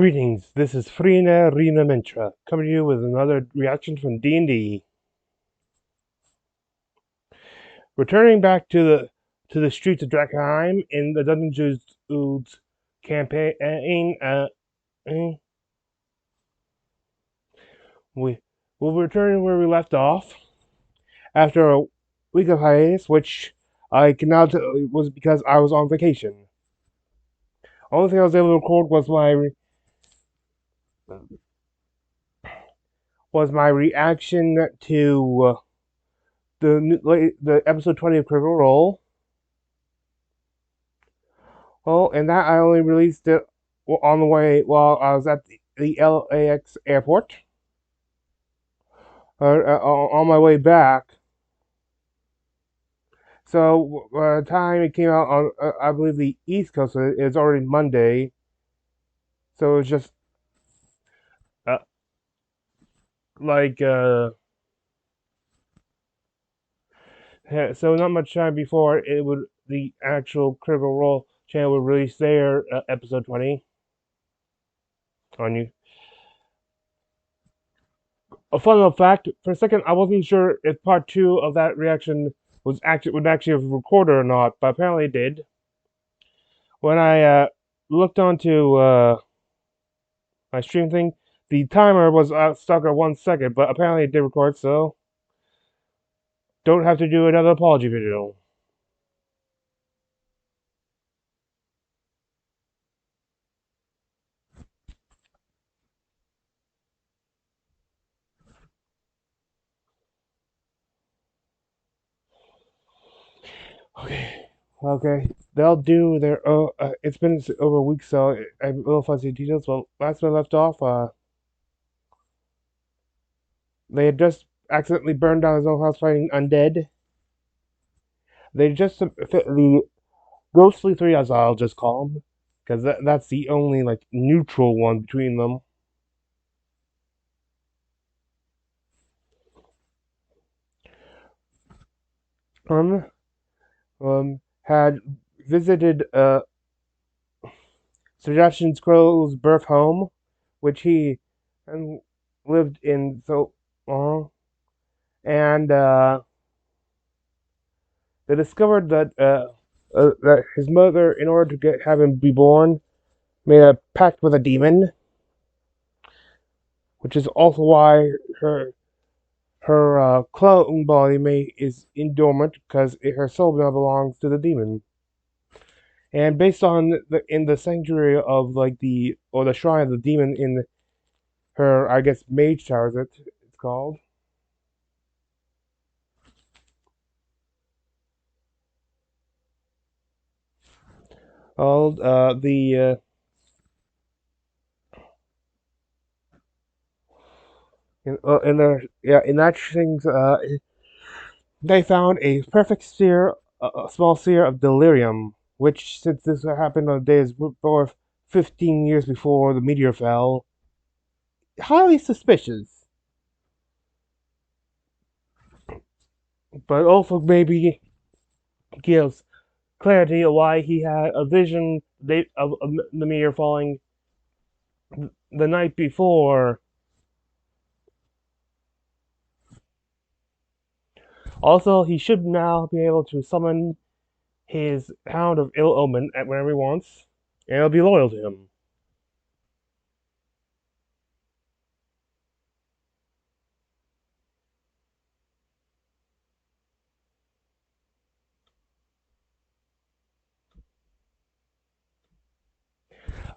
Greetings, this is Frina Rina Mentra, coming to you with another reaction from D&D. Returning back to the streets of Drakkenheim in the Dungeon Dudes campaign, eh, we will return where we left off after a week of hiatus, which I can now tell was because I was on vacation. Only thing I was able to record was my reaction to the episode 20 of Critical Role. Oh, and that I only released it on the way while I was at the LAX airport. On my way back. So by the time it came out on, I believe, the East Coast, it's already Monday. So it was just uh, like, so not much time before the actual Critical Role channel would release their episode 20 on you. A fun little fact: for a second, I wasn't sure if part 2 of that reaction would actually have recorded or not, but apparently it did. When I looked onto my stream thing, the timer was stuck at 1 second, but apparently it did record, so don't have to do another apology video. Okay, they'll do their. It's been over a week, so I'm a little fuzzy details. Well, last time I left off, they had just accidentally burned down his own house fighting undead. They just the ghostly three, as I'll just call them, because that's the only like neutral one between them. Um, had visited Sebastian Crow's birth home, which he lived in so long, and they discovered that his mother, in order to have him be born, made a pact with a demon, which is also why her clone body is in dormant because her soul now belongs to the demon. And based on in the sanctuary of the shrine of the demon in her, I guess, mage tower, it's called. Called in that things they found a perfect sphere, a small sphere of delirium, which, since this happened on the days before 15 years before the meteor fell, highly suspicious. But also maybe gives clarity of why he had a vision of the meteor falling the night before. Also, he should now be able to summon his Hound of Ill Omen at whenever he wants, and it'll be loyal to him.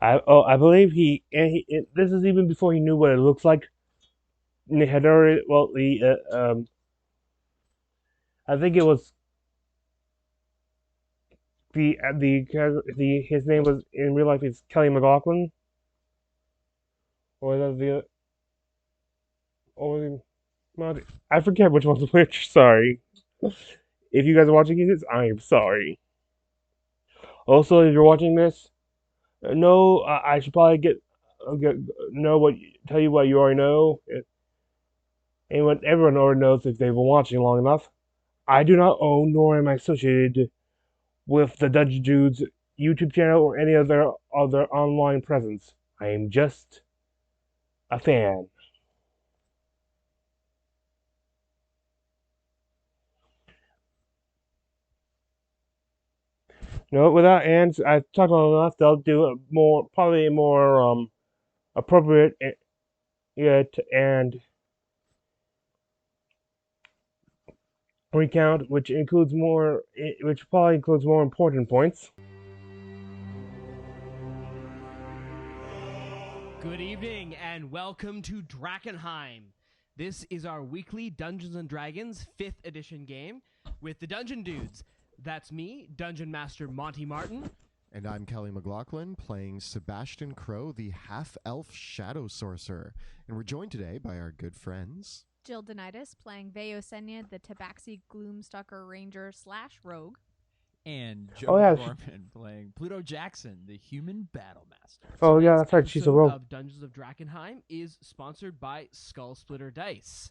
I believe this is even before he knew what it looks like. He had already, well, I think it was the his name was in real life is Kelly McLaughlin, or the or the not, I forget which one's which. Sorry. If you guys are watching this, I am sorry. Also, if you're watching this, no, I should probably get know what tell you what you already know, and what everyone already knows if they've been watching long enough. I do not own nor am I associated with the Dungeon Dudes YouTube channel or any other online presence. I am just a fan. No, without ands, I've talked about enough. They'll do a more, probably a more appropriate yet and recount, which probably includes more important points. Good evening and welcome to Drakkenheim. This is our weekly Dungeons & Dragons 5th edition game with the Dungeon Dudes. That's me, Dungeon Master Monty Martin. And I'm Kelly McLaughlin, playing Sebastian Crow, the half-elf shadow sorcerer. And we're joined today by our good friends Jill Denitis, playing Veyosenia, the Tabaxi Gloomstalker Ranger / Rogue. And Joe Gorman playing Pluto Jackson, the human battle master. Oh yeah, that's right. She's a rogue. Of Dungeons of Drakkenheim is sponsored by Skull Splitter Dice.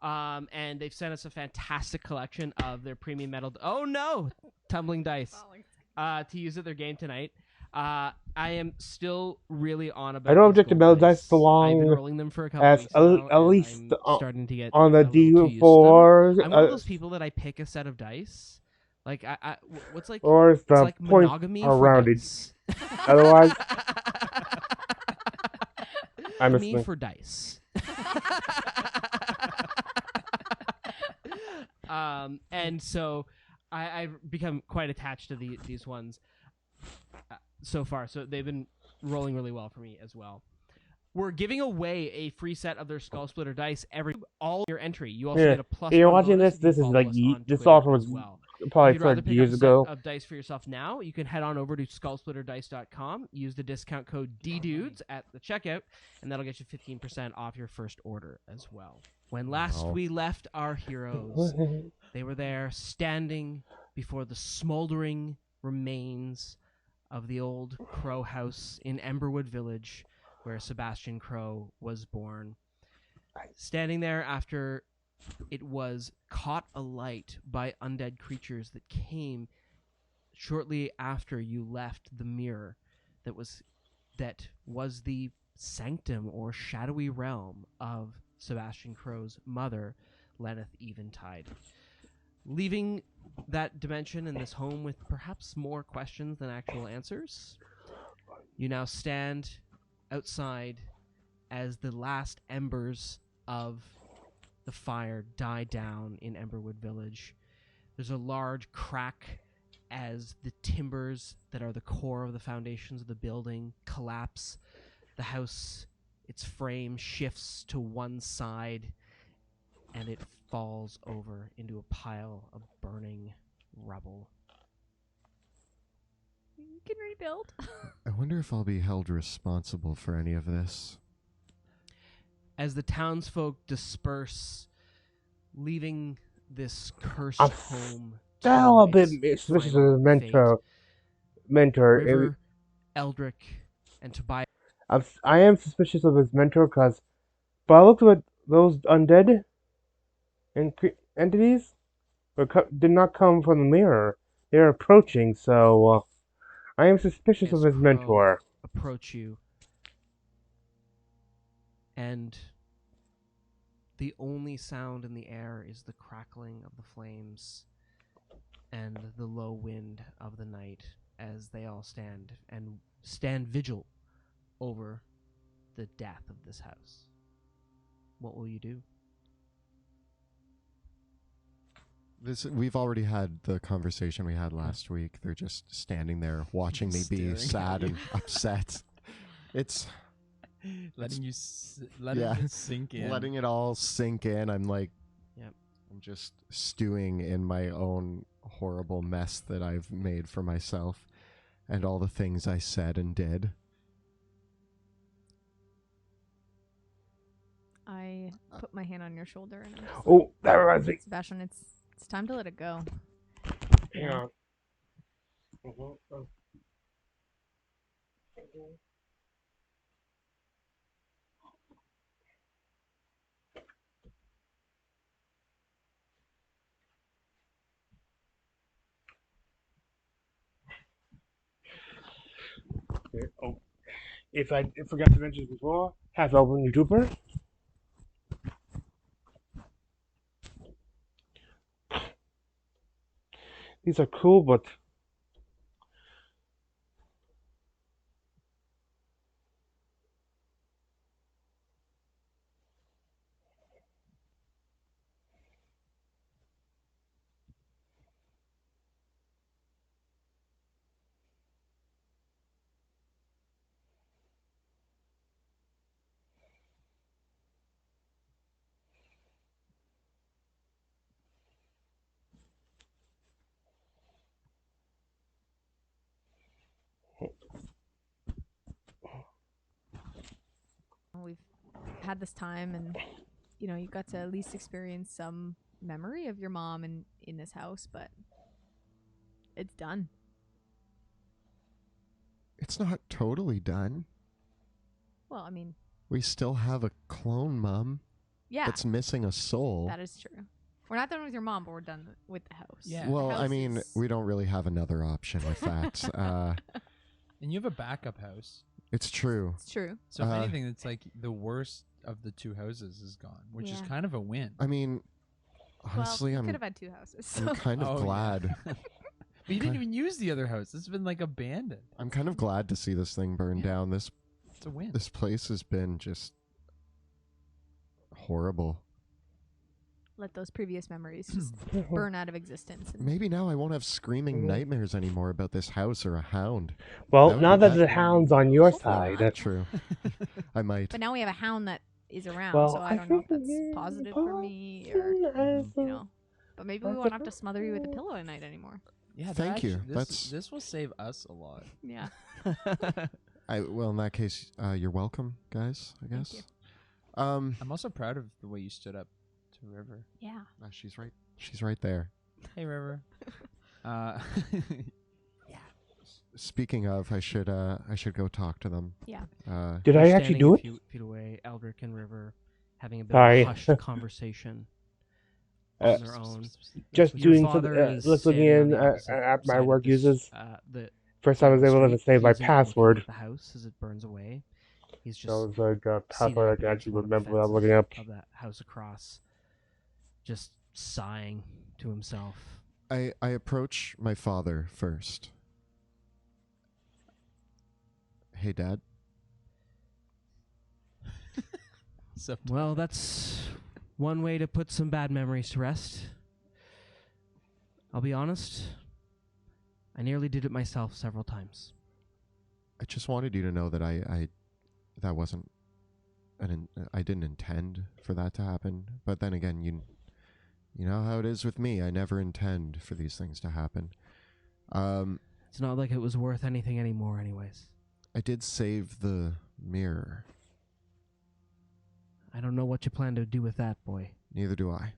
And they've sent us a fantastic collection of their premium metal. Oh no, tumbling dice. To use at their game tonight. I am still really on about. I don't object to metal dice so long I've been rolling them for a couple as weeks now, at least starting to get on the D4. D4. I'm one of those people that I pick a set of dice. Like what's like or it's the like points monogamy are for rounded. dice. Otherwise, I'm me listening. for dice. And so I've become quite attached to these ones so far. So they've been rolling really well for me as well. We're giving away a free set of their Skull Splitter dice all your entry. You also get a plus. You're 1 watching bonus this. if you This is follow like us on this Twitter offer was as well. probably If you'd rather started pick years up a ago. set of dice for yourself now, you can head on over to skullsplitterdice.com, use the discount code DDUDES at the checkout, and that'll get you 15% off your first order as well. When last we left our heroes, they were there standing before the smoldering remains of the old Crow house in Emberwood Village, where Sebastian Crow was born. Standing there after it was caught alight by undead creatures that came shortly after you left the mirror that was the sanctum or shadowy realm of Sebastian Crow's mother, Lenneth Eventide. Leaving that dimension and this home with perhaps more questions than actual answers, you now stand outside as the last embers of the fire die down in Emberwood Village. There's a large crack as the timbers that are the core of the foundations of the building collapse. The house, its frame shifts to one side, and it falls over into a pile of burning rubble. You can rebuild. I wonder if I'll be held responsible for any of this. As the townsfolk disperse, leaving this cursed I'm home. Still a bit its suspicious of final his mentor. River, Eldrick, and Tobias. I am suspicious of his mentor because, but I looked at those undead entities did not come from the mirror. They're approaching, so I am suspicious of his mentor. Approach you, and the only sound in the air is the crackling of the flames and the low wind of the night as they all stand vigil over the death of this house. What will you do? We've already had the conversation we had last week. They're just standing there watching me be sad and upset. It's letting it sink in. Letting it all sink in. I'm like, yep. I'm just stewing in my own horrible mess that I've made for myself and all the things I said and did. I put my hand on your shoulder and I'm just Oh, that reminds me. Sebastian, it's time to let it go. Hang on. Oh, if I forgot to mention before, half elven YouTuber. These are cool, but We've had this time, and you got to at least experience some memory of your mom in this house, but it's done. It's not totally done. Well, I mean, We still have a clone mom yeah, that's missing a soul. that is true. We're not done with your mom, but we're done with the house. Yeah. The Well, I house mean, is- we don't really have another option with that. And you have a backup house. It's true. It's true. So if Uh, anything, it's like the worst of the two houses is gone, which is Yeah. kind of a win. I mean, honestly, well, we could I'm have had two houses. I'm So. kind of Oh, yeah. glad. But you didn't even use the other house. It's been like abandoned. I'm kind of glad to see this thing burn down. This It's a win. place has been just horrible. Let those previous memories just burn out of existence. And Maybe now I won't have screaming nightmares anymore about this house or a hound. well, That would now be that bad. the hound's on your Hopefully side, That's true. I might. But now we have a hound that is around, well, so I don't know if that's positive for me or But maybe we That's won't a have to smother you with a pillow at night anymore. Yeah, Thank you. This will save us a lot. Yeah. Well, in that case, you're welcome, guys. I Thank guess. you. I'm also proud of the way you stood up to River. Yeah. She's right. She's right there. Hey, River. Speaking of, I should go talk to them. Yeah. Did You're I actually standing do a it? few feet away, Eldrick and River having a bit Sorry. of a hushed conversation on their own. Just Your doing father some, is looking standing on in the opposite at my side of work this, uses. the First time I was able to street. save my He isn't looking password. at the house as it burns away. He's just So it's like a seated password I up can against actually one of the remember without fences looking up. of that house across, just sighing to himself. I approach my father first. Hey, Dad. Well, that's one way to put some bad memories to rest. I'll be honest, I nearly did it myself several times. I just wanted you to know that that wasn't I didn't intend for that to happen. But then again, you know how it is with me. I never intend for these things to happen. It's not like it was worth anything anymore anyways. I did save the mirror. I don't know what you plan to do with that, boy. Neither do I.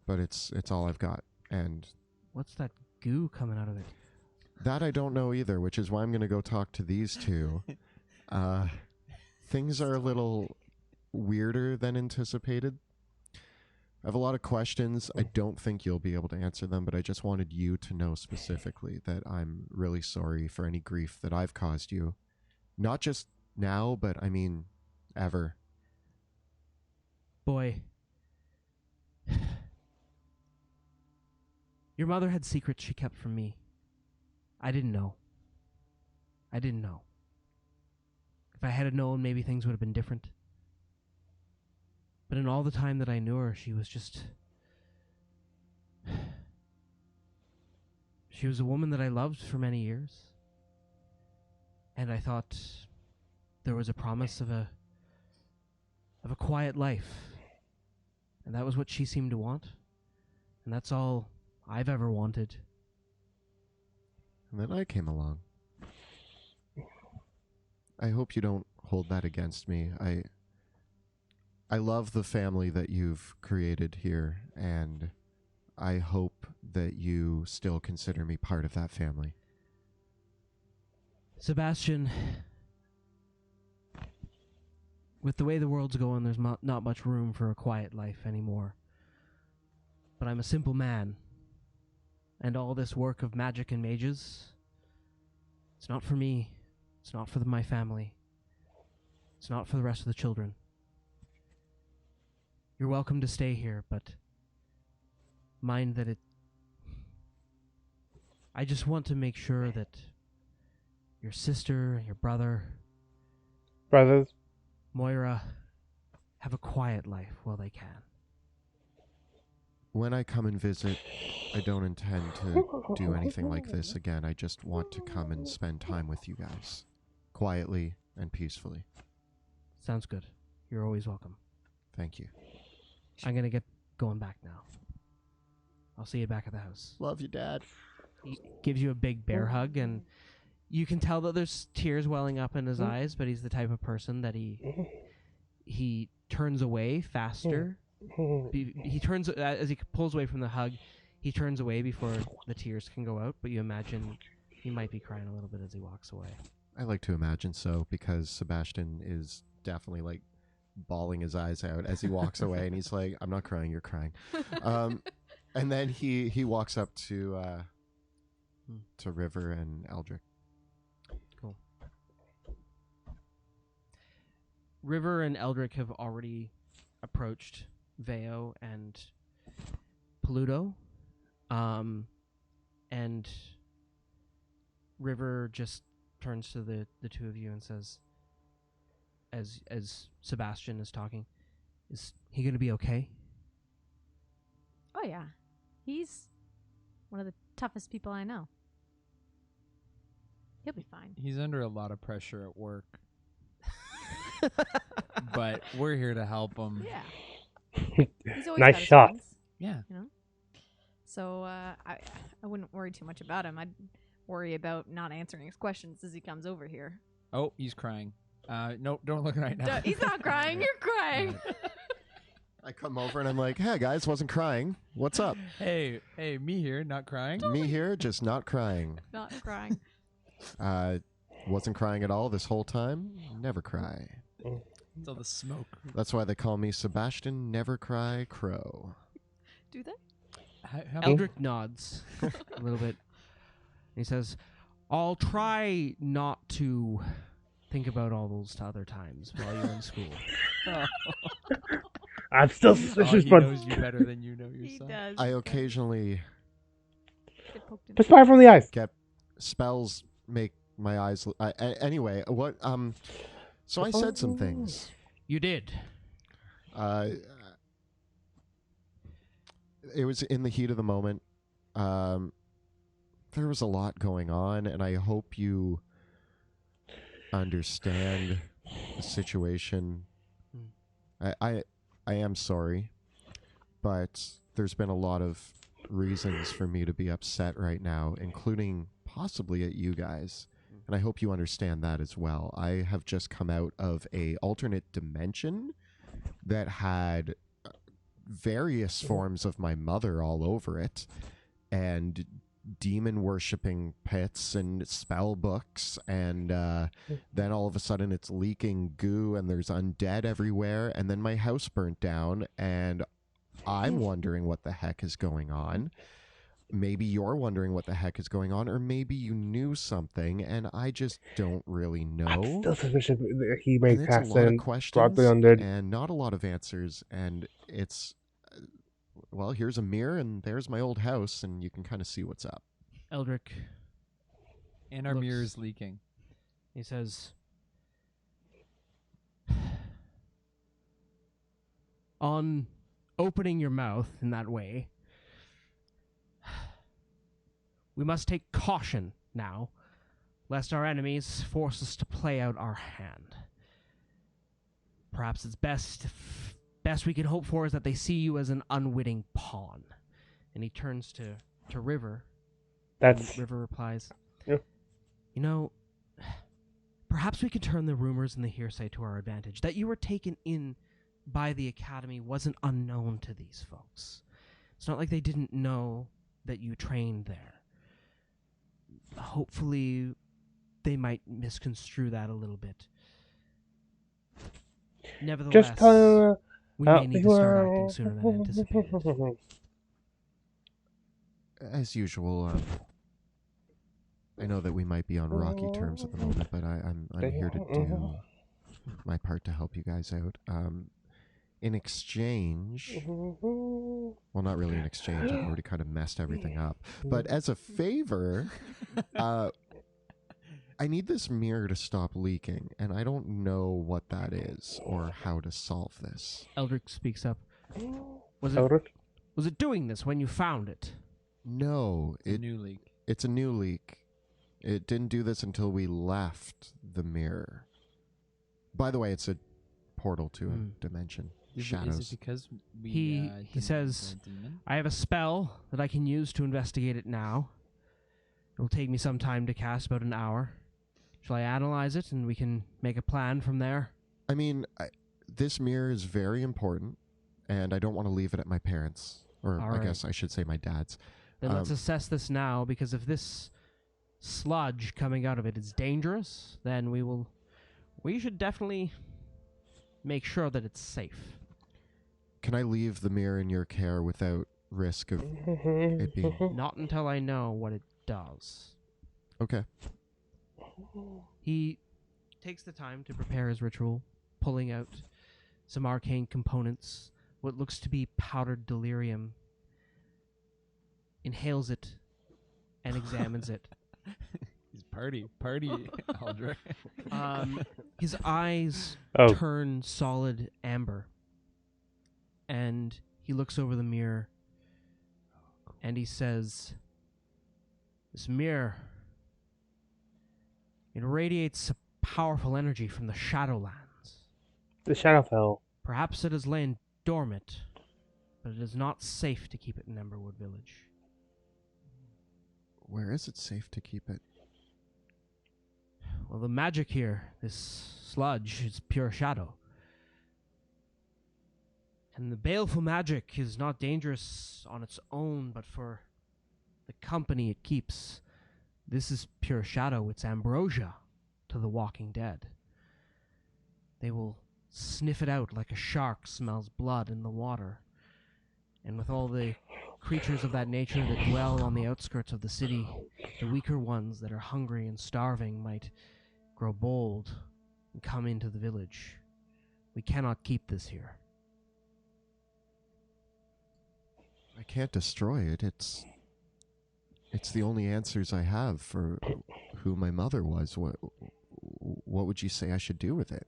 But it's all I've got. And What's that goo coming out of it? that I don't know either, which is why I'm going to go talk to these two. Things are a little weirder than anticipated. I have a lot of questions. I don't think you'll be able to answer them, but I just wanted you to know specifically that I'm really sorry for any grief that I've caused you. Not just now, but I mean, ever. Boy. Your mother had secrets she kept from me. I didn't know. If I had known, maybe things would have been different. But in all the time that I knew her, she was just... She was a woman that I loved for many years. And I thought there was a promise of a quiet life. And that was what she seemed to want. And that's all I've ever wanted. And then I came along. I hope you don't hold that against me. I love the family that you've created here, and I hope that you still consider me part of that family. Sebastian, with the way the world's going, there's not much room for a quiet life anymore. But I'm a simple man, and all this work of magic and mages, it's not for me. It's not for my family. It's not for the rest of the children. You're welcome to stay here, but mind that I just want to make sure that your sister and your brother, Brothers. Moira, have a quiet life while they can. When I come and visit, I don't intend to do anything like this again. I just want to come and spend time with you guys. Quietly and peacefully. Sounds good. You're always welcome. Thank you. I'm going to get going back now. I'll see you back at the house. Love you, Dad. He gives you a big bear hug, and you can tell that there's tears welling up in his eyes, but he's the type of person that he turns away faster. He turns as he pulls away from the hug. He turns away before the tears can go out. But you imagine he might be crying a little bit as he walks away. I like to imagine so, because Sebastian is definitely like bawling his eyes out as he walks away, and he's like, "I'm not crying, you're crying." And then he walks up to River and Eldrick. Cool. River and Eldrick have already approached Veo and Pluto, and River just turns to the two of you and says, as Sebastian is talking, "Is he going to be okay?" Oh yeah, he's one of the toughest people I know. He'll be fine. He's under a lot of pressure at work. But we're here to help him. Yeah. He's always Nice got his shot. things, Yeah. you know. So I wouldn't worry too much about him. I'd worry about not answering his questions as he comes over here. Oh, he's crying. No, don't look right now. He's not crying. You're crying. I come over and I'm like, "Hey guys, wasn't crying. What's up?" Hey, me here, not crying. Me here, just not crying. Not crying. Wasn't crying at all this whole time. Never cry. It's all the smoke. That's why they call me Sebastian Never Cry Crow. Do they? Eldrick nods a little bit. He says, "I'll try not to think about all those other times while you're in school." I'm still Oh, suspicious, he but knows you better than you know He yourself. does. I occasionally Get poked in just fire from the eyes. get spells make my eyes. Anyway, what? So I said some things. You did. It was in the heat of the moment. There was a lot going on, and I hope you understand the situation. I am sorry, but there's been a lot of reasons for me to be upset right now, including possibly at you guys. And I hope you understand that as well. I have just come out of a alternate dimension that had various forms of my mother all over it, and demon worshipping pits and spell books, and then all of a sudden it's leaking goo and there's undead everywhere, and then my house burnt down, and I'm wondering what the heck is going on. Maybe you're wondering what the heck is going on, or maybe you knew something and I just don't really I'm know. still suspicious that he And may it's a pass lot of in, questions brought the undead. and not a lot of answers, and it's well, here's a mirror and there's my old house, and you can kind of see what's up. Eldrick, And our Looks- mirror's leaking. he says, "On opening your mouth in that way, we must take caution now, lest our enemies force us to play out our hand. Perhaps it's best we can hope for is that they see you as an unwitting pawn." And he turns to River. That's River replies, Yeah. "You know, perhaps we could turn the rumors and the hearsay to our advantage. That you were taken in by the Academy wasn't unknown to these folks. It's not like they didn't know that you trained there. Hopefully, they might misconstrue that a little bit. Nevertheless, just tell we may need to start acting sooner than anticipated." As usual, I know that we might be on rocky terms at the moment, but I'm here to do my part to help you guys out. In exchange, well, not really in exchange. I've already kind of messed everything up. But as a favor, I need this mirror to stop leaking, and I don't know what that is or how to solve this. Eldrick speaks up. Was it doing this when you found it? No, It's a new leak. It's a new leak. It didn't do this until we left the mirror. By the way, it's a portal to a dimension. Shadows. Is it because we? He says, "I have a spell that I can use to investigate it now. It will take me some time to cast, about an hour. Shall I analyze it and we can make a plan from there?" I mean, this mirror is very important, and I don't want to leave it at my parents', or All right. guess I should say my dad's. Then let's assess this now, because if this sludge coming out of it is dangerous, then we should definitely make sure that it's safe. Can I leave the mirror in your care without risk of it being... Not until I know what it does. Okay. He takes the time to prepare his ritual, pulling out some arcane components, what looks to be powdered delirium, inhales it, and examines it. He's party, Aldrich. His eyes turn solid amber, and he looks over the mirror, and he says, "This mirror, it radiates a powerful energy from the Shadowlands. The Shadowfell. Perhaps it has lain dormant, but it is not safe to keep it in Emberwood Village." Where is it safe to keep it? Well, the magic here, this sludge, is pure shadow. And the baleful magic is not dangerous on its own, but for the company it keeps. This is pure shadow. It's ambrosia to the walking dead. They will sniff it out like a shark smells blood in the water. And with all the creatures of that nature that dwell on the outskirts of the city, the weaker ones that are hungry and starving might grow bold and come into the village. We cannot keep this here. I can't destroy it. It's the only answers I have for who my mother was. What would you say I should do with it?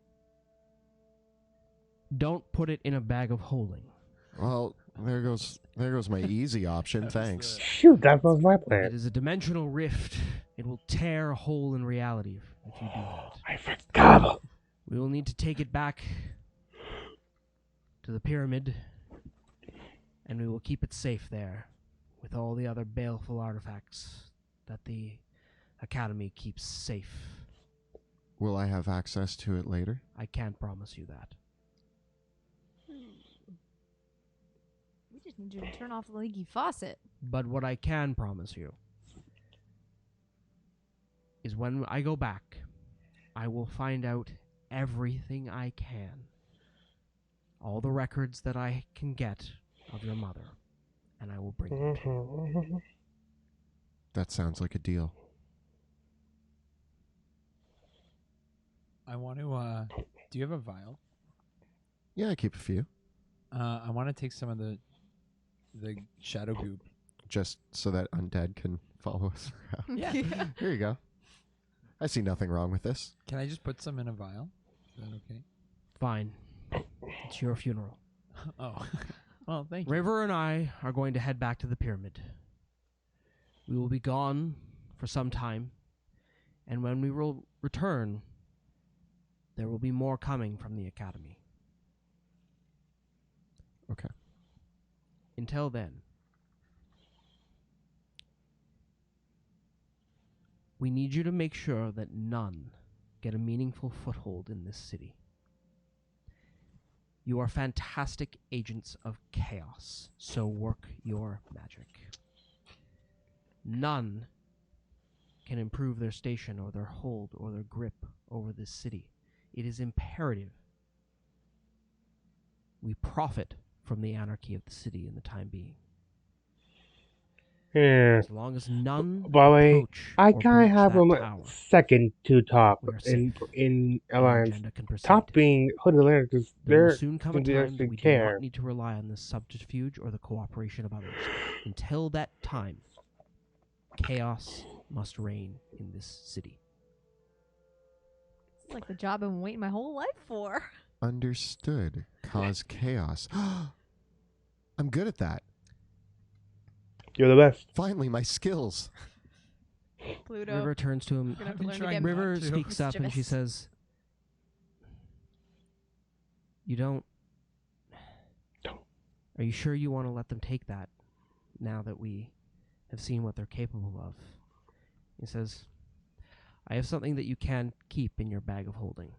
Don't put it in a bag of holding. Well, there goes my easy option. Thanks. Shoot, that was my It plan. is a dimensional rift. It will tear a hole in reality if you do that. I forgot. We will need to take it back to the pyramid, and we will keep it safe there with all the other baleful artifacts that the Academy keeps safe. Will I have access to it later? I can't promise you that. We just need you to turn off the leaky faucet. But what I can promise you is when I go back, I will find out everything I can. All the records that I can get of your mother, and I will bring them to you. That sounds like a deal. I want to. Do you have a vial? Yeah, I keep a few. I want to take some of the shadow goop. Just so that undead can follow us around. Yeah. Here you go. I see nothing wrong with this. Can I just put some in a vial? Is that okay? Fine. It's your funeral. Oh. Well, thank you. River and I are going to head back to the pyramid. We will be gone for some time, and when we will return, there will be more coming from the Academy. Okay. Until then, we need you to make sure that none get a meaningful foothold in this city. You are fantastic agents of chaos, so work your magic. None can improve their station or their hold or their grip over this city. It is imperative we profit from the anarchy of the city in the time being. Yeah. As long as none By the way, approach I or kind of breach have that a tower, second to top we are in safe. Our Alliance. agenda can proceed. Top being Hood Atlantic because There will they're soon come a they time actually that we do care. not need to rely on the subterfuge or the cooperation of others. Until that time, chaos must reign in this city. It's like the job I've been waiting my whole life for. Understood. Cause chaos. I'm good at that. You're the best. Finally, my skills. Pluto. River turns to him. You're gonna have I've to been learn to trying get not River to. speaks up and she mischievous. says, "You don't. Are you sure you want to let them take that now that we have seen what they're capable of?" He says, "I have something that you can keep in your bag of holding."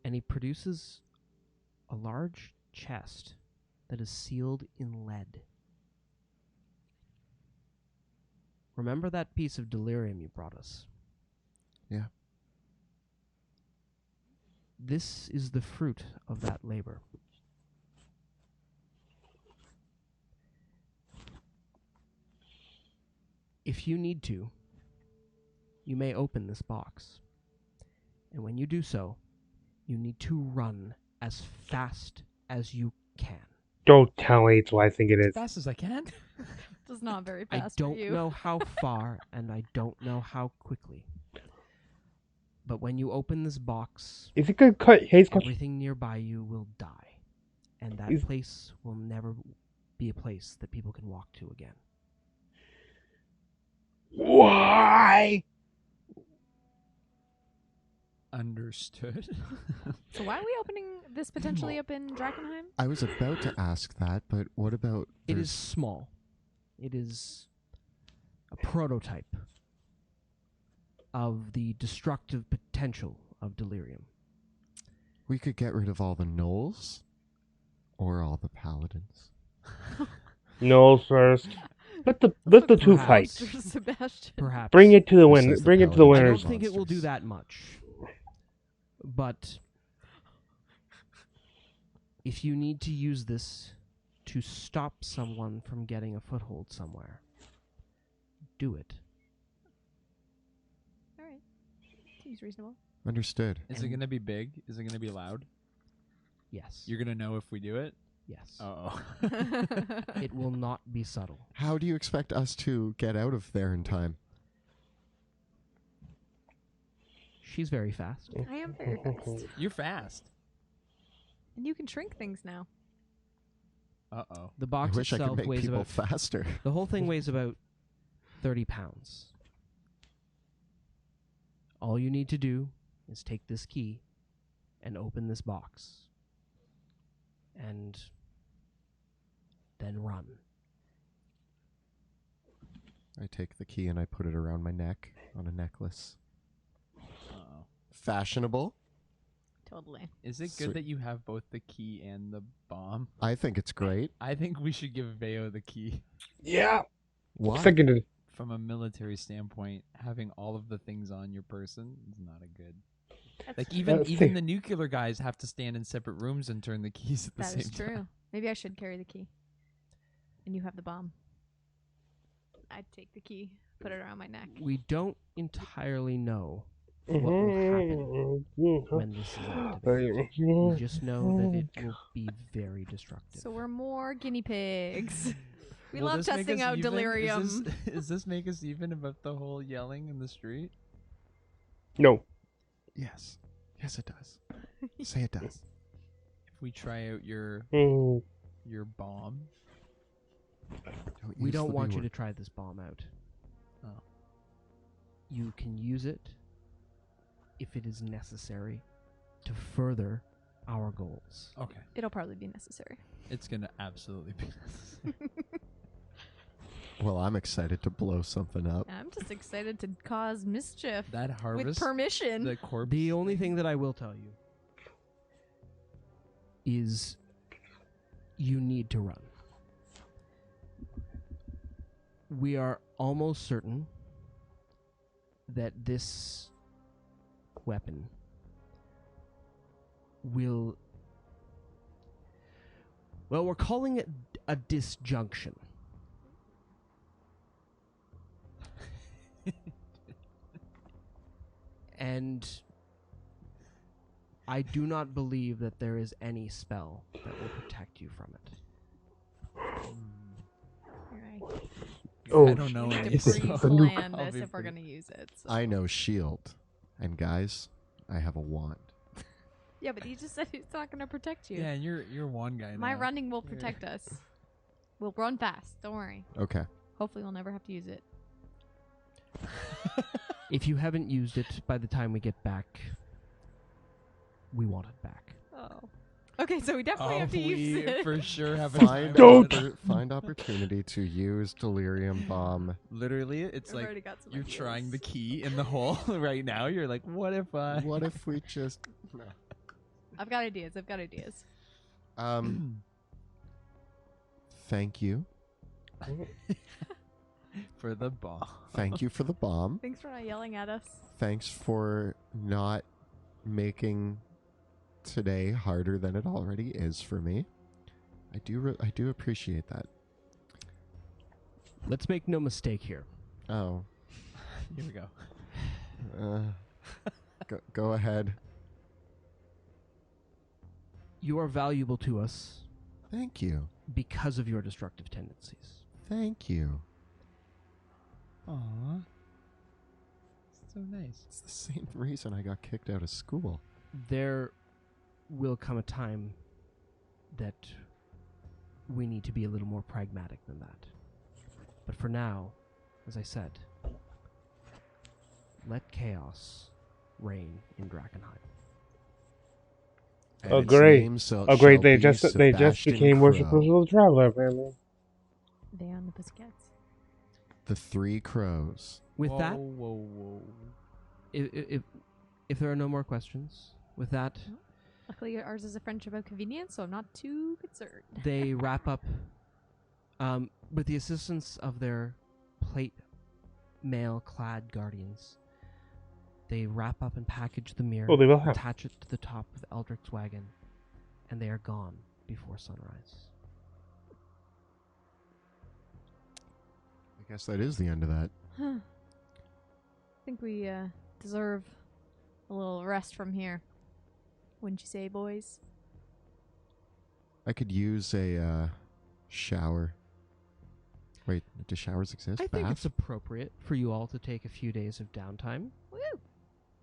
And he produces a large chest that is sealed in lead. Remember that piece of delirium you brought us? Yeah. This is the fruit of that labor. If you need to, you may open this box. And when you do so, you need to run as fast as you can. Don't tell me it's what I think it As is. fast as I can. It's not very I fast for don't you. know how far, and I don't know how quickly. But when you open this box, Is it good cut? Haze cut? everything nearby you will die. And that Is- place will never be a place that people can walk to again. Why? Understood. So why are we opening this potentially up in Drakkenheim? I was about to ask that, but what about It there's- is small. It is a prototype of the destructive potential of delirium. we could get rid of all the gnolls or all the paladins. No first. Let the two fight. Perhaps. Mr. Sebastian. Perhaps. Bring it to the This win. is the Bring it to the paladin. I winners. don't think it will do Monsters. that much. But if you need to use this to stop someone from getting a foothold somewhere, do it. All right. Seems reasonable. Understood. Is it gonna be big? Is it gonna be loud? Yes. You're gonna know if we do it. Yes. Oh. It will not be subtle. How do you expect us to get out of there in time? She's very fast. I am very fast. You're fast. And you can shrink things now. Uh-oh. The I box wish I could itself make weighs people about faster. the whole thing weighs about 30 pounds. All you need to do is take this key and open this box. And then run. I take the key and I put it around my neck on a necklace. Uh-oh. Fashionable. Totally. Is it Sweet. good that you have both the key and the bomb? I think it's great. I think we should give Veo the key. Yeah. Why? Seconded. From a military standpoint, having all of the things on your person is not a good. That's Like true. even Let's even see. the nuclear guys have to stand in separate rooms and turn the keys at the That same is true. time. Maybe I should carry the key. And you have the bomb. I'd take the key, put it around my neck. We don't entirely know what will happen when this is activated. We just know that it will be very destructive. So we're more guinea pigs. We Will love this make testing us out even? delirium. Does this make us even about the whole yelling in the street? No. Yes. Yes, it does. Say it does. If we try out your bomb, We use don't the want B you to word. try this bomb out. Oh. You can use it if it is necessary to further our goals. okay, It'll probably be necessary. it's gonna absolutely be necessary. Well, I'm excited to blow something up. I'm just excited to cause mischief That with harvest, permission. the corpse. The only thing that I will tell you is you need to run. We are almost certain that this weapon will... Well, we're calling it a disjunction. And I do not believe that there is any spell that will protect you from it. Right. Oh, I don't know We any. need to It's a nuke. pre-plan I'll this be if we're pretty- gonna use it. So. I know shield, and guys, I have a wand. Yeah, but you just said it's not gonna protect you. Yeah, and you're one guy. My now. running will You're- protect us. We'll run fast. Don't worry. Okay. Hopefully, we'll never have to use it. If you haven't used it by the time we get back, we want it back. Oh. Okay, so we definitely Oh, have to use we it. for sure have a Find, time Don't. limit. find opportunity to use delirium bomb. Literally, it's I've like already got some you're ideas. trying the key in the hole right now. You're like, what if I? What if we just? No. I've got ideas. I've got ideas. Thank you. For the ball. Thank you for the bomb. Thanks for not yelling at us. Thanks for not making today harder than it already is for me. I do appreciate that. Let's make no mistake here. Oh, Here we go. go ahead. You are valuable to us Thank you. because of your destructive tendencies. Thank you. Aw. So nice. It's the same reason I got kicked out of school. There will come a time that we need to be a little more pragmatic than that. But for now, as I said, let chaos reign in Drakkenheim. And Oh, its great. name shall Oh, great! They be just Sebastian became Crow. worshippers of the traveler family. They on the Pussycats. The Three Crows. With whoa, that, whoa. if there are no more questions, with that, Luckily, ours is a friendship of convenience, so I'm not too concerned. they wrap up with the assistance of their plate mail-clad guardians. They wrap up and package the mirror, Oh, they will have. attach it to the top of Eldrick's wagon, and they are gone before sunrise. I guess that is the end of that. I think we deserve a little rest from here. Wouldn't you say, boys? I could use a shower. Wait, do showers exist? I think Bath? it's appropriate for you all to take a few days of downtime. Woo!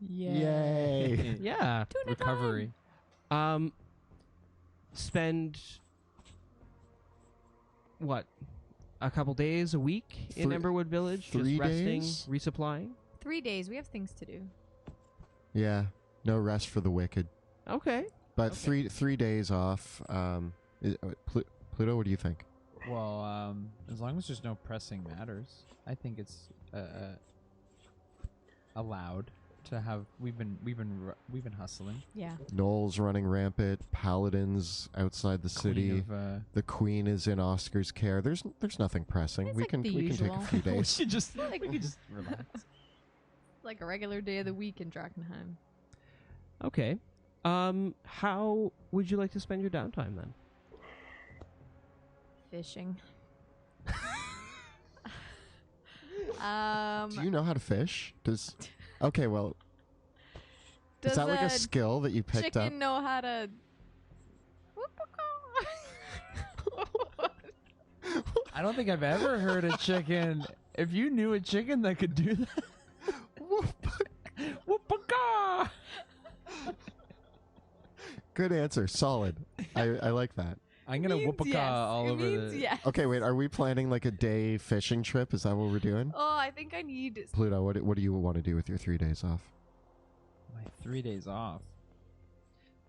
Yay. Yeah. Tuna Recovery. Spend what? A couple days, a week in Three- Emberwood Village, 3 just resting, days? resupplying. 3 days. We have things to do. Yeah, no rest for the wicked. Okay. But Okay. 3 days off. Pluto, what do you think? Well, as long as there's no pressing matters, I think it's allowed to have. We've been hustling. Yeah. Noel's running rampant. Paladins outside the city. Queen of, The queen is in Oscar's care. There's nothing pressing. It's We like can the take a usual. few we days. could just Like- we could just relax. Like a regular day of the week in Drakkenheim. Okay. How would you like to spend your downtime then? Fishing. Do you know how to fish? Okay, well, is Does that like a skill that you picked chicken up? know how to? I don't think I've ever heard a chicken. If you knew a chicken that could do that, whoop-a-caw! Good answer. Solid. I like that. I'm gonna Means whoop-a-caw yes. all It over means the. yes. Okay, wait. Are we planning like a day fishing trip? Is that what we're doing? Oh, I think I need. Pluto, what do you want to do with your 3 days off? My 3 days off.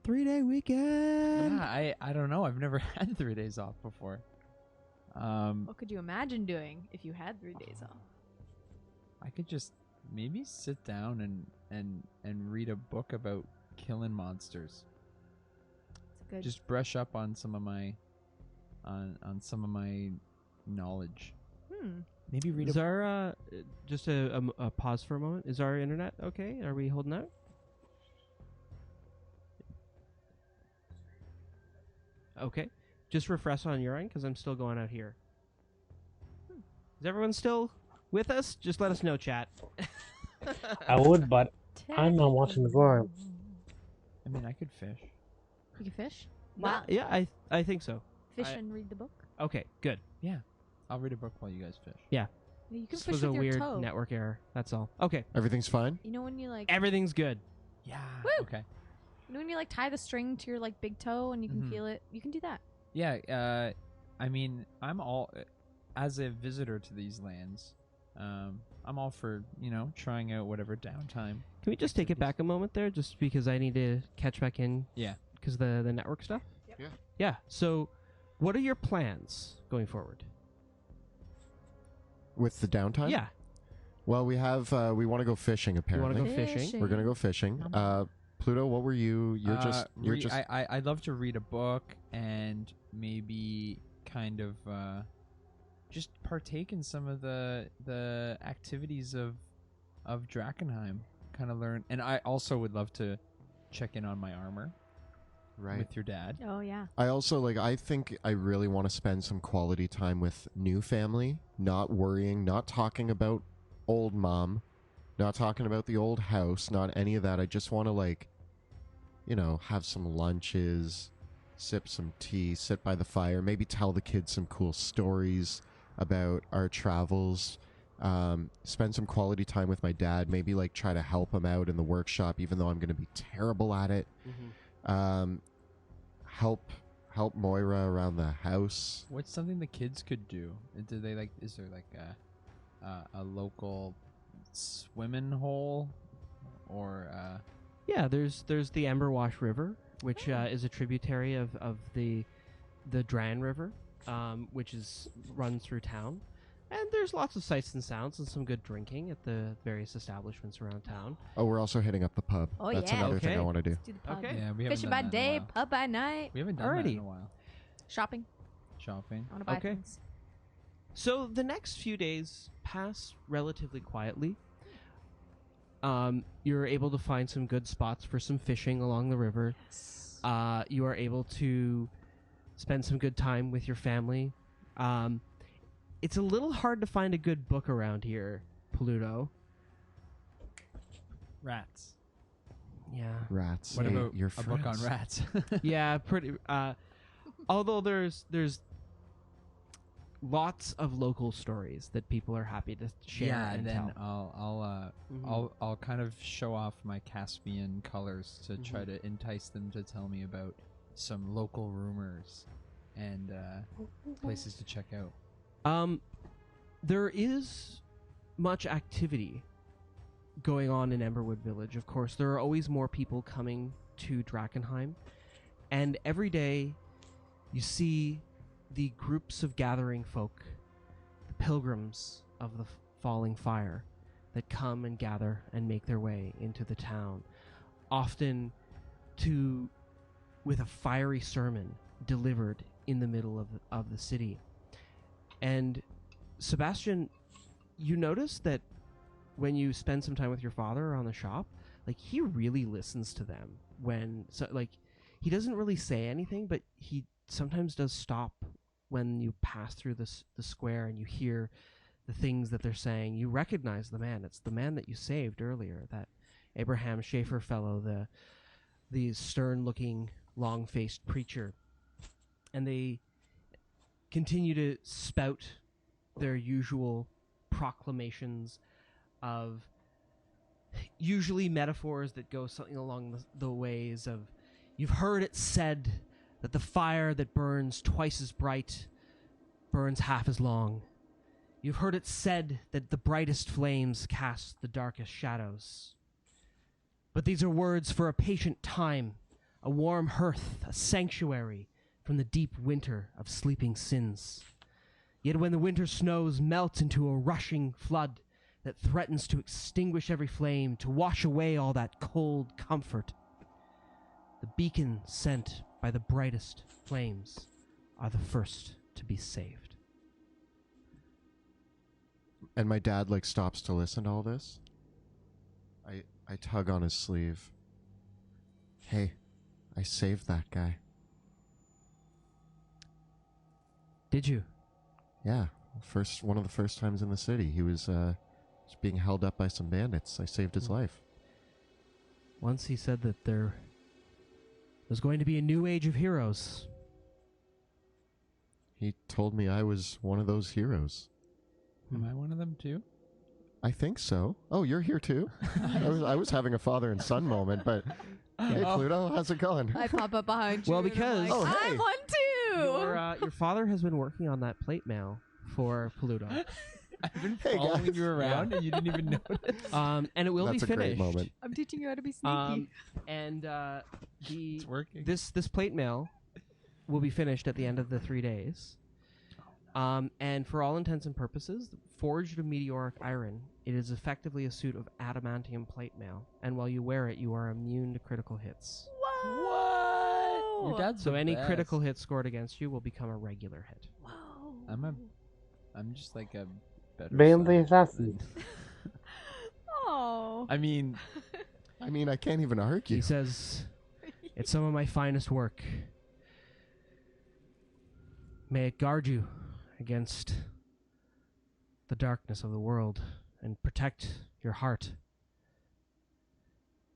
3-day weekend. Yeah, I don't know. I've never had 3 days off before. What could you imagine doing if you had 3 days off? I could just maybe sit down and read a book about killing monsters. It's good. Just brush up on some of my on some of my knowledge. Maybe read Is a our just a pause for a moment? Is our internet okay? Are we holding out? Okay. just refresh on your end because I'm still going out here. Is everyone still with us? Just let us know, chat. I would, but I'm not watching the slime. I mean, I could fish. You can fish? Wow. Yeah, I think so. Fish I- and read the book? Okay, good. Yeah. I'll read a book while you guys fish. Yeah, you can This fish was with a your weird toe. network error. That's all. Okay, Everything's fine? You know when you like everything's good. Yeah. Woo! Okay. you know when you like tie the string to your like big toe and you can Mhm. feel it? You can do that. Yeah. I mean, I'm all as a visitor to these lands. I'm all for trying out whatever downtime. Can we just take it back a moment there, just because I need to catch back in? Yeah. Because the network stuff. Yeah. Yeah. So, what are your plans going forward? With the downtime? Yeah. Well, we have we want to go fishing You want apparently. to go fishing? We're gonna go fishing. Pluto, what were you? You're just. I'd love to read a book and maybe kind of just partake in some of the activities of Drakkenheim. Kind of learn, and I also would love to check in on my armor right. with your dad. Oh yeah. I also I think I really want to spend some quality time with new family, not worrying, not talking about old mom, not talking about the old house, not any of that. I just want to have some lunches, sip some tea, sit by the fire, maybe tell the kids some cool stories about our travels. Spend some quality time with my dad, maybe try to help him out in the workshop even though I'm going to be terrible at it. Help Moira around the house. What's something the kids could do? Do they is there a local swimming hole or Yeah. There's the Emberwash River, which is a tributary of the Dran River, which runs through town. And there's lots of sights and sounds and some good drinking at the various establishments around town. Oh, we're also hitting up the pub. Oh, That's yeah. another thing I Okay. want to do. Let's do the pub. Okay. yeah, we haven't Fishing done by that in a day, while. pub by night. We haven't done that Alrighty. in a while. Shopping. Shopping. I want to buy Okay. things. So the next few days pass relatively quietly. You're able to find some good spots for some fishing along the river. Yes. You are able to spend some good time with your family. It's a little hard to find a good book around here, Pluto. Rats. Yeah. Rats. What Hey, about your a book on friends. rats? Yeah, pretty. Although there's lots of local stories that people are happy to share yeah, and then tell. I'll kind of show off my Caspian colors to try to entice them to tell me about some local rumors and places to check out. There is much activity going on in Emberwood Village. Of course, there are always more people coming to Drakkenheim, and every day you see the groups of gathering folk, the pilgrims of the falling fire, that come and gather and make their way into the town, often with a fiery sermon delivered in the middle of the city. And Sebastian, you notice that when you spend some time with your father around the shop, he really listens to them he doesn't really say anything, but he sometimes does stop when you pass through the square and you hear the things that they're saying. You recognize the man. It's the man that you saved earlier, that Abraham Schaefer fellow, the stern-looking, long-faced preacher. And they continue to spout their usual proclamations of usually metaphors that go something along the ways of, you've heard it said that the fire that burns twice as bright burns half as long. You've heard it said that the brightest flames cast the darkest shadows. But these are words for a patient time, a warm hearth, a sanctuary from the deep winter of sleeping sins. Yet when the winter snows melt into a rushing flood that threatens to extinguish every flame, to wash away all that cold comfort, the beacon sent by the brightest flames are the first to be saved. And my dad stops to listen to all this. I tug on his sleeve. Hey, I saved that guy. Did you? Yeah, one of the first times in the city. He was being held up by some bandits. I saved his life. Once he said that there was going to be a new age of heroes. He told me I was one of those heroes. Am I one of them too? I think so. Oh, you're here too? I was having a father and son moment, but hey, Pluto, how's it going? I pop up behind you. Well, and I'm because- like, Oh, hey. I'm one too. Your father has been working on that plate mail for Pluto. I've been Hey, following guys. you around and you didn't even notice. And it will That's be a great finished. moment. I'm teaching you how to be sneaky. And It's working. this plate mail will be finished at the end of the 3 days. And for all intents and purposes, forged of meteoric iron, it is effectively a suit of adamantium plate mail. And while you wear it, you are immune to critical hits. Whoa! Your dad's So the any best. critical hit scored against you will become a regular hit. Whoa! I'm just like a better Ban the son. assassins. Oh. I mean, I can't even argue. He says, "It's some of my finest work. May it guard you against the darkness of the world and protect your heart.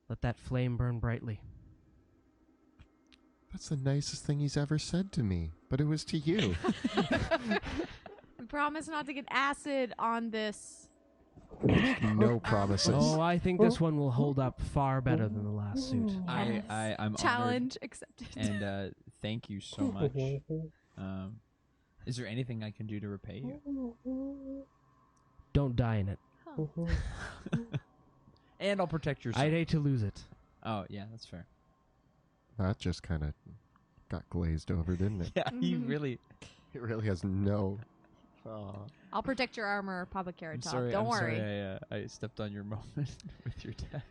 Let that flame burn brightly." That's the nicest thing he's ever said to me, but it was to you. We promise not to get acid on this. No promises. Oh, I think this one will hold up far better than the last suit. Yes. I'm Challenge accepted. honored and thank you so much. Is there anything I can do to repay you? Don't die in it. Oh. And I'll protect your son. I'd hate to lose it. Oh, yeah, that's fair. That just kind of got glazed over, didn't it? Yeah, he Mhm. really... It really has no... I'll protect your armor, Papa Carrot I'm Top. sorry, Don't I'm worry. sorry I stepped on your moment with your dad.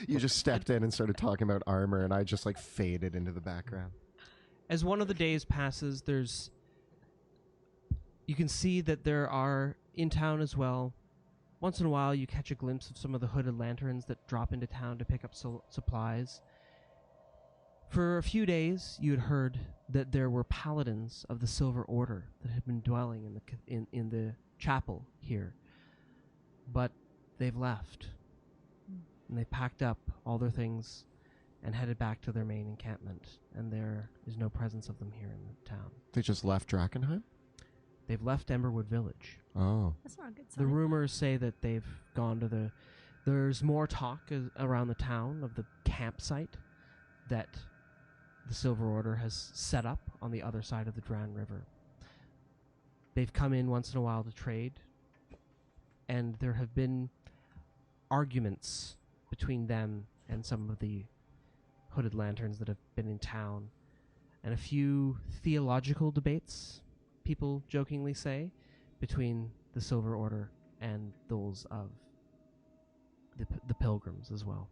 You just stepped in and started talking about armor, and I just like faded into the background. As one of the days passes, you can see that there are in town as well. Once in a while, you catch a glimpse of some of the hooded lanterns that drop into town to pick up supplies. For a few days, you had heard that there were paladins of the Silver Order that had been dwelling in the chapel here, but they've left, and they packed up all their things and headed back to their main encampment, and there is no presence of them here in the town. They just left Drakkenheim? They've left Emberwood Village. Oh. That's not a good The sign. rumors say that they've gone to the... There's more talk around the town of the campsite that the Silver Order has set up on the other side of the Drown River. They've come in once in a while to trade, and there have been arguments between them and some of the hooded lanterns that have been in town, and a few theological debates, people jokingly say, between the Silver Order and those of the Pilgrims as well.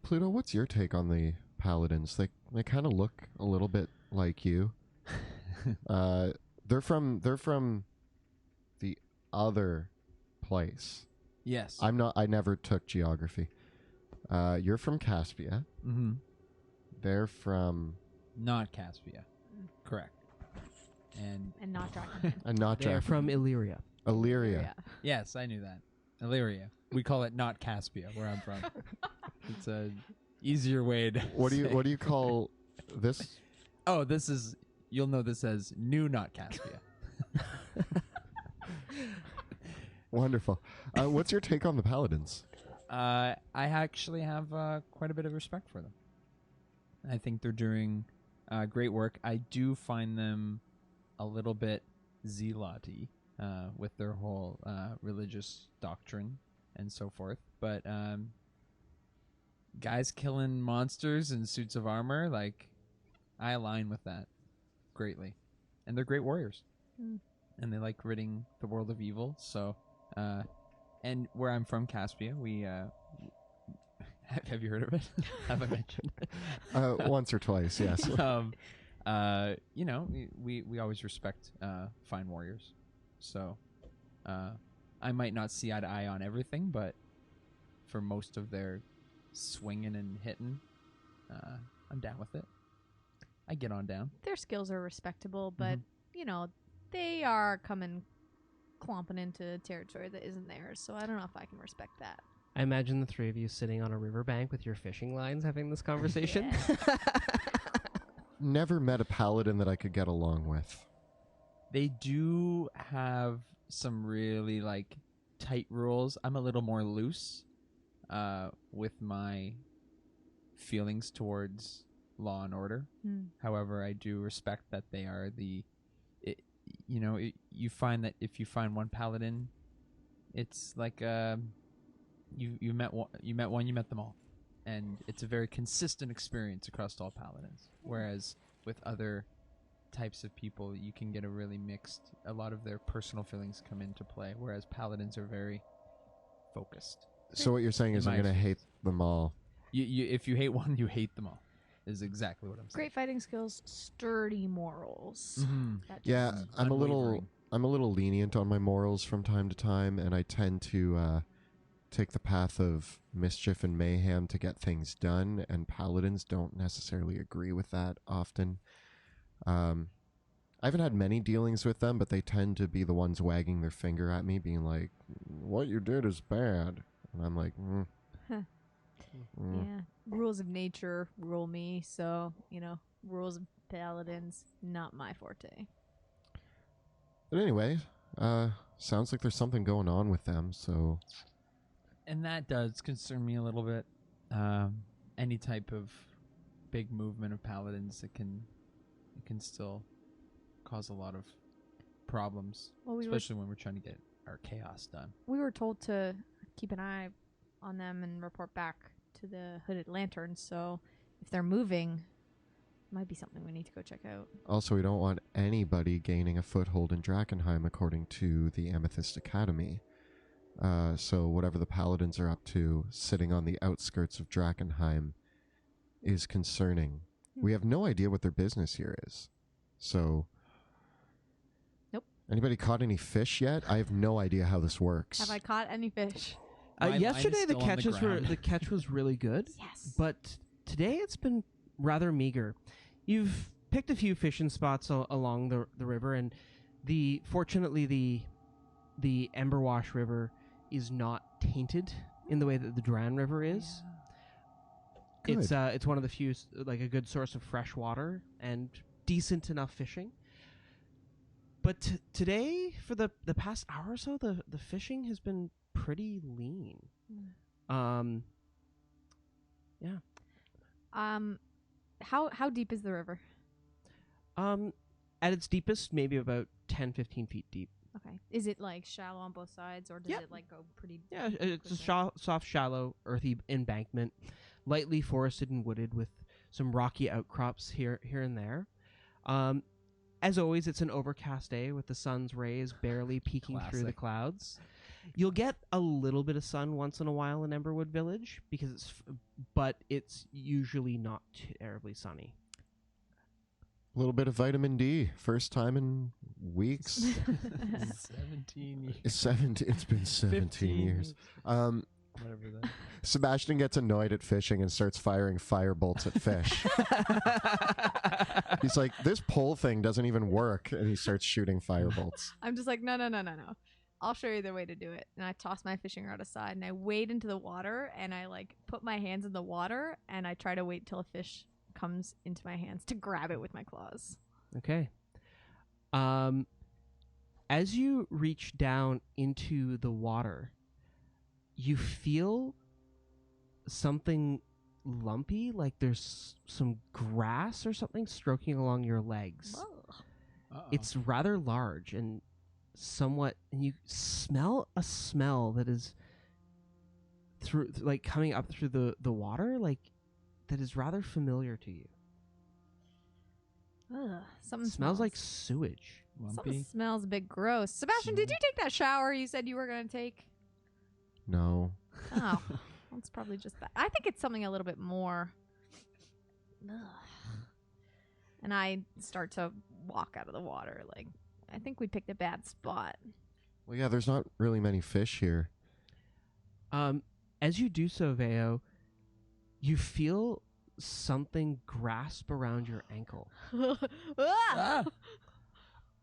Pluto, what's your take on the paladins? They kind of look a little bit like you. They're from the other place. Yes. I never took geography. You're from Caspia. Mm-hmm. They're from Not Caspia. Correct. And not Dragon. and not They're Drac- from Illyria. Illyria. Yes, I knew that. Illyria. We call it not Caspia, where I'm from. It's a easier way to What do say. you call this? Oh, this is... You'll know this as New Not Caspia. Wonderful. What's your take on the paladins? I actually have quite a bit of respect for them. I think they're doing great work. I do find them a little bit zealot-y with their whole religious doctrine and so forth. But guys killing monsters in suits of armor, like, I align with that greatly. And they're great warriors. Mm. And they like ridding the world of evil. So, and where I'm from, Caspia, we... have you heard of it? Have I mentioned it? Once or twice, yes. You know, we always respect fine warriors. So, I might not see eye to eye on everything, but for most of their swinging and hitting, I'm down with it. I get on down. Their skills are respectable, but you know, they are coming clomping into territory that isn't theirs. So I don't know if I can respect that. I imagine the three of you sitting on a riverbank with your fishing lines having this conversation. Never met a paladin that I could get along with. They do have some really like tight rules. I'm a little more loose with my feelings towards law and order. However, I do respect that they are you find that if you find one paladin, it's like you met one, you met them all, and it's a very consistent experience across all paladins. Whereas with other types of people, you can get a lot of their personal feelings come into play, whereas paladins are very focused. So what you're saying is I'm going to hate them all. If you hate one, you hate them all, is exactly what I'm saying. Great fighting skills, sturdy morals. That Yeah, just- I'm a little lenient on my morals from time to time, and I tend to take the path of mischief and mayhem to get things done, and paladins don't necessarily agree with that often. I haven't had many dealings with them, but they tend to be the ones wagging their finger at me, being like, what you did is bad. And I'm like, Yeah, rules of nature rule me, so, you know, rules of paladins, not my forte. But anyway, sounds like there's something going on with them, so... And that does concern me a little bit. Any type of big movement of paladins, it can still cause a lot of problems, Well, especially when we're trying to get our chaos done. we were told to keep an eye on them and report back to the Hooded Lanterns, so if they're moving, it might be something we need to go check out. Also, we don't want anybody gaining a foothold in Drakkenheim, according to the Amethyst Academy. So whatever the paladins are up to, sitting on the outskirts of Drakkenheim, is concerning. We have no idea what their business here is. So... Nope. Anybody caught any fish yet? I have no idea how this works. Have I caught any fish? My line Yesterday is the still on the catches ground. the catch was really good, Yes. but today it's been rather meager. You've picked a few fishing spots along the river, and fortunately the Emberwash River is not tainted in the way that the Dran River is. Good. It's one of the few like a good source of fresh water and decent enough fishing. But today, for the past hour or so, the fishing has been pretty lean. Yeah. How deep is the river? At its deepest, maybe about 10-15 feet deep. Okay. Is it like shallow on both sides, or does Yep. it like go pretty? Yeah, it's a quickly? soft, shallow, earthy embankment, lightly forested and wooded with some rocky outcrops here and there. As always, it's an overcast day with the sun's rays barely peeking through the Classic. clouds. You'll get a little bit of sun once in a while in Emberwood Village but it's usually not terribly sunny. A little bit of vitamin D. First time in weeks. 17 years. It's been 17 15 years. Whatever that. Sebastian gets annoyed at fishing and starts firing fire bolts at fish. He's like, this pole thing doesn't even work. And he starts shooting fire bolts. I'm just like, no. I'll show you the way to do it. And I toss my fishing rod aside and I wade into the water and I like put my hands in the water and I try to wait till a fish comes into my hands to grab it with my claws. Okay. As you reach down into the water, you feel something lumpy, like there's some grass or something stroking along your legs. Uh-oh. It's rather large and and you smell a smell that is like coming up through the water, like that is rather familiar to you. Ugh, something Smells like sewage. something lumpy. smells a bit gross. Sebastian, did you take that shower you said you were going to take? No. Oh, that's probably just that. I think it's something a little bit more. Ugh. And I start to walk out of the water. Like, I think we picked a bad spot. Well, yeah, there's not really many fish here. As you do so, Veo, you feel something grasp around your ankle. Ah!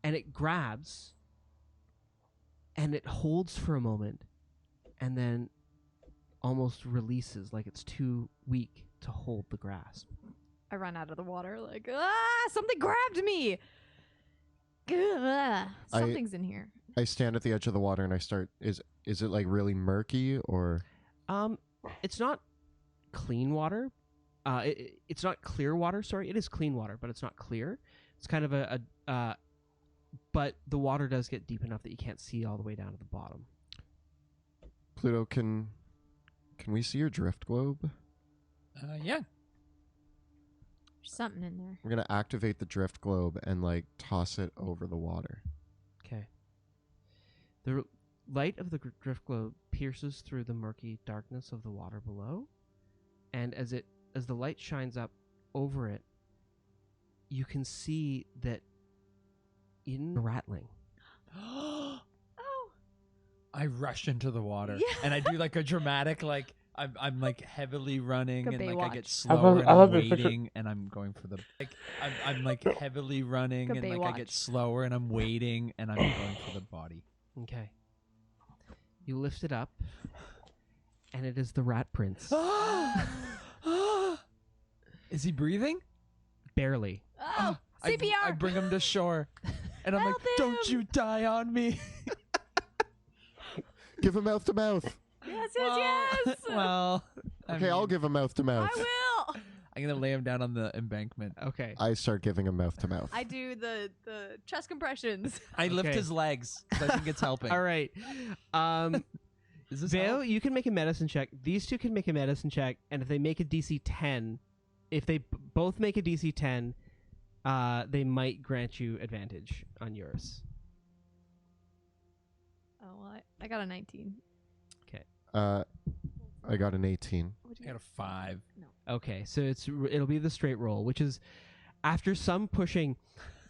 And it grabs, and it holds for a moment, and then almost releases, like it's too weak to hold the grasp. I run out of the water like, something grabbed me. Something's in here. I stand at the edge of the water and I start. Is it like really murky or? It's not clean water. It's not clear water. Sorry, it is clean water, but it's not clear. It's kind of but the water does get deep enough that you can't see all the way down to the bottom. Pluto, can we see your drift globe? Yeah. There's something in there. We're gonna activate the drift globe and like toss it over the water. Okay. The light of the drift globe pierces through the murky darkness of the water below, and as the light shines up over it, you can see that in rattling. Oh. I rush into the water Yeah. and I do like a dramatic like I'm like heavily running Like a and like I get Baywatch. slower and I I'm love the picture- waiting and I'm going for the like I'm like heavily running Like a and like I get Baywatch. slower and I'm waiting and I'm going for the body. Okay. You lift it up, and it is the Rat Prince. Is he breathing? Barely. Oh, I CPR. bring him to shore and I'm like, Help don't him." you die on me. Give him mouth to mouth. Yes, yes. Well, Okay, I'll give him mouth to mouth. I will. I'm gonna lay him down on the embankment. Okay. I start giving him mouth to mouth. I do the chest compressions. I lift Okay. his legs 'cause I think it's helping. All right. Is this Vale, help? you can make a medicine check. These two can make a medicine check, and if they make a DC 10, if they both make a DC 10, they might grant you advantage on yours. Oh, well, I got a 19. I got an 18. What'd I you got a 5. Okay, so it'll be the straight roll, which is after some pushing,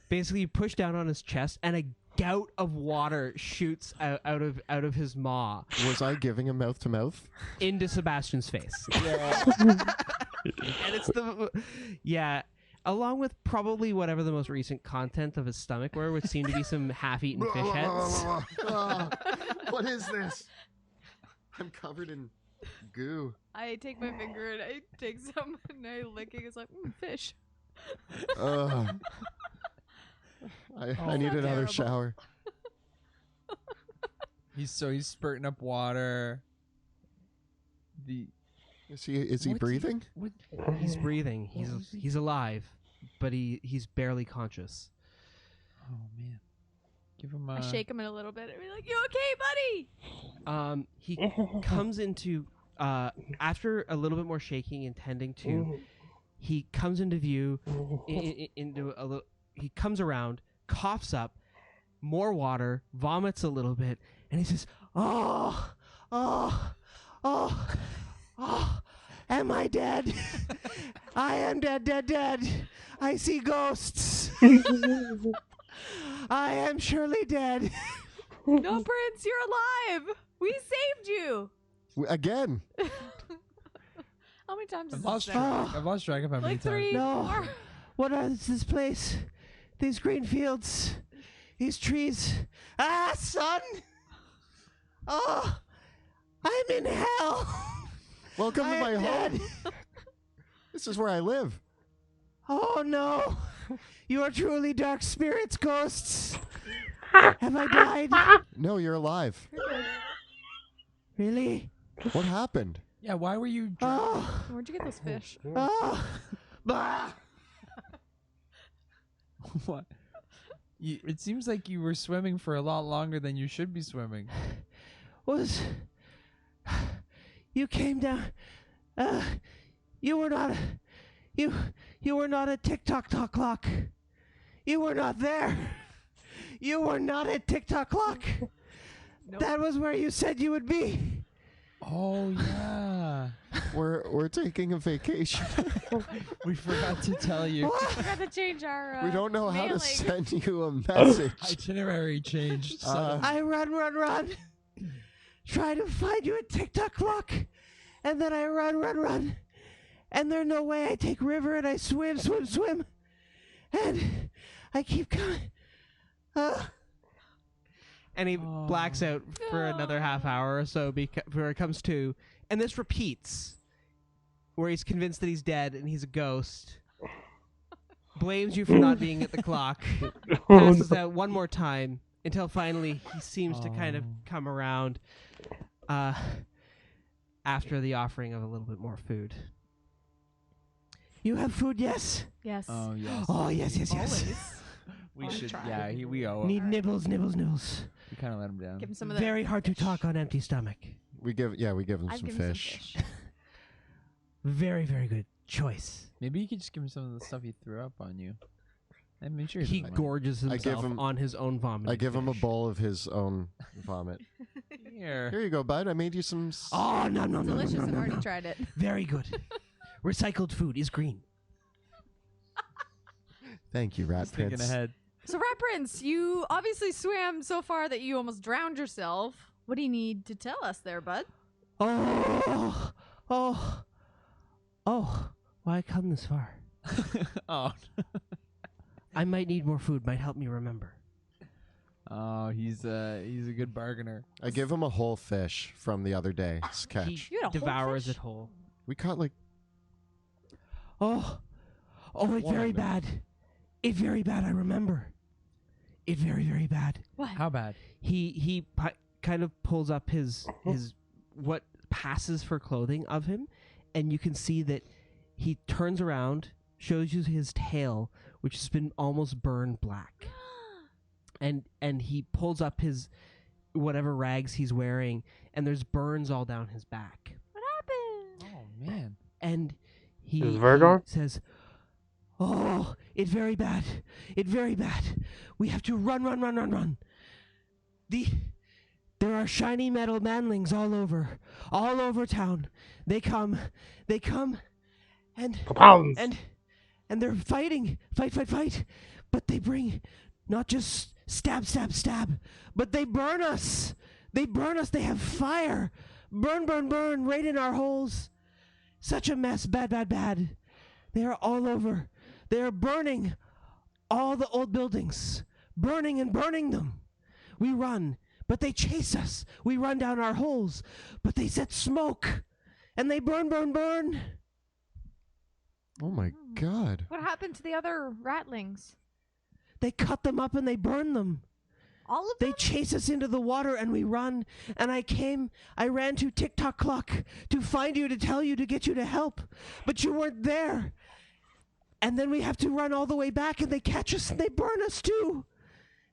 basically you push down on his chest, and a gout of water shoots out of his maw Was I giving him mouth to mouth? into Sebastian's face. And it's along with probably whatever the most recent content of his stomach were, which seemed to be some half-eaten fish heads. What is this? I'm covered in goo. I take my finger and I take some and I lick it. It's like, fish. I need so another terrible. shower. He's spurting up water. Is he What's breathing? What? He's breathing. He's alive, but he's barely conscious. Oh man. Give him a. I shake him in a little bit and be like, "You okay, buddy?" He comes into after a little bit more shaking and tending to, he comes into view. He comes around, coughs up more water, vomits a little bit, and he says, "Oh, am I dead? I am dead. I see ghosts. I am surely dead." No, Prince, you're alive. We saved you. Again. How many times? I've has lost this track. happened? I've lost track of how many Like times. 3, No. 4. What is this place? These green fields. These trees. Ah, sun! Oh, I'm in hell. Welcome to I my am home. dead. This is where I live. Oh no! You are truly dark spirits, ghosts. Have I died? No, you're alive. Really? What happened? Yeah. Why were you? Oh, Where'd you get those fish? oh. Bah. What? It seems like you were swimming for a lot longer than you should be swimming. You came down. You were not. You were not at TikTok clock. You were not there. You were not at TikTok clock. Nope. That was where you said you would be. Oh yeah. We're taking a vacation. We forgot to tell you. What? Forgot to change our. We don't know how to mailing. send you a message. Itinerary changed. I run. Try to find you at TikTok clock. And then I run. and there's no way I take river and I swim, and I keep coming. And he blacks out for another half hour or so before it comes to, and this repeats, where he's convinced that he's dead and he's a ghost. Blames you for not being at the clock. Passes out one more time until finally he seems to kind of come around after the offering of a little bit more food. You have food, yes? Yes. Oh yes. Oh, yes. Always. We I'll should. try. Yeah, we owe him. Need nibbles. We kind of let him down. Give him some of the Very hard to fish. talk on empty stomach. We give him I'd some give him fish. Very, very good choice. Maybe you could just give him some of the stuff he threw up on you. And make sure He doesn't mind. gorges I give himself him- on his own vomit. I give him a bowl of his own vomit. Here. Here you go, bud. I made you some. Oh, no. Delicious. I've already tried it. Very good. Recycled food is green. Thank you, Rat Just thinking Prince. ahead. So, Rat Prince, you obviously swam so far that you almost drowned yourself. What do you need to tell us there, bud? Oh. Why come this far? Oh. I might need more food. Might help me remember. Oh, he's a good bargainer. I give him a whole fish from the other day's catch. He You had a whole devours fish? it whole. We caught like Oh, it's very One. bad. It's very bad. I remember. It's very, very bad. What? How bad? He kind of pulls up his what passes for clothing of him, and you can see that he turns around, shows you his tail, which has been almost burned black, and he pulls up his whatever rags he's wearing, and there's burns all down his back, What happened? Oh man. and he says, "Oh, it's very bad. It's very bad. We have to run. There are shiny metal manlings all over town. They come, and Paladins. and they're fighting, fight. But they bring not just stab, but they burn us. They have fire, burn right in our holes. Such a mess, bad. They are all over. They are burning all the old buildings, burning them. We run, but they chase us. We run down our holes, but they set smoke, and they burn. oh my god. What happened to the other ratlings? They cut them up and they burn them. All of They them? chase us into the water and we run. And I ran to TikTok clock to find you, to tell you, to get you to help. But you weren't there. And then we have to run all the way back and they catch us and they burn us too.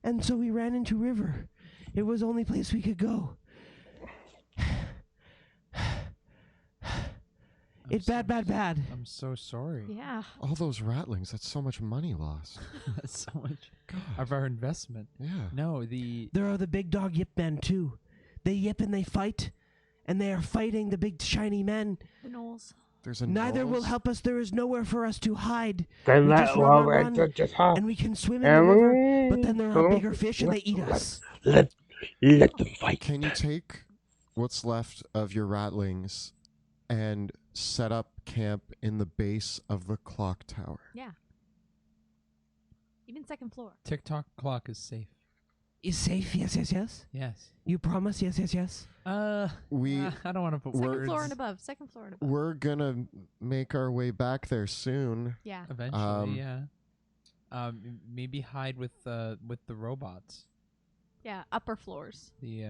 And so we ran into river. It was the only place we could go. It's bad. I'm so sorry. Yeah. All those ratlings, that's so much money lost. That's so much God. of our investment. Yeah. No, the There are the big dog yip men too. They yip and they fight. And they are fighting the big shiny men. The gnolls. There's a Neither will Knowles. help us. There is nowhere for us to hide. Then We let just run, just hop. and we can swim in the river, but then there are bigger fish and they eat us. Let them fight. Can you take what's left of your ratlings and set up camp in the base of the clock tower? Yeah. Even second floor. TikTok clock is safe. Is safe? Yes. Yes. You promise? Yes. We I don't want to put We're- Second words. floor and above. Second floor and above. we're gonna make our way back there soon. Yeah. Eventually, yeah. Maybe hide with the robots. Yeah. Upper floors. The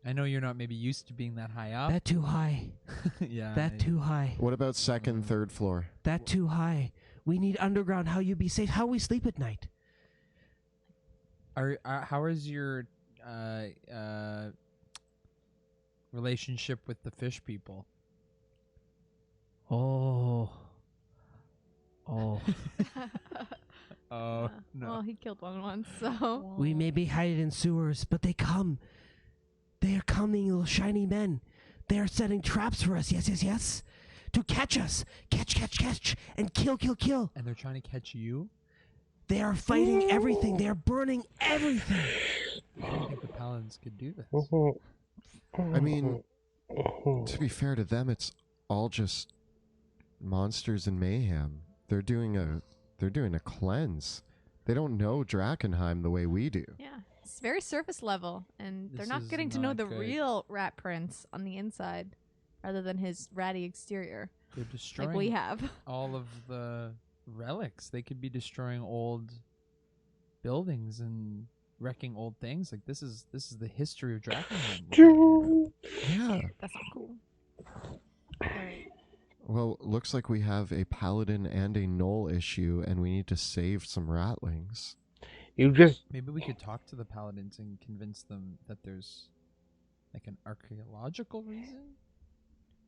I know you're not maybe used to being that high up. That too high. Yeah. That too high. What about second, third floor? That too high. We need underground. How you be safe? How we sleep at night? How is your relationship with the fish people? Oh. Oh Well, no. he killed one once, so. We may be hiding in sewers, but they come. They are coming, little shiny men. They are setting traps for us. Yes. To catch us. Catch. And kill. And they're trying to catch you? They are fighting everything. They are burning everything. I don't think the paladins could do this. I mean, to be fair to them, it's all just monsters and mayhem. They're doing a cleanse. They don't know Drakkenheim the way we do. Yeah, it's very surface level, and they're This not is getting to know not the good. real rat prince on the inside, rather than his ratty exterior, They're destroying like we have. all of the relics. They could be destroying old buildings and wrecking old things. Like this is the history of Drakkenheim. Yeah. That's not cool. All right. Well, looks like we have a paladin and a gnoll issue, and we need to save some ratlings. You just Maybe we could talk to the paladins and convince them that there's like an archaeological reason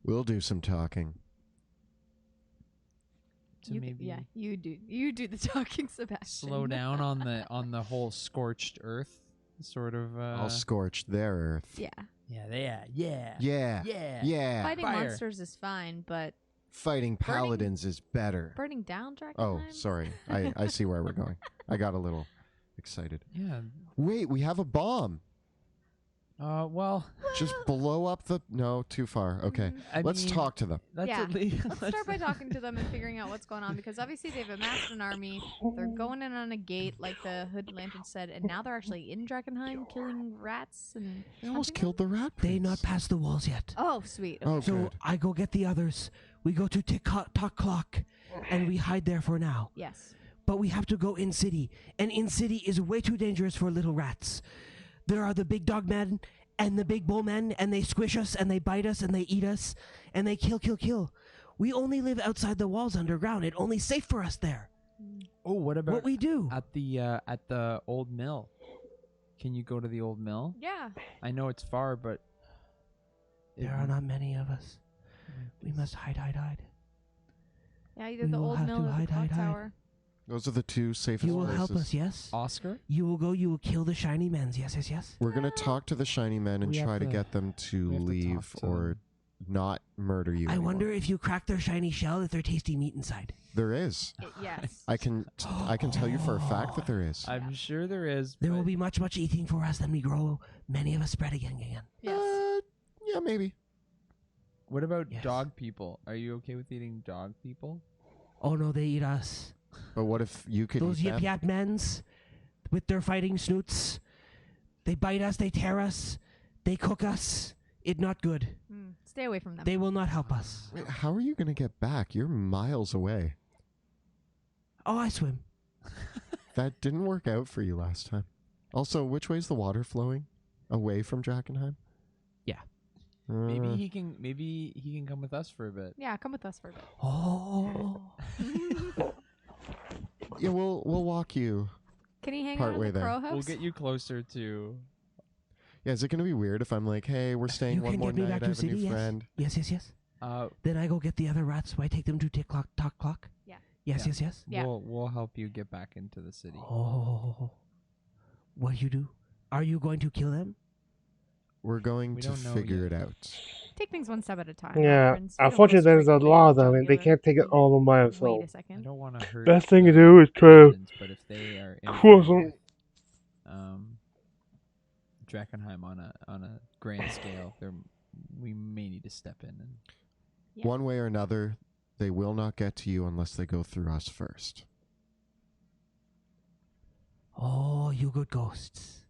We'll do some talking. to maybe you do the talking, Sebastian. slow down on the whole scorched earth sort of. I'll scorch their earth. Yeah, Yeah. Yeah. fighting Fire. monsters is fine, but Fighting paladins is better. burning down Drakkenheim. Oh, sorry. I see where we're going. I got a little excited. Yeah. Wait, we have a bomb. Well, Just blow up the... No, too far. Okay. I Let's mean, talk to them. That's Yeah. illegal. Let's start by talking to them and figuring out what's going on, because obviously they've amassed an army. They're going in on a gate, like the Hood Lantern said, and now they're actually in Drakkenheim killing rats and. They almost hunting killed the rat They prince. not past the walls yet. them? Oh, sweet. Oh, Okay. So good. I go get the others. We go to Tick-Tock Clock, and we hide there for now. Yes. But we have to go in city, and in city is way too dangerous for little rats. There are the big dog men and the big bull men, and they squish us, and they bite us, and they eat us, and they kill. We only live outside the walls underground. It's only safe for us there. Oh, what about What we do? at the old mill? Can you go to the old mill? Yeah. I know it's far, but There are not many of us. We must hide. Yeah, either We the will old have mill to or the hide, clock hide. tower. Those are the two safest You will places. help us, yes? Oscar. You will go, you will kill the shiny mens, yes. We're going to talk to the shiny men and We have try to to- get them to we have to leave talk to or them. not murder you I anymore. wonder if you crack their shiny shell, if they're tasty meat inside. There is. Yes. I can tell you for a fact that there is. I'm sure there is. There but will be much eating for us, then we grow, many of us spread again. Yes. Yeah, maybe. What about Yes. dog people? Are you okay with eating dog people? Oh no, they eat us. But what if you could Those eat yip them? yap mens, with their fighting snoots, they bite us, they tear us, they cook us. It not good. Stay away from them. They will not help us. Wait, how are you going to get back? You're miles away. Oh, I swim. That didn't work out for you last time. Also, which way's the water flowing? Away from Drakkenheim? Yeah. Maybe he can come with us for a bit. Yeah, come with us for a bit. Oh. Yeah, we'll walk you. Can he hang Part out way in the there. crow house? We'll get you closer to. Yeah, is it going to be weird if I'm like, hey, we're staying You one can more get me night, back I to have a city, new yes. friend? Yes. Uh, Then I go get the other rats, so I take them to Tick-Tock Clock. Yeah. Yes. Yeah. We'll help you get back into the city. Oh. What you do? Are you going to kill them? We're going We to don't know figure yet. it out. Take things one step at a time. yeah. friends. You don't go Unfortunately, there's straight a away lot of to them, and they jugular. can't take it all by Wait themselves. a I second. don't want to hurt. Best thing to the do is to paladins, but if they are cross influenced them. with, Drakkenheim on a grand scale, we may need to step in and. Yeah. One way or another, they will not get to you unless they go through us first. Oh, you good ghosts.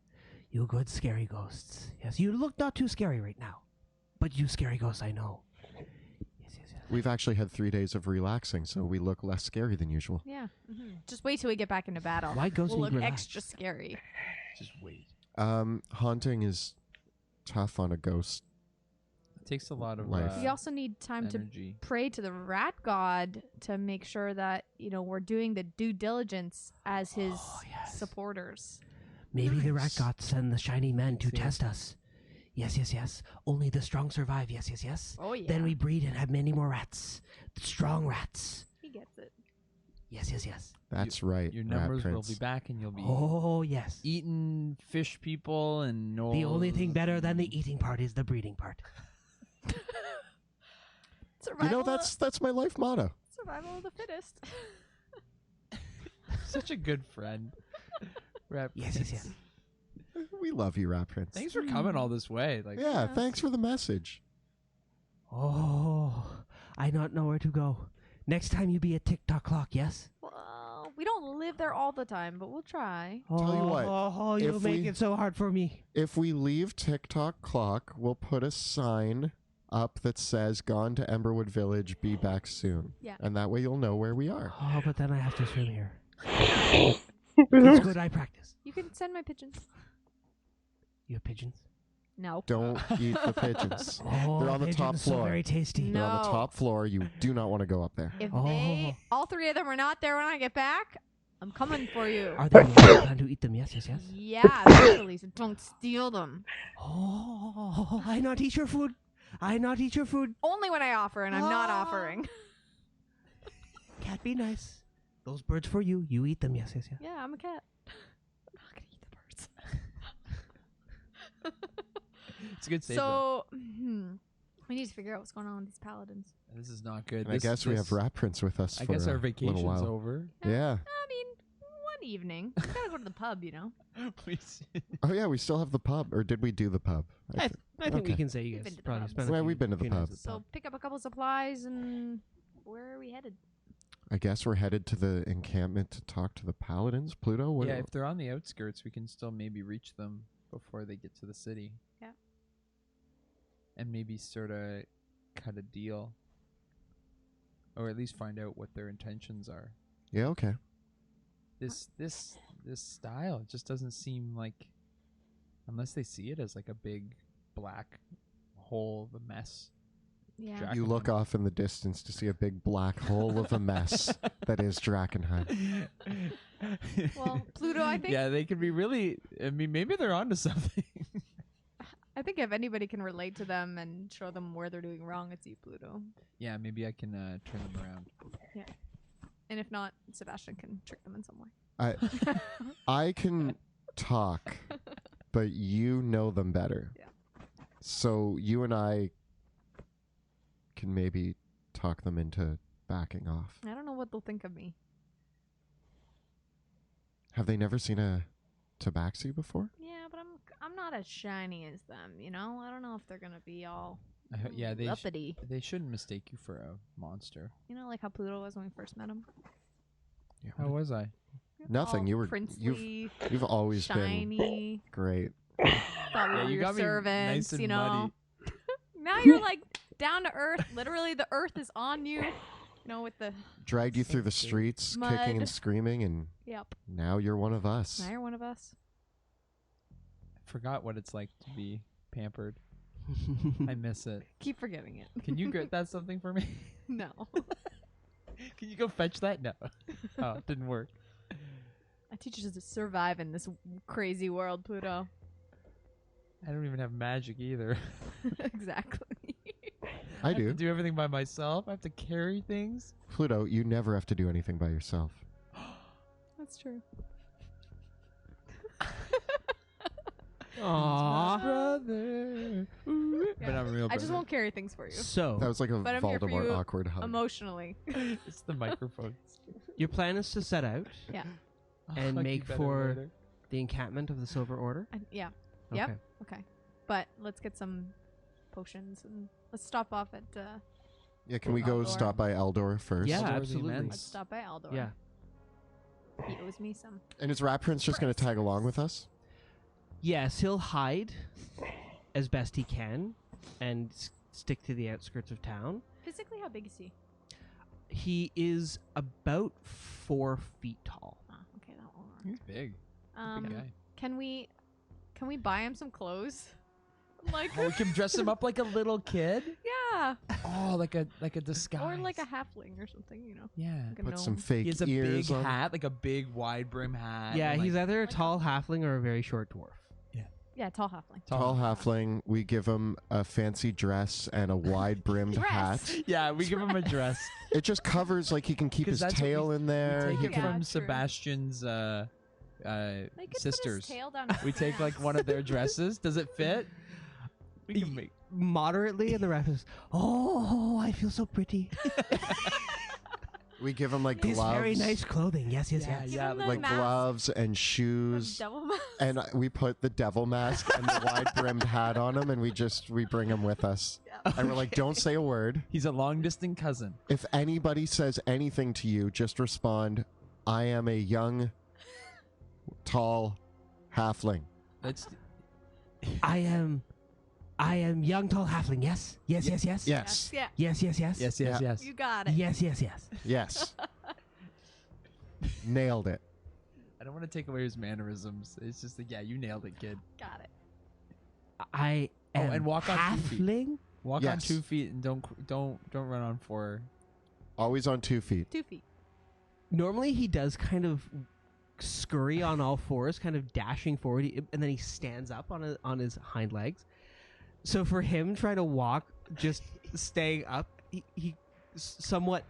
You good scary ghosts. Yes, you look not too scary right now. But you scary ghosts, I know. Yes. We've actually had 3 days of relaxing, so we look less scary than usual. Yeah. Just wait till we get back into battle. Why ghosts We'll need look relax? extra scary. Just wait. Haunting is tough on a ghost. It takes a lot of Life. We also need time to energy. pray to the rat god to make sure that, we're doing the due diligence as his yes. supporters. Maybe the rat Nice. gods send the shiny men to Yes. test us. Yes. Only the strong survive. Yes. Oh, yeah. Then we breed and have many more rats. Strong rats. He gets it. Yes. That's right, Your Rat numbers will Prince. be back, and you'll be Oh, yes. eating fish people and no. The only thing better than the eating part is the breeding part. Survival, That's my life motto. survival of the fittest. Such a good friend. Rat Yes. Prince. We love you, Rat Prince. Thanks for coming all this way. Like, Yeah, Yeah. thanks for the message. Oh, I not know where to go. Next time you be a tick-tock clock, yes? Well, we don't live there all the time, but we'll try. Tell you what, Oh, you if make we- it so hard for me. If we leave TikTok clock, we'll put a sign up that says "Gone to Emberwood Village. Be back soon." Yeah. And that way you'll know where we are. Oh, but then I have to swim here. It's good I practice. You can send my pigeons. You have pigeons? No. Don't eat the pigeons. Oh, They're on the top pigeons, so floor. very tasty. They're on the No. top floor. You do not want to go up there. If Oh. all three of them are not there when I get back, I'm coming for you. Are they plan to eat them? Yes, yes, yes. Yeah, eventually, so don't steal them. Oh, I not eat your food. I not eat your food. Only when I offer, and I'm not Ah. offering. Cat, be nice. Those birds for you. You eat them. Yes, yes, yes. Yeah, I'm a cat. I'm not gonna eat the birds. It's a good save. So, we need to figure out what's going on with these paladins. though. This is not good. And I guess we have Rat Prince with us I for guess a our little vacation's while. over. Yeah. I mean, one evening. We gotta go to the pub, you know. Please. Oh yeah, we still have the pub. Or did we do the pub? I think we Okay. can say you We've guys been to the probably pub. spent a Well, few- we've been to the few nights pub. at So pick up a couple supplies, and where are we headed? I guess we're headed to the encampment to talk to the paladins. Pluto? What? Yeah, if they're on the outskirts, we can still maybe reach them before they get to the city. Yeah. And maybe sort of cut a deal. Or at least find out what their intentions are. Yeah, okay. This style just doesn't seem like, unless they see it as like a big black hole of a mess. Yeah. Drakkenheim. You look off in the distance to see a big black hole of a mess that is Drakkenheim. Well, Pluto, I think. Yeah, they could be really. I mean, maybe they're onto something. I think if anybody can relate to them and show them where they're doing wrong, it's you, Pluto. Yeah, maybe I can turn them around. And if not, Sebastian can trick them in some way. I can talk, but you know them better. Yeah. So you and I can maybe talk them into backing off. I don't know what they'll think of me. Have they never seen a tabaxi before? Yeah, but I'm not as shiny as them, you know? I don't know if they're gonna be all Yeah, they uppity. they shouldn't mistake you for a monster. You know, like how Pluto was when we first met him? Yeah, How was I? Nothing, All you were- princely, You've always been shiny. great. Thought we were you your got me servants, nice and you know? muddy. Now you're like down to earth. Literally, the earth is on you. You know, with the Dragged you through the Thank you. streets, kicking Mud. and screaming, and yep. now you're one of us. Now you're one of us. I forgot what it's like to be pampered. I miss it. Keep forgetting it. Can you get that something for me? No. Can you go fetch that? No. Oh, it didn't work. I teach you to survive in this crazy world, Pluto. I don't even have magic either. Exactly. I have to do. do everything by myself. I have to carry things. Pluto, you never have to do anything by yourself. That's true. Aww. Brother. But I'm real. I just won't carry things for you. So, That was like a But I'm here for Voldemort you awkward hug. Emotionally. It's the microphone. your plan is to set out And I'll make keep that in for- later. the encampment of the Silver Order. Yeah. Yep. Okay. Okay. But let's get some potions and let's stop off at. Yeah, can we go Eldor. stop by Eldor first? Yeah, Eldor the absolutely. Immense. Let's stop by Aldor. Yeah. He owes me some. And is Rat Prince just going to tag along with us? Yes, he'll hide as best he can and stick to the outskirts of town. Physically, how big is he? He is about 4 feet tall. Ah, okay, that won't work. He's big. Big guy. Can we buy him some clothes? Like Oh, we can dress him up like a little kid. yeah, Oh, like a disguise. or like a halfling or something, you know. yeah. Like a Put some gnome. fake He has a ears big on. hat, like a big wide brim hat. Yeah, and, he's like, either a like tall halfling or a very short dwarf. Yeah, tall halfling. Tall halfling. We give him a fancy dress and a wide brimmed Dress. hat. Yeah, we give him a dress. It just covers like he can keep 'Cause his that's what tail in there. We He take it can- Yeah, from true. Sebastian's They could put sisters. his tail down We his take like pants. one of their dresses. Does it fit? We can make. Moderately, and the ref is, oh, I feel so pretty. We give him like This gloves. very nice clothing. Yes, yes, Yeah, yes. yeah. Give him Like the mask. gloves and shoes. Devil mask. And we put the devil mask and the wide brimmed hat on him, and we bring him with us. Yeah. And we're like, don't say a word. He's a long distant cousin. If anybody says anything to you, just respond, I am a young, tall halfling. That's I am young, tall halfling. Yes, yes, yes, yes. Yes. Yeah. Yes, yes, yes. yes, Yeah. yes. You got it. Yes, yes, yes. Yes. Nailed it. I don't want to take away his mannerisms. It's just like, yeah, you nailed it, kid. Got it. I Oh, am and walk on 2 feet. halfling. Walk on Yes. 2 feet and don't run on 4. Always on 2 feet. 2 feet. Normally he does kind of scurry on all fours, kind of dashing forward, and then he stands up on his hind legs. So for him trying to walk, just staying up, he somewhat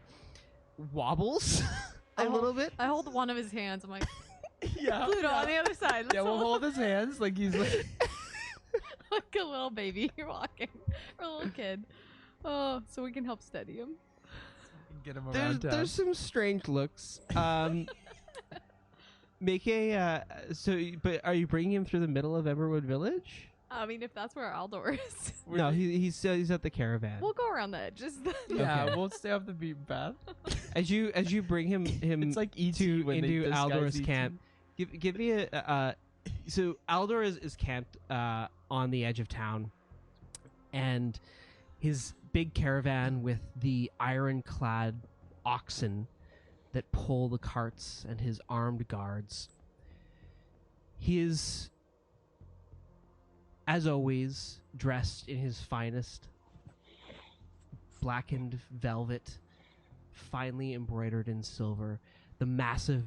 wobbles a little bit. I hold one of his hands. I'm like, Yeah. Pluto on the other side. Yeah, we'll hold his hands like he's like. like a little baby. You're walking. Or a little kid. Oh, so we can help steady him. Get him around town. There's some strange looks. Make a but are you bringing him through the middle of Everwood Village? I mean, if that's where Aldor is, No, he's at the caravan. we'll go around the edges. Yeah, Okay. we'll stay off the beaten path. As you bring him It's like E.T. to when they into disguise Aldor's E.T.. camp. Give me a so Aldor is camped on the edge of town, and his big caravan with the ironclad oxen that pull the carts and his armed guards. He is, as always, dressed in his finest blackened velvet, finely embroidered in silver. The massive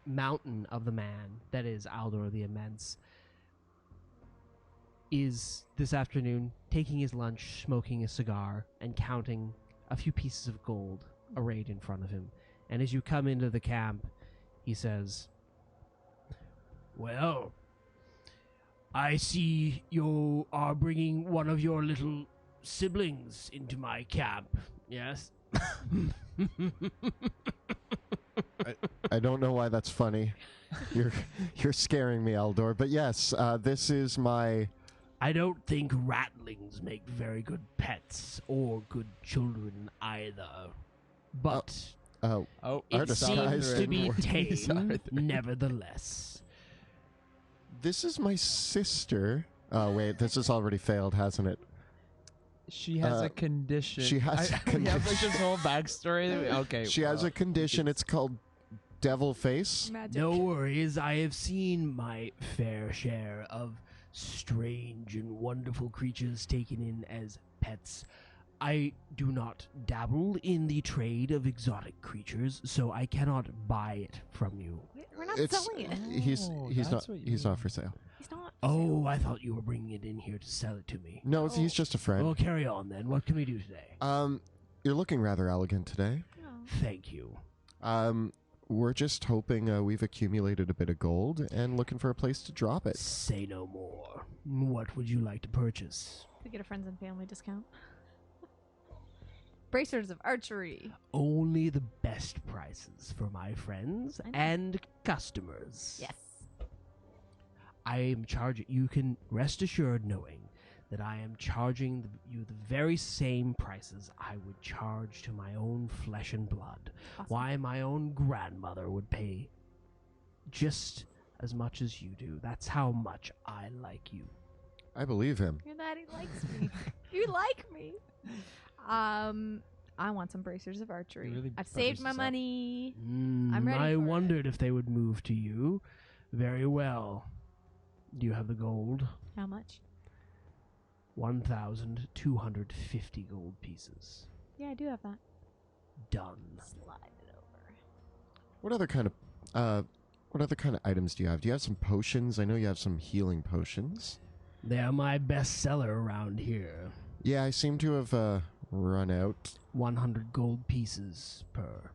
mountain of the man that is Aldor the Immense is this afternoon taking his lunch, smoking a cigar, and counting a few pieces of gold arrayed in front of him. And as you come into the camp, he says, "Well, I see you are bringing one of your little siblings into my camp, yes?" I don't know why that's funny. You're scaring me, Aldor. But yes, this is my. I don't think ratlings make very good pets or good children either. But Oh, Oh, it Artist seems guys to didn't be work. tame, nevertheless. this is my sister. Oh wait, this has already failed, hasn't it? she has a condition. she has a We have like condition. this whole backstory. Okay. She has a condition. It's called devil face. Magic. No worries, I have seen my fair share of strange and wonderful creatures taken in as pets. I do not dabble in the trade of exotic creatures, so I cannot buy it from you. We're not It's selling it. he's Oh, he's not that's what you he's not mean. for sale. He's not. Oh, I thought you were bringing it in here to sell it to me. No, he's just a friend. Well, carry on then. What can we do today? You're looking rather elegant today. No. Thank you. We're just hoping we've accumulated a bit of gold and looking for a place to drop it. Say no more. What would you like to purchase? We get a friends and family discount. Bracers of archery. Only the best prices for my friends I know. and customers. Yes. I am charging. You can rest assured knowing that I am charging you the very same prices I would charge to my own flesh and blood. Awesome. Why my own grandmother would pay just as much as you do. That's how much I like you. I believe him. Your daddy likes me. You like me. I want some bracers of archery. really I've butters saved my us up. money. I'm ready I for it. wondered if they would move to you. Very well. Do you have the gold? How much? 1,250 gold pieces. Yeah, I do have that. Done. Slide it over. What other kind of items do you have? Do you have some potions? I know you have some healing potions. They are my best seller around here. Yeah, I seem to have run out 100 gold pieces per.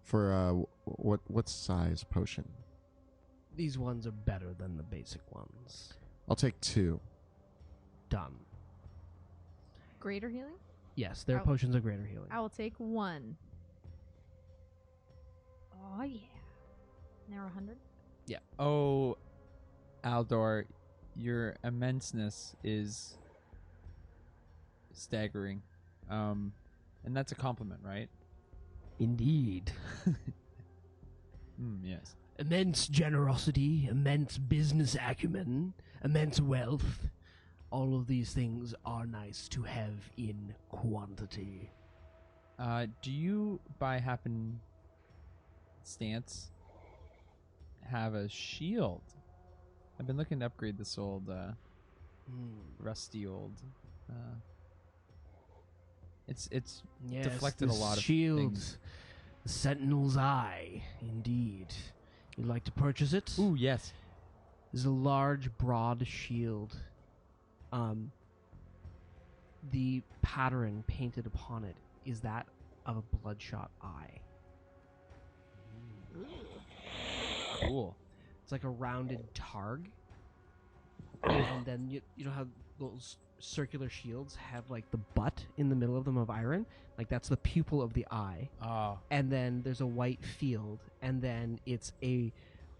for what size potion? These ones are better than the basic ones. I'll take 2. Done. Greater healing? Yes, their Oh. potions of greater healing. I will take 1. Oh yeah. There were 100. Oh, Aldor, your immenseness is staggering. And that's a compliment, right? Indeed. Yes. Immense generosity, immense business acumen, immense wealth. All of these things are nice to have in quantity. Do you, by happenstance, have a shield? I've been looking to upgrade this old, rusty old. It's Yes, deflected a this lot of shield, things. the Sentinel's Eye, indeed. You'd like to purchase it? Ooh, yes. This is a large, broad shield. The pattern painted upon it is that of a bloodshot eye. Cool. It's like a rounded targ. And then you know how those circular shields have like the butt in the middle of them of iron? Like that's the pupil of the eye. Oh. And then there's a white field, and then it's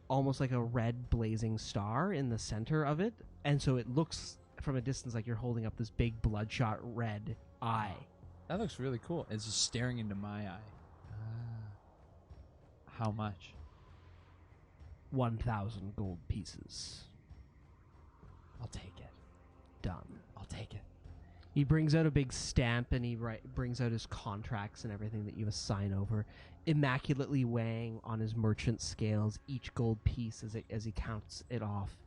almost like a red blazing star in the center of it. And so it looks from a distance like you're holding up this big bloodshot red eye. That looks really cool. It's just staring into my eye. How much? 1,000 gold pieces. I'll take it. Done. I'll take it. He brings out a big stamp, and he brings out his contracts and everything that you assign over, immaculately weighing on his merchant scales each gold piece as he counts it off,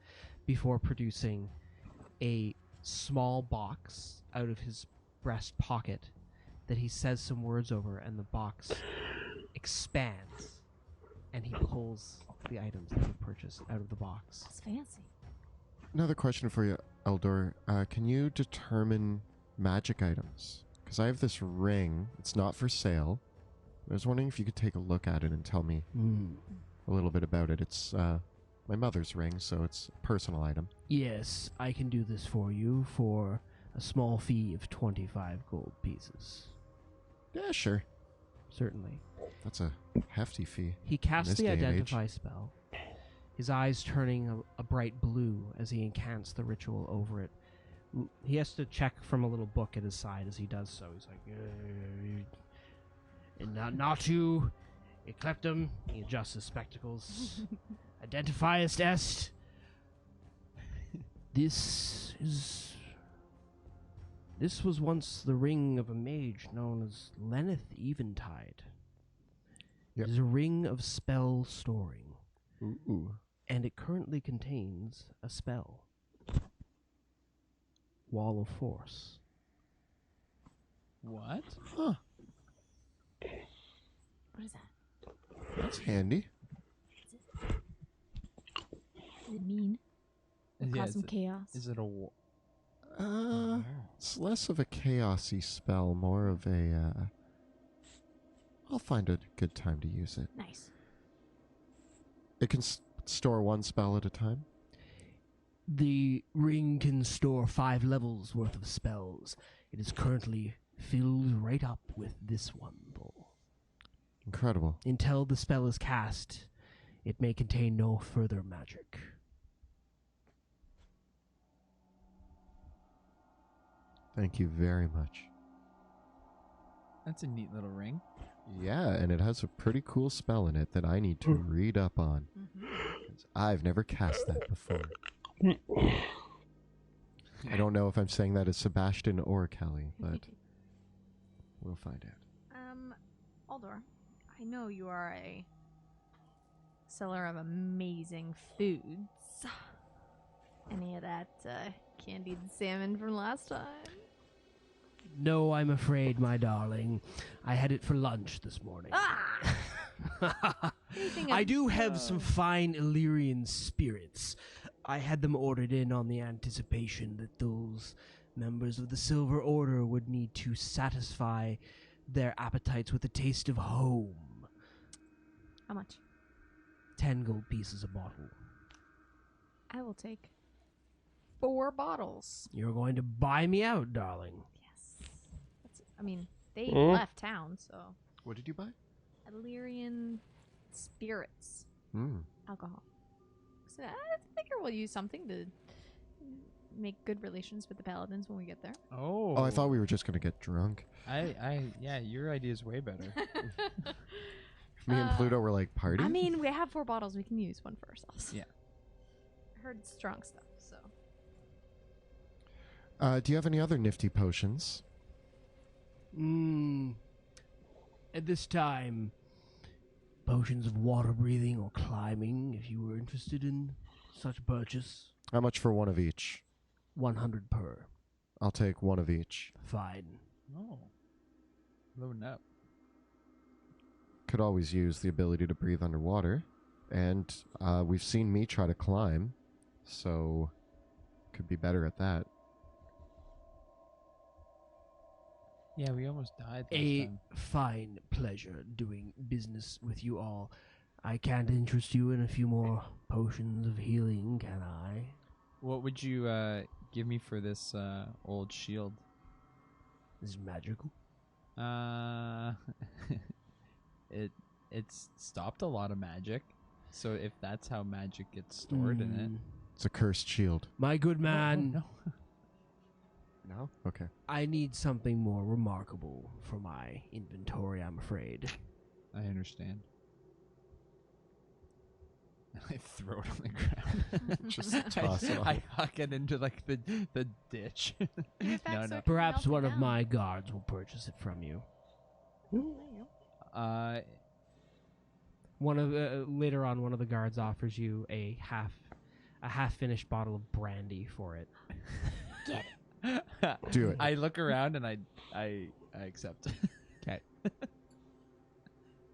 before producing a small box out of his breast pocket that he says some words over, and the box expands, and he pulls the items that he purchased out of the box. That's fancy. Another question for you, Eldor. Can you determine magic items? Because I have this ring. It's not for sale. I was wondering if you could take a look at it and tell me a little bit about it. It's my mother's ring, so it's a personal item. Yes, I can do this for you for a small fee of 25 gold pieces. Yeah, sure. Certainly. That's a hefty fee. He casts this the day and age. Identify spell, his eyes turning a bright blue as he incants the ritual over it. He has to check from a little book at his side as he does so. He's like, and not to Ecleptum. He adjusts his spectacles. Identifiest est. This was once the ring of a mage known as Lenneth Eventide. Yep. It is a ring of spell storing, Ooh. and it currently contains a spell. Wall of Force. What? Huh. What is that? That's handy. Does it mean? Will Yeah, cause is some it- chaos. Is it a It's less of a chaosy spell, more of a. I'll find a good time to use it. Nice. It can store one spell at a time. The ring can store 5 levels worth of spells. It is currently filled right up with this one, though. Incredible. Until the spell is cast, it may contain no further magic. Thank you very much. That's a neat little ring. Yeah, and it has a pretty cool spell in it that I need to read up on. Mm-hmm. 'Cause I've never cast that before. I don't know if I'm saying that as Sebastian or Kelly, but we'll find out. Aldor, I know you are a seller of amazing foods. Any of that candied salmon from last time? No, I'm afraid, my darling. I had it for lunch this morning. Ah! Anything I else? do have some fine Illyrian spirits. I had them ordered in on the anticipation that those members of the Silver Order would need to satisfy their appetites with a taste of home. How much? 10 gold pieces a bottle. I will take 4 bottles. You're going to buy me out, darling. Yes. I mean, they Mm. left town, so What did you buy? Illyrian spirits, Hmm. alcohol. So I figure we'll use something to make good relations with the paladins when we get there. Oh. Oh, I thought we were just gonna get drunk. Yeah, your idea is way better. Me and Pluto were like, party? I mean, we have 4 bottles. We can use one for ourselves. Yeah. I heard strong stuff, so. Do you have any other nifty potions? At this time, potions of water breathing or climbing, if you were interested in such purchase. How much for one of each? 100 per. I'll take one of each. Fine. Oh. Loading up. Could always use the ability to breathe underwater. And we've seen me try to climb, so could be better at that. Yeah, we almost died last A time. fine pleasure doing business with you all. I can't interest you in a few more potions of healing, can I? What would you give me for this old shield? This is magical. It's stopped a lot of magic. So if that's how magic gets stored in it. It's a cursed shield. My good man, No. No? Okay. I need something more remarkable for my inventory, I'm afraid. I understand. I throw it on the ground. Just toss it I on. huck it into like the ditch. Give it back No, so no. it can Perhaps melt it one of down. my guards will purchase it from you. One of later on, one of the guards offers you a half finished bottle of brandy for it. Get it. Do it. I look around and I accept. Okay.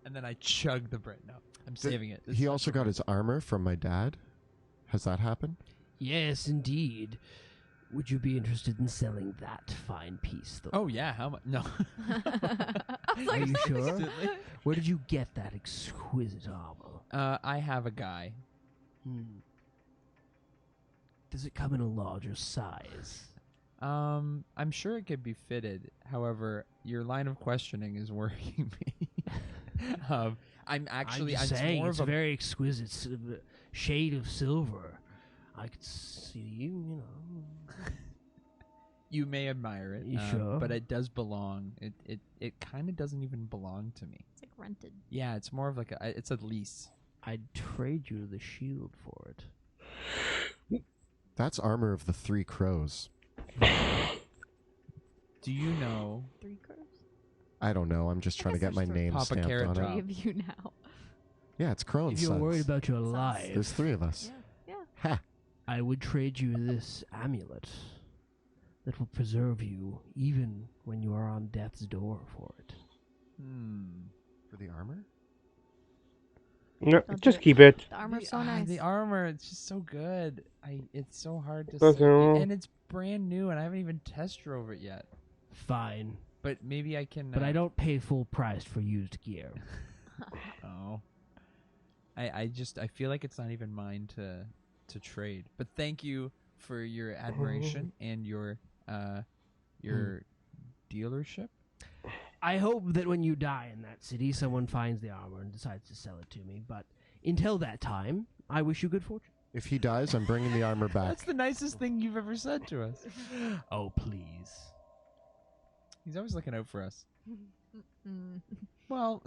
And then I chug the bread. No, I'm saving it. This He is also for got me. his armor from my dad. Has that happened? Yes, indeed. Would you be interested in selling that fine piece, though? Oh yeah, how much? No. I was Are like, you sure? Instantly. Where did you get that exquisite armor? I have a guy. Does it come in a larger size? I'm sure it could be fitted. However, your line of questioning is worrying me. I'm actually I'm just saying, more it's of a a very exquisite shade of silver. I could see you know. You may admire it. You sure? But it does belong. It kind of doesn't even belong to me. it's like rented. Yeah, it's more of like it's a lease. I'd trade you the shield for it. That's armor of the 3 crows. Do you know 3 crows. I don't know. I'm just I trying to guess get my there's three. name Papa stamped Carrot on Top. it. 3 of you now. Yeah, it's Crone If you're Sons. worried about your Sons. life, There's 3 of us. Yeah. Ha! I would trade you this amulet that will preserve you even when you are on death's door for it. For the armor? No, Don't just do it. keep it. The armor's so nice. The armor, it's just so good. It's so hard to Okay. say. And it's brand new, and I haven't even test drove it yet. Fine, But maybe I can. but I don't pay full price for used gear. Oh. I feel like it's not even mine to trade. But thank you for your admiration and your dealership. I hope that when you die in that city, someone finds the armor and decides to sell it to me. But until that time, I wish you good fortune. If he dies, I'm bringing the armor back. That's the nicest thing you've ever said to us. Oh, please. He's always looking out for us. Mm. Well,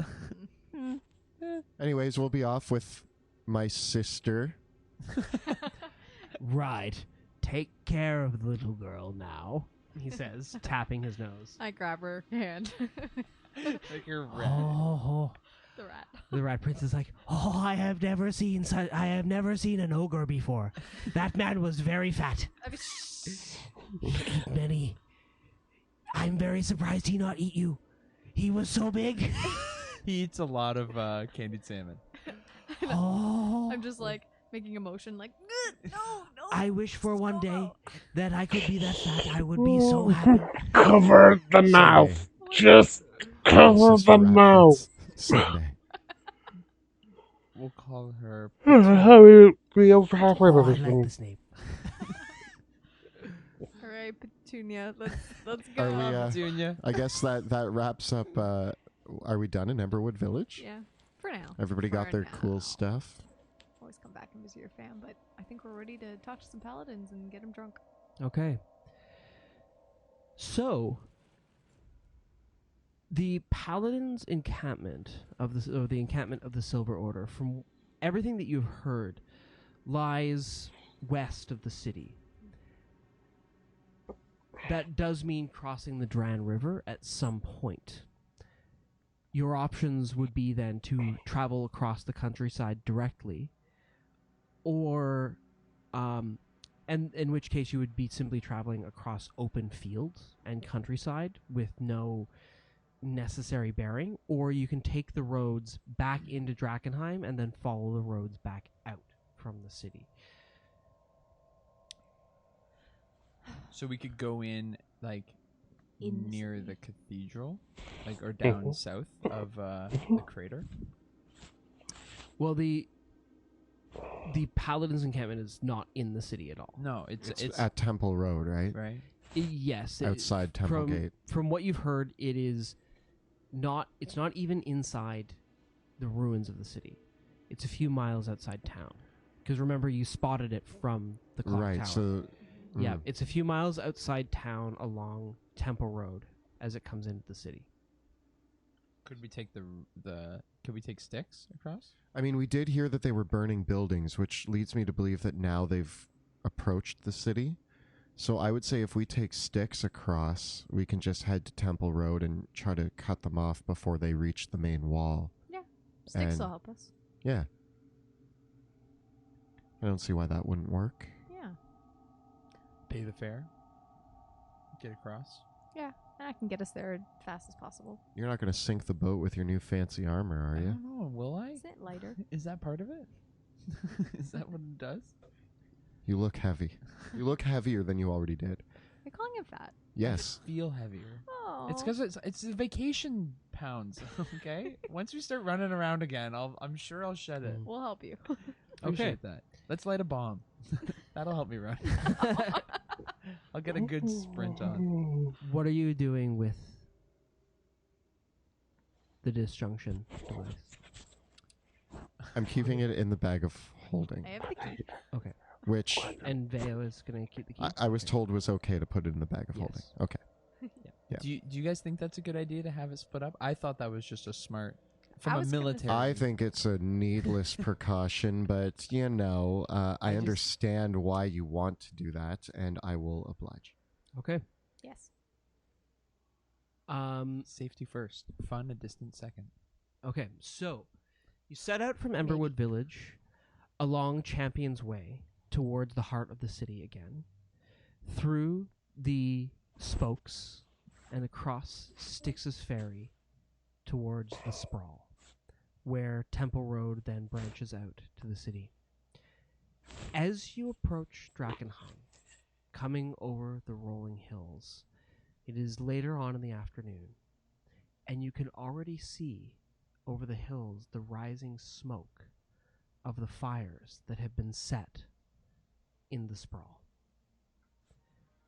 Anyways, we'll be off with my sister. Right. Take care of the little girl now, he says, tapping his nose. I grab her hand. like you're red. Oh, The rat. the rat prince is like, oh, I have never seen an ogre before. That man was very fat. I mean, He ate many. I'm very surprised he not eat you. He was so big. He eats a lot of candied salmon. Oh, I'm just like making a motion like, no. I wish for one day that I could be that fat. I would be so happy. Cover the mouth. Just cover Sister the Rat mouth. Prince, Someday. We'll call her. We over halfway Oh, with I this like thing. this name. All right, Petunia, let's Are go. we, Junior. I guess that wraps up. Are we done in Emberwood Village? Yeah, for now. now. Everybody got For their cool now. stuff. Always come back and visit your fam, but I think we're ready to talk to some paladins and get them drunk. Okay. So, the paladins' encampment or the encampment of the Silver Order, from everything that you've heard, lies west of the city. That does mean crossing the Dran River at some point. Your options would be then to travel across the countryside directly, or, and in which case you would be simply traveling across open fields and countryside with no necessary bearing, or you can take the roads back into Drakkenheim and then follow the roads back out from the city. So we could go in like In the near city. the cathedral, like or down south of the crater. Well, the paladins' encampment is not in the city at all. No, it's at Temple Road, right? right. Yes, Outside Temple Gate. From what you've heard, it is not. It's not even inside the ruins of the city. It's a few miles outside town. Because remember, you spotted it from the clock Right. tower. So. Yeah, it's a few miles outside town along Temple Road as it comes into the city. Could we take Could we take sticks across? I mean, we did hear that they were burning buildings, which leads me to believe that now they've approached the city. So I would say if we take sticks across, we can just head to Temple Road and try to cut them off before they reach the main wall. Sticks And- will help us. Yeah. I don't see why that wouldn't work. Yeah. Pay the fare. Get across. Yeah. And I can get us there as fast as possible. You're not going to sink the boat with your new fancy armor, are I you? don't know. Will I? Isn't it lighter? Is that part of it? Is that what it does? You look heavy. You look heavier than you already did. You're calling him fat. Yes. Feel heavier. Oh. It's because it's the vacation pounds. Okay. Once we start running around again, I'm sure I'll shed it. We'll help you. Appreciate that. Let's light a bomb. That'll help me run. I'll get a good sprint on. What are you doing with the disjunction device? I'm keeping it in the bag of holding, I have the key. Okay. which And Veo is going to keep the key? I was Okay. told was okay to put it in the bag of Yes. holding. Okay. Yeah. Do you guys think that's a good idea to have it split up? I thought that was just a smart I from a was gonna military. I think it's a needless precaution, but I I just- understand why you want to do that, and I will oblige. Okay. Yes. Safety first, fun a distant second. Okay, so you set out from Emberwood Village along Champion's Way towards the heart of the city again, through the spokes and across Styx's Ferry towards the Sprawl, where Temple Road then branches out to the city. As you approach Drakkenheim, coming over the rolling hills, it is later on in the afternoon, and you can already see over the hills the rising smoke of the fires that have been set in the Sprawl.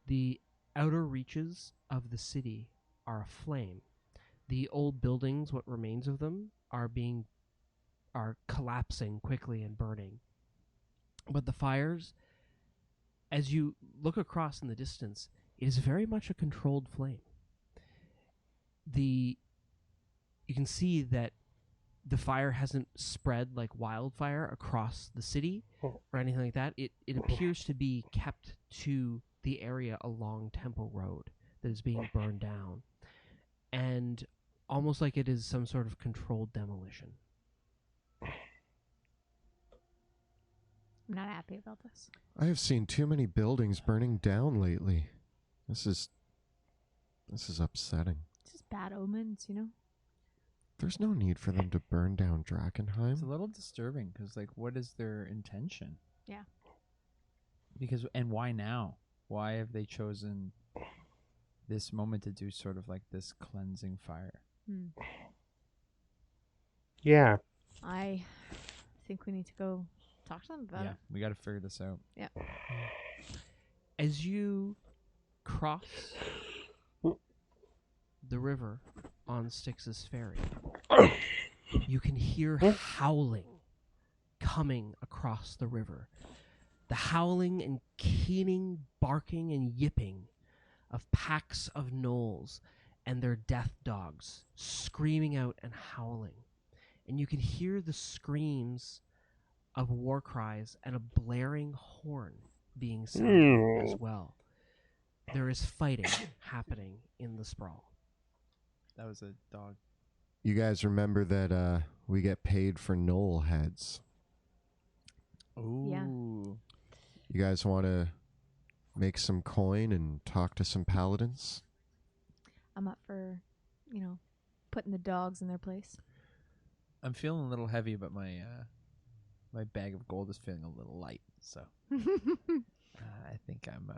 The outer reaches of the city are aflame. The old buildings, what remains of them, are collapsing quickly and burning. But the fires, as you look across in the distance, it is very much a controlled flame. You can see that the fire hasn't spread like wildfire across the city or anything like that. It appears to be kept to the area along Temple Road that is being burned down, and almost like it is some sort of controlled demolition. I'm not happy about this. I have seen too many buildings burning down lately. This is upsetting. It's just bad omens, you know? There's no need for them to burn down It's a Drakkenheim. little disturbing because, like, what is their intention? Yeah. Because and why now? Why have they chosen this moment to do sort of like this cleansing fire? Yeah. I think we need to go talk to them about Yeah, it. we got to figure this out. As you cross the river on Styx's Ferry, you can hear howling coming across the river. The howling and keening, barking and yipping of packs of gnolls and their death dogs screaming out and howling. And you can hear the screams of war cries and a blaring horn being sounded as well. There is fighting happening in the sprawl. That was a dog. You guys remember that we get paid for knoll heads. Ooh. Yeah. You guys want to make some coin and talk to some paladins? I'm up for, putting the dogs in their place. I'm feeling a little heavy, but my my bag of gold is feeling a little light. So I think I'm.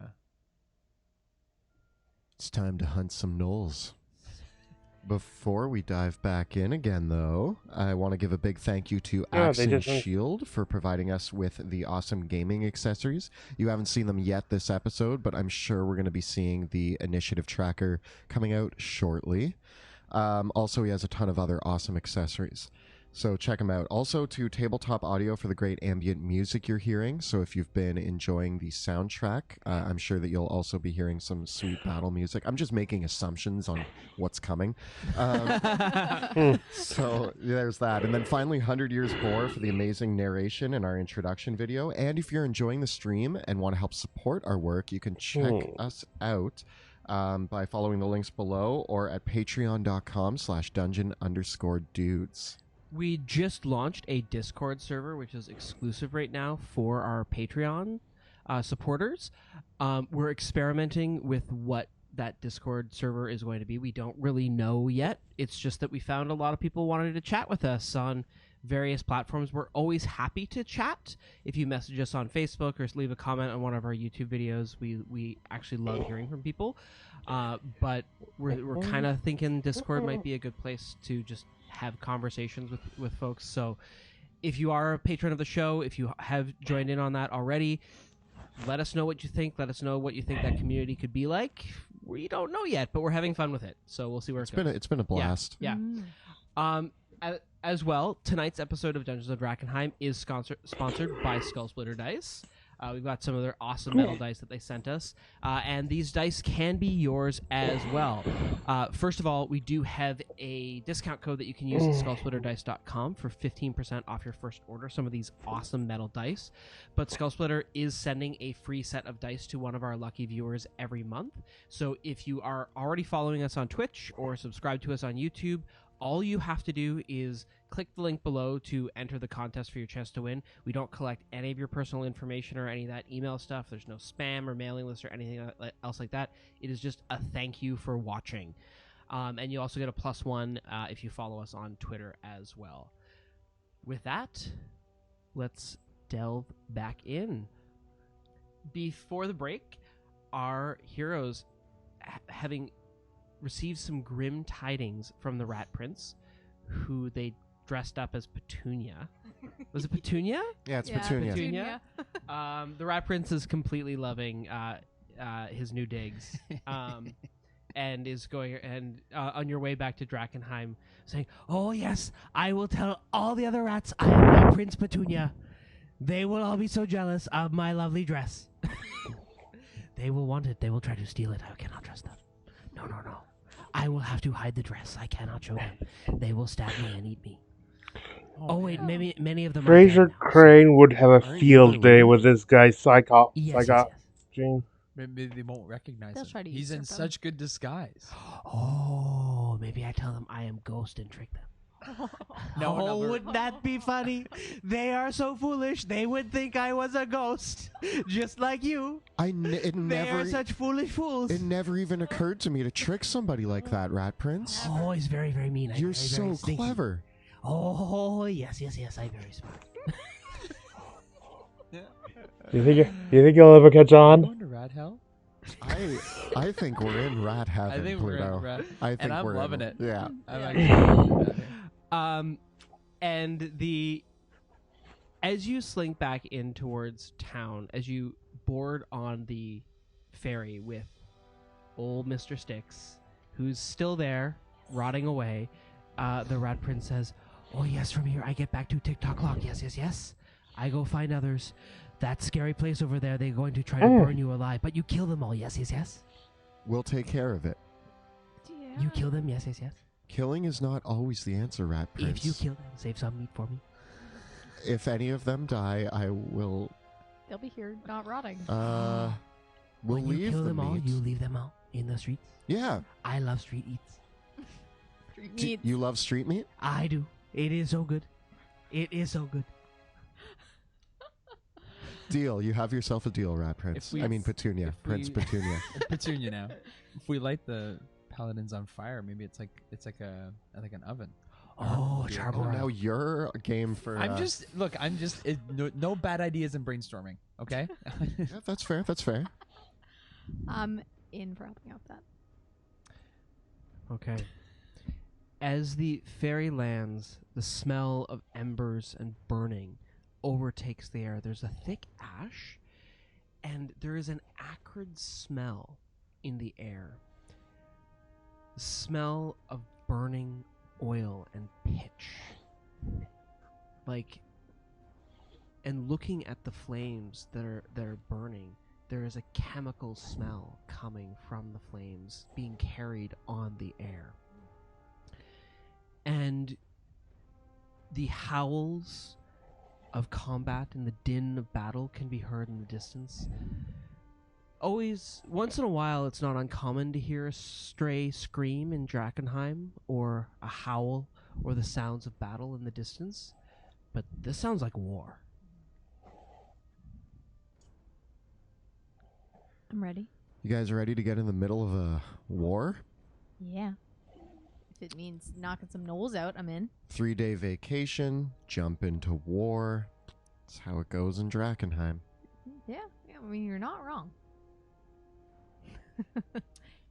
It's time to hunt some gnolls. Before we dive back in again, though, I want to give a big thank you to Axe and Shield for providing us with the awesome gaming accessories. You haven't seen them yet this episode, but I'm sure we're going to be seeing the initiative tracker coming out shortly. Also, he has a ton of other awesome accessories. So check them out. Also to Tabletop Audio for the great ambient music you're hearing. So if you've been enjoying the soundtrack, I'm sure that you'll also be hearing some sweet battle music. I'm just making assumptions on what's coming. So there's that. And then finally, 100 Years More for the amazing narration in our introduction video. And if you're enjoying the stream and want to help support our work, you can check us out by following the links below or at patreon.com/dungeon_dudes. We just launched a Discord server, which is exclusive right now for our Patreon supporters. We're experimenting with what that Discord server is going to be. We don't really know yet. It's just that we found a lot of people wanted to chat with us on various platforms. We're always happy to chat. If you message us on Facebook or leave a comment on one of our YouTube videos, we actually love hearing from people. But we're kind of thinking Discord might be a good place to just have conversations with folks. So if you are a patron of the show, if you have joined in on that already, let us know what you think. Let us know what you think that community could be like. We don't know yet, but we're having fun with it. So we'll see where it goes. It's been a blast. Yeah. As well, tonight's episode of Dungeons of Drakkenheim is sponsored by Skull Splitter Dice. We've got some of their awesome metal dice that they sent us, and these dice can be yours as well. First of all, we do have a discount code that you can use at skullsplitterdice.com for 15% off your first order. Some of these awesome metal dice, but Skull Splitter is sending a free set of dice to one of our lucky viewers every month. So if you are already following us on Twitch or subscribed to us on YouTube, all you have to do is click the link below to enter the contest for your chance to win. We don't collect any of your personal information or any of that email stuff. There's no spam or mailing list or anything else like that. It is just a thank you for watching. And you also get a +1 if you follow us on Twitter as well. With that, let's delve back in. Before the break, our heroes, having received some grim tidings from the Rat Prince, who they dressed up as Petunia. Was it Petunia? Yeah, it's Petunia. Petunia. The Rat Prince is completely loving his new digs, and is going and on your way back to Drakkenheim, saying, Oh yes, I will tell all the other rats I am now Prince Petunia. They will all be so jealous of my lovely dress. They will want it. They will try to steal it. I cannot trust them. No. I will have to hide the dress. I cannot show them. They will stab me and eat me. Oh wait, maybe many of them. Fraser Crane would have a Aren't you field day really? with this guy's psycho. Yes. Gene. Maybe they won't recognize They'll him. try to He's in usurp him. such good disguise. Oh, maybe I tell them I am Ghost and trick them. No, Wouldn't that be funny? They are so foolish. They would think I was a ghost, just like you. They are such foolish fools. It never even occurred to me to trick somebody like that, Rat Prince. Oh, he's very, very mean. You're very, so very stinky. clever. Oh, yes, I'm very smart. You think you'll ever catch on? Going to Rat Hell? I think we're in rat heaven, I think we're Pluto. in Rat. I think And I'm we're loving in, it. Yeah. I'm actually and as you slink back in towards town, as you board on the ferry with old Mr. Sticks, who's still there, rotting away, the Rat Prince says, Oh, yes, from here I get back to TikTok clock. Yes, yes, yes. I go find others. That scary place over there, they're going to try to burn you alive, but you kill them all. Yes, yes, yes. We'll take care of it. Yeah. You kill them. Yes, yes, yes. Killing is not always the answer, Rat Prince. If you kill them, save some meat for me. If any of them die, I will. They'll be here not rotting. We'll When you leave kill the them all, meat. you leave them all in the streets. Yeah. I love street eats. You love street meat? I do. It is so good. It is so good. Deal. You have yourself a deal, Rat Prince. If we- I mean, Petunia. if Prince we- Petunia. Petunia now. If we light the paladins on fire, maybe it's like an oven. Oh, Oh, charbroil. now you're game for. I'm just no bad ideas in brainstorming. Okay. Yeah, that's fair. That's fair. I'm in for helping out with that. Okay. As the ferry lands, the smell of embers and burning overtakes the air. There's a thick ash, and there is an acrid smell in the air. The smell of burning oil and pitch. And looking at the flames that are burning, there is a chemical smell coming from the flames being carried on the air. And the howls of combat and the din of battle can be heard in the distance. Always, once in a while, it's not uncommon to hear a stray scream in Drakkenheim, or a howl, or the sounds of battle in the distance. But this sounds like war. I'm ready. You guys ready to get in the middle of a war? Yeah. If it means knocking some gnolls out, I'm in. 3-day vacation, jump into war. That's how it goes in Drakkenheim. Yeah. I mean, you're not wrong.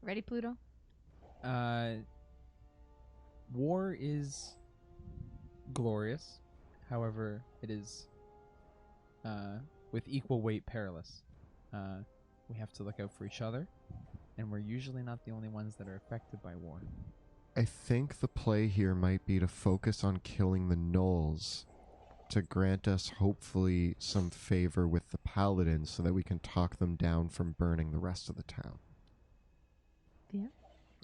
Ready, Pluto? War is glorious. However, it is with equal weight perilous. We have to look out for each other, and we're usually not the only ones that are affected by war. I think the play here might be to focus on killing the gnolls to grant us hopefully some favor with the paladins so that we can talk them down from burning the rest of the town. Yeah.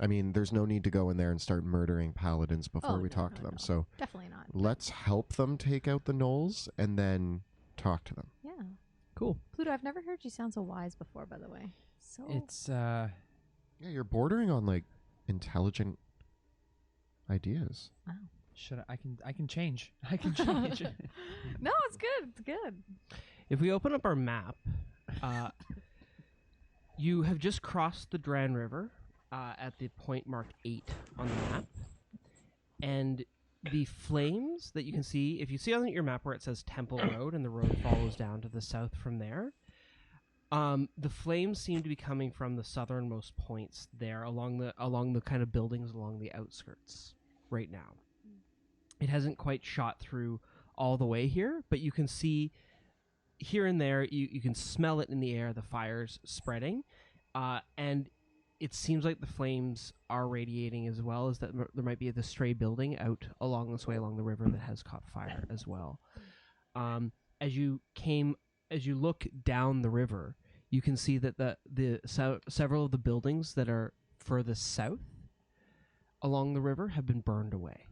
I mean, there's no need to go in there and start murdering paladins before we talk to them. So Definitely not. let's help them take out the gnolls and then talk to them. Yeah. Cool. Pluto, I've never heard you sound so wise before, by the way. So It's Yeah, you're bordering on like intelligent ideas. wow. should I can change. I can change. No, it's good. It's good. If we open up our map, you have just crossed the Dran River at the point marked 8 on the map. And the flames that you can see, if you see on your map where it says Temple Road and the road follows down to the south from there, the flames seem to be coming from the southernmost points there along the kind of buildings along the outskirts right now. It hasn't quite shot through all the way here, but you can see here and there, you can smell it in the air, the fires spreading, and it seems like the flames are radiating as well as that there might be the stray building out along this way along the river that has caught fire as well. As you look down the river, you can see that several of the buildings that are furthest south along the river have been burned away.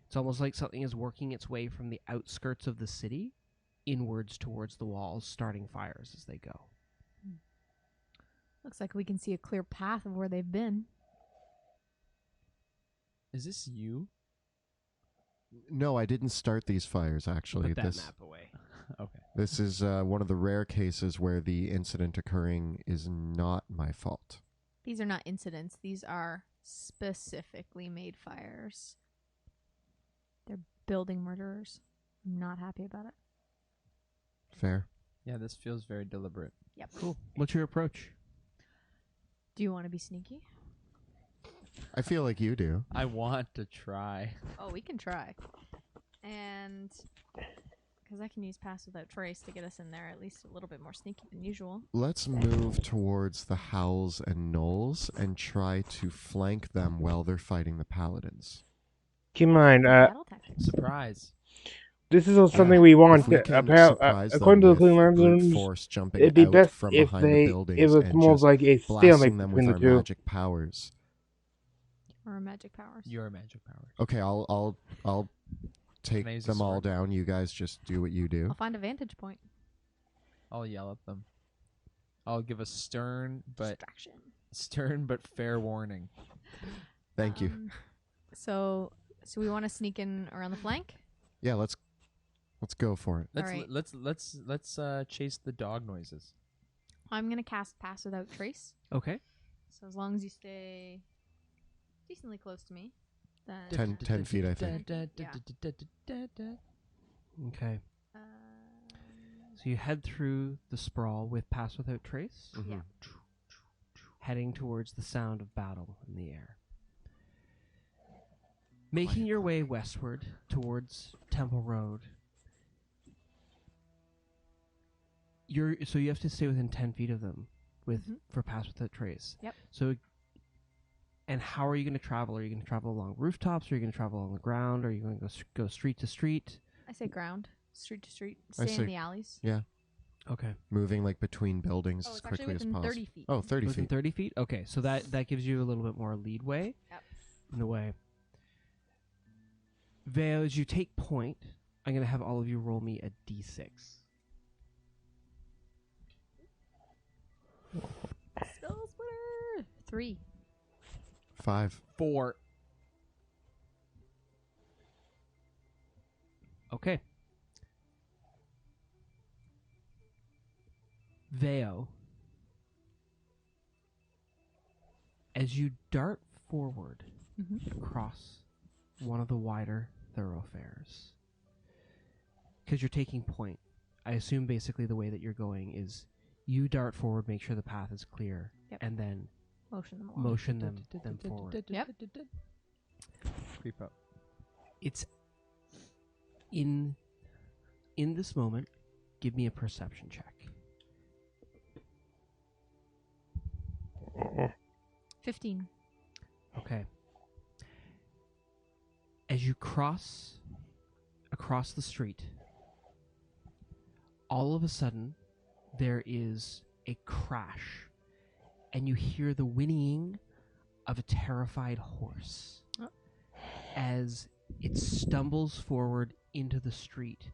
It's almost like something is working its way from the outskirts of the city inwards towards the walls, starting fires as they go. Looks like we can see a clear path of where they've been. Is this you? No, I didn't start these fires, actually. Put that map away. Okay. This is one of the rare cases where the incident occurring is not my fault. These are not incidents. These are specifically made fires. They're building murderers. I'm not happy about it. Fair. Yeah, this feels very deliberate. Yep. Cool. What's your approach? Do you want to be sneaky? I feel like you do. I want to try. Oh, we can try. And because I can use Pass Without Trace to get us in there at least a little bit more sneaky than usual. Let's move towards the Howls and Knolls and try to flank them while they're fighting the Paladins. keep in mind, Battle tactics. Surprise. this is also Yeah, something we want. if we can surprise According them to the Clean with brute Lanterns, force jumping it'd be out best from if behind the it buildings was and more just like a blasting stalemate them between with the our two. magic powers. Or magic powers. Your magic power. Okay, I'll take Can I use a them all sword? down. You guys just do what you do. I'll find a vantage point. I'll yell at them. I'll give a stern Distraction. but fair warning. Thank you. So we want to sneak in around the flank. Yeah, let's go for it. Let's Alright. let's chase the dog noises. I'm gonna cast Pass Without Trace. Okay. So as long as you stay decently close to me, then 10 feet, I think. Okay. Um, So you head through the sprawl with Pass Without Trace, Mhm. Yeah. heading towards the sound of battle in the air. Making your way westward towards Temple Road. So you have to stay within 10 feet of them for Pass Without Trace. Yep. So, and how are you going to travel? Are you going to travel along rooftops? Are you going to travel on the ground? Are you going to go street to street? I say ground, street to street, I stay say- in the alleys. Yeah, Okay. moving like between buildings Oh, as it's actually quickly as within possible. 30 feet. Oh, 30 Within feet. 30 feet? Okay, so that gives you a little bit more leadway Yep. in the way. Veo, as you take point, I'm going to have all of you roll me a d6. Skull splitter. 3. 5. 4. Okay. Veo, as you dart forward across one of the wider thoroughfares, because you're taking point, I assume basically the way that you're going is you dart forward, make sure the path is clear, Yep. and then Motion them along. motion them forward. Yep. Creep up. It's in this moment, give me a perception check. 15. Okay. As you cross across the street, all of a sudden there is a crash, and you hear the whinnying of a terrified horse as it stumbles forward into the street,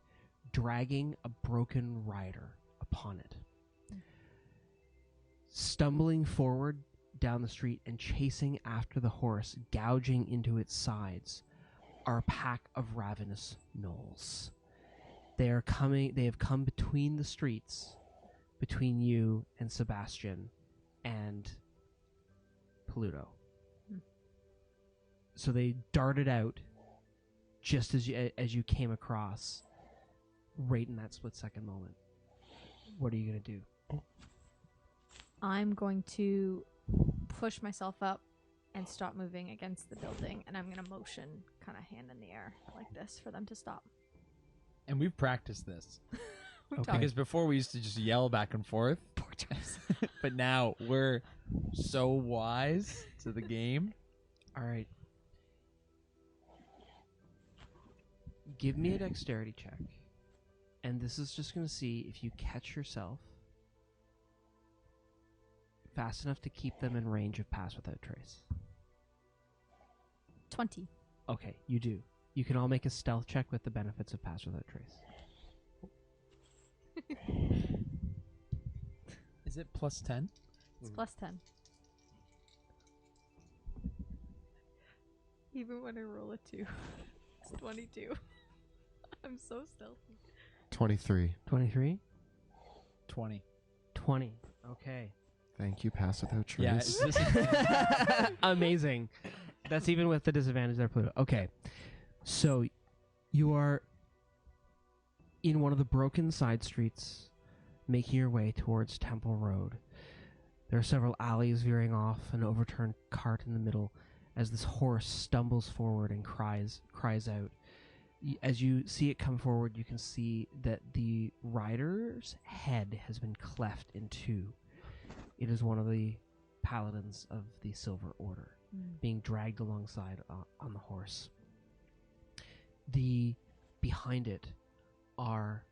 dragging a broken rider upon it. Stumbling forward down the street and chasing after the horse, gouging into its sides, are a pack of ravenous gnolls. They have come between the streets, between you and Sebastian and Pluto. So they darted out just as you came across, right in that split-second moment. What are you going to do? I'm going to push myself up and stop moving against the building, and I'm going to motion kind of hand in the air like this for them to stop. And we've practiced this. Okay. Because before we used to just yell back and forth. But now we're so wise to the game. All right. Give me a dexterity check. And this is just going to see if you catch yourself fast enough to keep them in range of Pass Without Trace. 20. Okay, you do. You can all make a stealth check with the benefits of Pass Without Trace. Is it plus 10? It's plus 10. Even when I roll a 2, it's 22. I'm so stealthy. 23. 23? 20. 20. Okay. Thank you, Pass Without Trace. Yeah, it's just Amazing. That's even with the disadvantage there, Pluto. Okay. So you are in one of the broken side streets, making your way towards Temple Road. There are several alleys veering off, an overturned cart in the middle, as this horse stumbles forward and cries out. As you see it come forward, you can see that the rider's head has been cleft in two. It is one of the paladins of the Silver Order, being dragged alongside on the horse. behind it are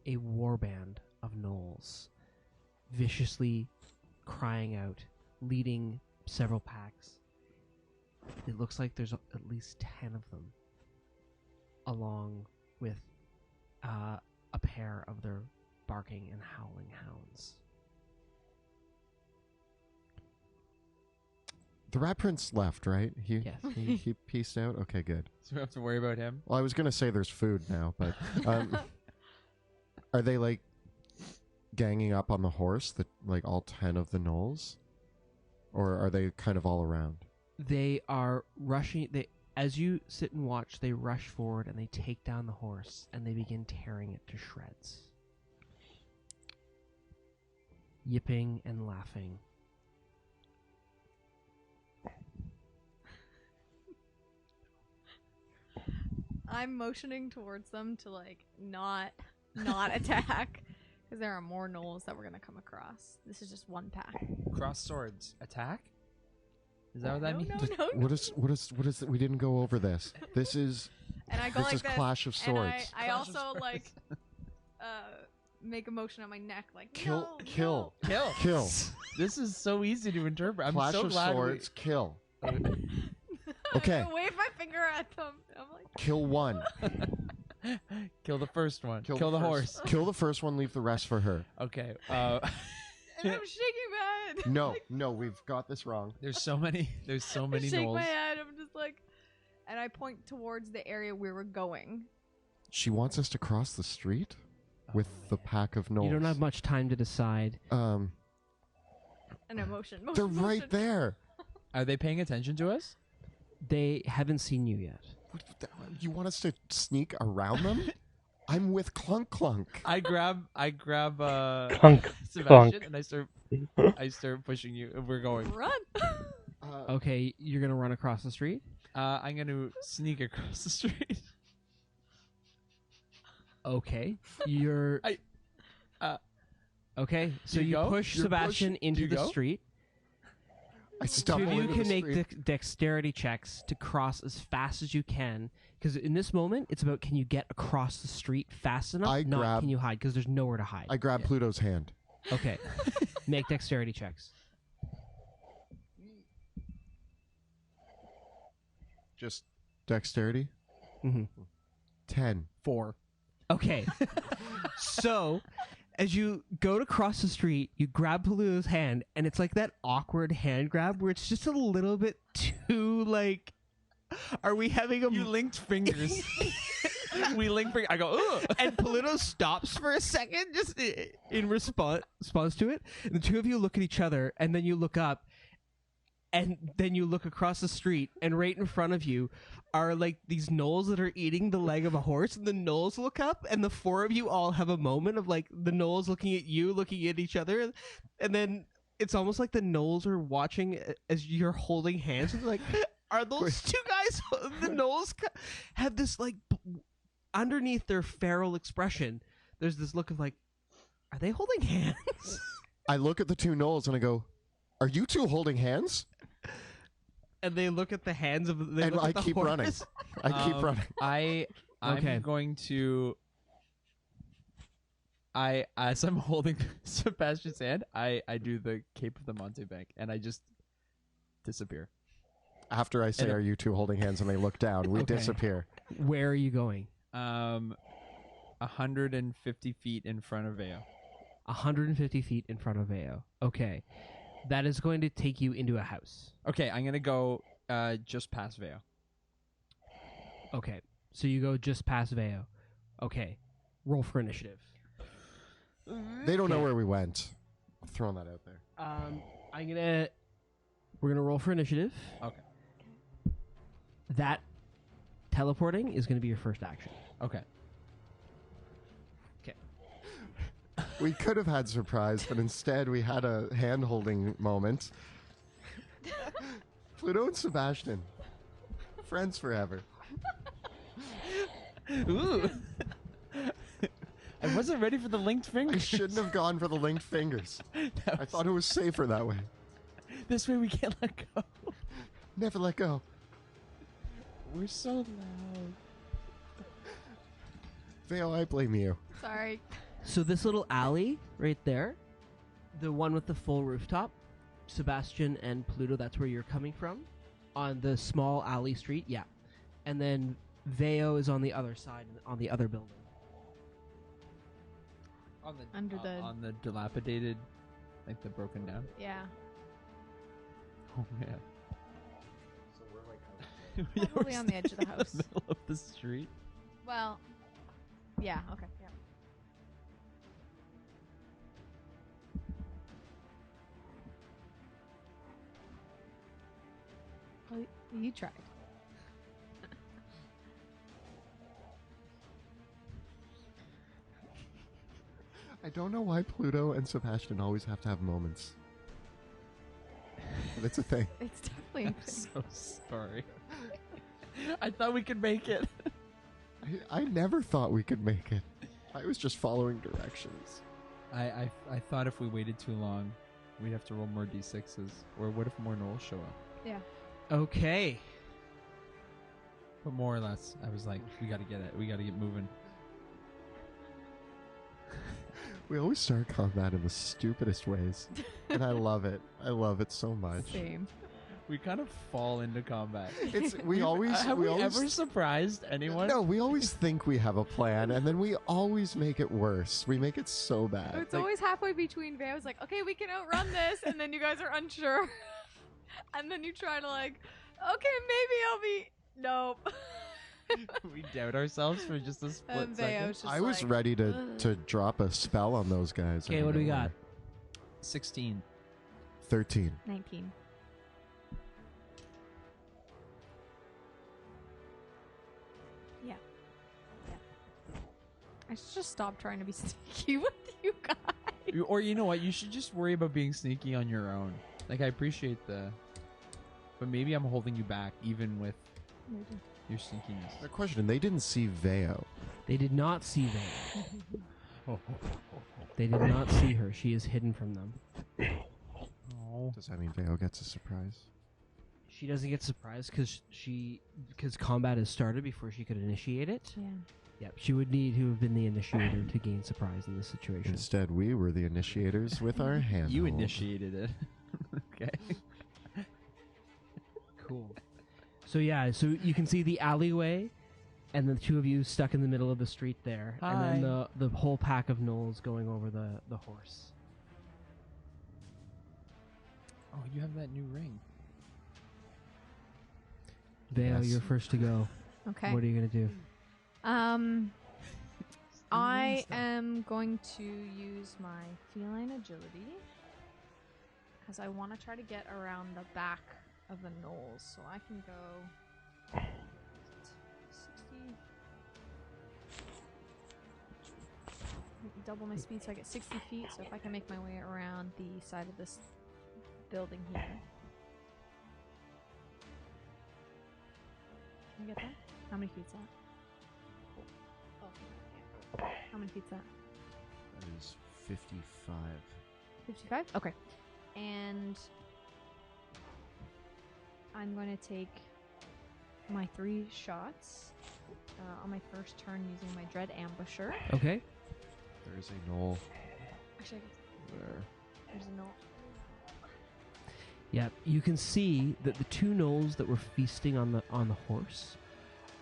a warband of gnolls, viciously crying out, leading several packs. It looks like there's at least 10 of them, along with a pair of their barking and howling hounds. The Rat Prince left, right? Yes. He pieced out? Okay, good. So we have to worry about him. Well, I was going to say there's food now, but are they like ganging up on the horse, like all 10 of the gnolls? Or are they kind of all around? They are rushing. As you sit and watch, they rush forward and they take down the horse and they begin tearing it to shreds. Yipping and laughing. I'm motioning towards them to like not attack because there are more gnolls that we're gonna come across. This is just one pack. Cross swords. Attack? Is that what that No, means? no. What is we didn't go over this. This is And I go this like is this. Clash of And Swords. I Clash of also Swords. like make a motion on my neck like Kill. Kill. Kill. This is so easy to interpret. I'm Clash so of glad Swords, kill. No. Okay. I wave my finger at them. I'm like, Kill one. Kill the first one. Kill the first- horse. Kill the first one, leave the rest for her. Okay. and I'm shaking my head. No, we've got this wrong. There's so many I shake gnolls. my head. I'm just like, and I point towards the area we were going. She wants us to cross the street with the pack of gnolls. You don't have much time to decide. And I motion. They're right motion. there. Are they paying attention to us? They haven't seen you yet. You want us to sneak around them? I'm with Clunk Clunk. I grab Clunk, Sebastian clunk. and I start pushing you. And we're going. Run. Okay, you're gonna run across the street? I'm gonna sneak across the street. Okay. You're okay, so you you go? push You're Sebastian pushing- into do you the go? street. I Two stumble of you into can the make street. dexterity checks to cross as fast as you can. Because in this moment, it's about can you get across the street fast enough? I not grab- can you hide, because there's nowhere to hide. I grab Pluto's hand. Okay. Make dexterity checks. Just dexterity. Mm-hmm. 10. 4. Okay. So, as you go to cross the street, you grab Paluto's hand, and it's like that awkward hand grab where it's just a little bit too, like, are we having a... You linked fingers. We link fingers. I go, ugh. And Paluto stops for a second just in response to it. And the two of you look at each other, and then you look up, and then you look across the street, and right in front of you are like these gnolls that are eating the leg of a horse, and the gnolls look up, and the four of you all have a moment of like the gnolls looking at you, looking at each other, and then it's almost like the gnolls are watching as you're holding hands, and they're like, are those two guys? The gnolls have this like underneath their feral expression, there's this look of like, are they holding hands? I look at the two gnolls and I go, are you two holding hands? And they look at the hands of the. And I keep running. I keep running. I'm Okay. going to. As I'm holding Sebastian's hand, I do the Cape of the Montebank, and I just disappear. After I say, And- are you two holding hands? And they look down, we Okay. disappear. Where are you going? 150 feet in front of Veo. 150 feet in front of Veo. Okay. That is going to take you into a house. Okay, I'm gonna go just past Veo. Okay. So you go just past Veo. Okay. Roll for initiative. They don't know where we went. I'm throwing that out there. We're gonna roll for initiative. Okay. That teleporting is gonna be your first action. Okay. We could have had surprise, but instead we had a hand-holding moment. Pluto and Sebastian. Friends forever. Ooh. I wasn't ready for the linked I fingers. shouldn't have gone for the linked fingers. That I was- thought it was safer that way. This way we can't let go. Never let go. We're so loud. Vale, I blame you. Sorry. So this little alley right there, the one with the full rooftop, Sebastian and Pluto, that's where you're coming from. On the small alley street, yeah. And then Veo is on the other side, on the other building. On the dilapidated, like the broken down. Yeah. Oh man. So we're like, Yeah, Probably on the edge of the standing in house. middle of the street. Well, yeah, okay, yeah. Well, you tried. I don't know why Pluto and Sebastian always have to have moments. But it's a thing. It's definitely I'm so sorry. I thought we could make it. I never thought we could make it. I was just following directions. I thought if we waited too long, we'd have to roll more d6s. Or what if more gnolls show up? Yeah. Okay. But more or less, I was like, we gotta get it. We gotta get moving. We always start combat in the stupidest ways. And I love it. I love it so much. Same. We kind of fall into combat. It's we always Have we always, ever surprised anyone? No, we always think we have a plan and then we always make it worse. We make it so bad. It's always halfway between Veo's like, okay, we can outrun this, and then you guys are unsure. And then you try to like, okay, maybe I'll be nope. We doubt ourselves for just a split And second. Veo's just I was like, ready to "Ugh." drop a spell on those guys. Okay, what do we got? 16. 13. 19. Yeah. Yeah. I should just stop trying to be sneaky with you guys. Or you know what? You should just worry about being sneaky on your own. Like, I appreciate but maybe I'm holding you back even with your sneakiness. A question, they didn't see Veo. They did not see Veo. They did not see her. She is hidden from them. Oh. Does that mean Veo gets a surprise? She doesn't get surprised because combat has started before she could initiate it. Yeah. Yep, she would need to have been the initiator to gain surprise in this situation. Instead, we were the initiators with our hand. You initiated it. Okay. Cool. So yeah, so you can see the alleyway, and the two of you stuck in the middle of the street there, and then the whole pack of gnolls going over the horse. Oh, you have that new ring. Veo, Yes. you're first to go. Okay. What are you gonna do? I am going to use my feline agility because I want to try to get around the back of the knolls, so I can go 60. Double my speed, so I get 60 feet. So if I can make my way around the side of this building here, can I get that? How many feet's that? Oh, how many feet's that? That is 55. 55? Okay. And I'm going to take my 3 shots on my first turn using my Dread Ambusher. Okay. There is a knoll Actually, I guess there. there's a note. Yeah, you can see that the two gnolls that were feasting on the horse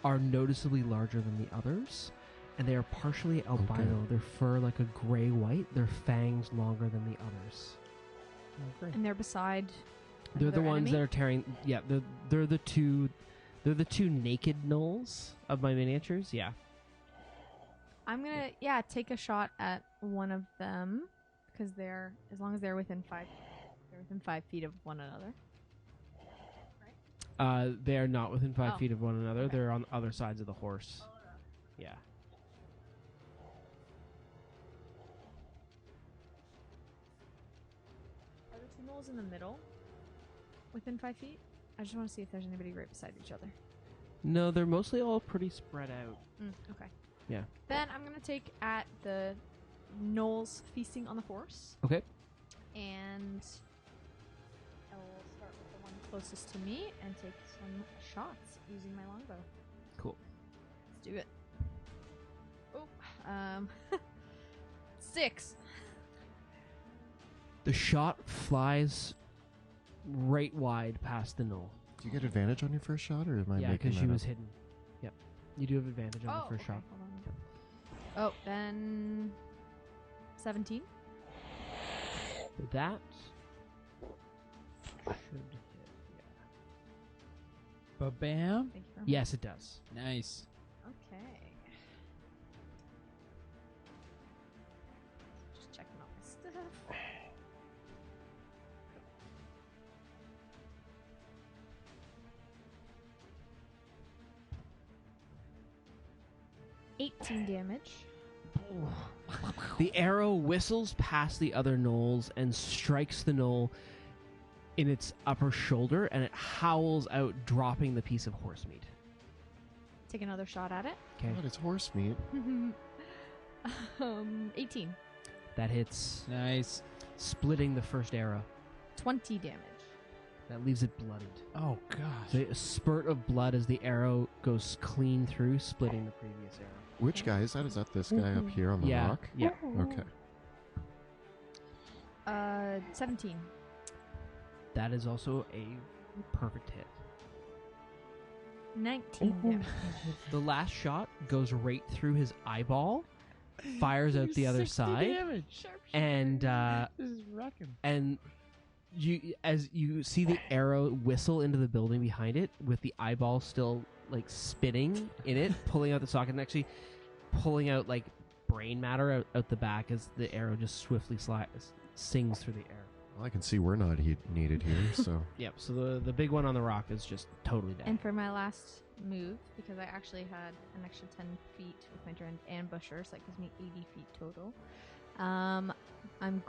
are noticeably larger than the others, and they are partially albino. Okay. Their fur like a gray-white. Their fangs longer than the others. Oh, great. And they're beside. They're the another ones enemy? that are tearing. Yeah, they're the two. They're the two naked gnolls of my miniatures. Yeah. I'm gonna take a shot at one of them because they're as long as they're within 5 feet of one another. They are not within 5 Oh. feet of one another. Okay. They're on other sides of the horse. Yeah. Are the 2 gnolls in the middle within 5 feet? I just want to see if there's anybody right beside each other. No, they're mostly all pretty spread out. Okay. Yeah. Then I'm gonna take at the gnolls feasting on the horse, Okay. and I will start with the one closest to me and take some shots using my longbow. Cool. Let's do it. Oh, 6. The shot flies right wide past the knoll. Do you get advantage on your first shot, or am I Yeah, making because that she up? was hidden. Yep. You do have advantage on the first shot. Hold on. Oh, then 17. That should hit. Yeah. Ba-bam. Thank you very much. Yes, it does. Nice. Okay. Just checking all my stuff. $18 damage. The arrow whistles past the other gnolls and strikes the gnoll in its upper shoulder, and it howls out, dropping the piece of horse meat. Take another shot at it. Okay, God, it's horse meat. 18. that hits, Nice. splitting the first arrow. 20 damage. That leaves it bloodied. Oh gosh. So a spurt of blood as the arrow goes clean through, splitting the previous arrow. Which guy is that? Is that this guy up here on the Yeah, rock? yeah. Okay. 17. That is also a perfect hit. 19 damage. The last shot goes right through his eyeball, fires out the other 60 side, damage. and This is wrecking. and as you see the arrow whistle into the building behind it, with the eyeball still like spinning in it, pulling out the socket, and actually pulling out like brain matter out the back as the arrow just swiftly sings through the air. Well, I can see we're not needed here, so Yep. So the big one on the rock is just totally dead. And for my last move, because I actually had an extra 10 feet with my giant ambusher, so that gives me 80 feet total. I'm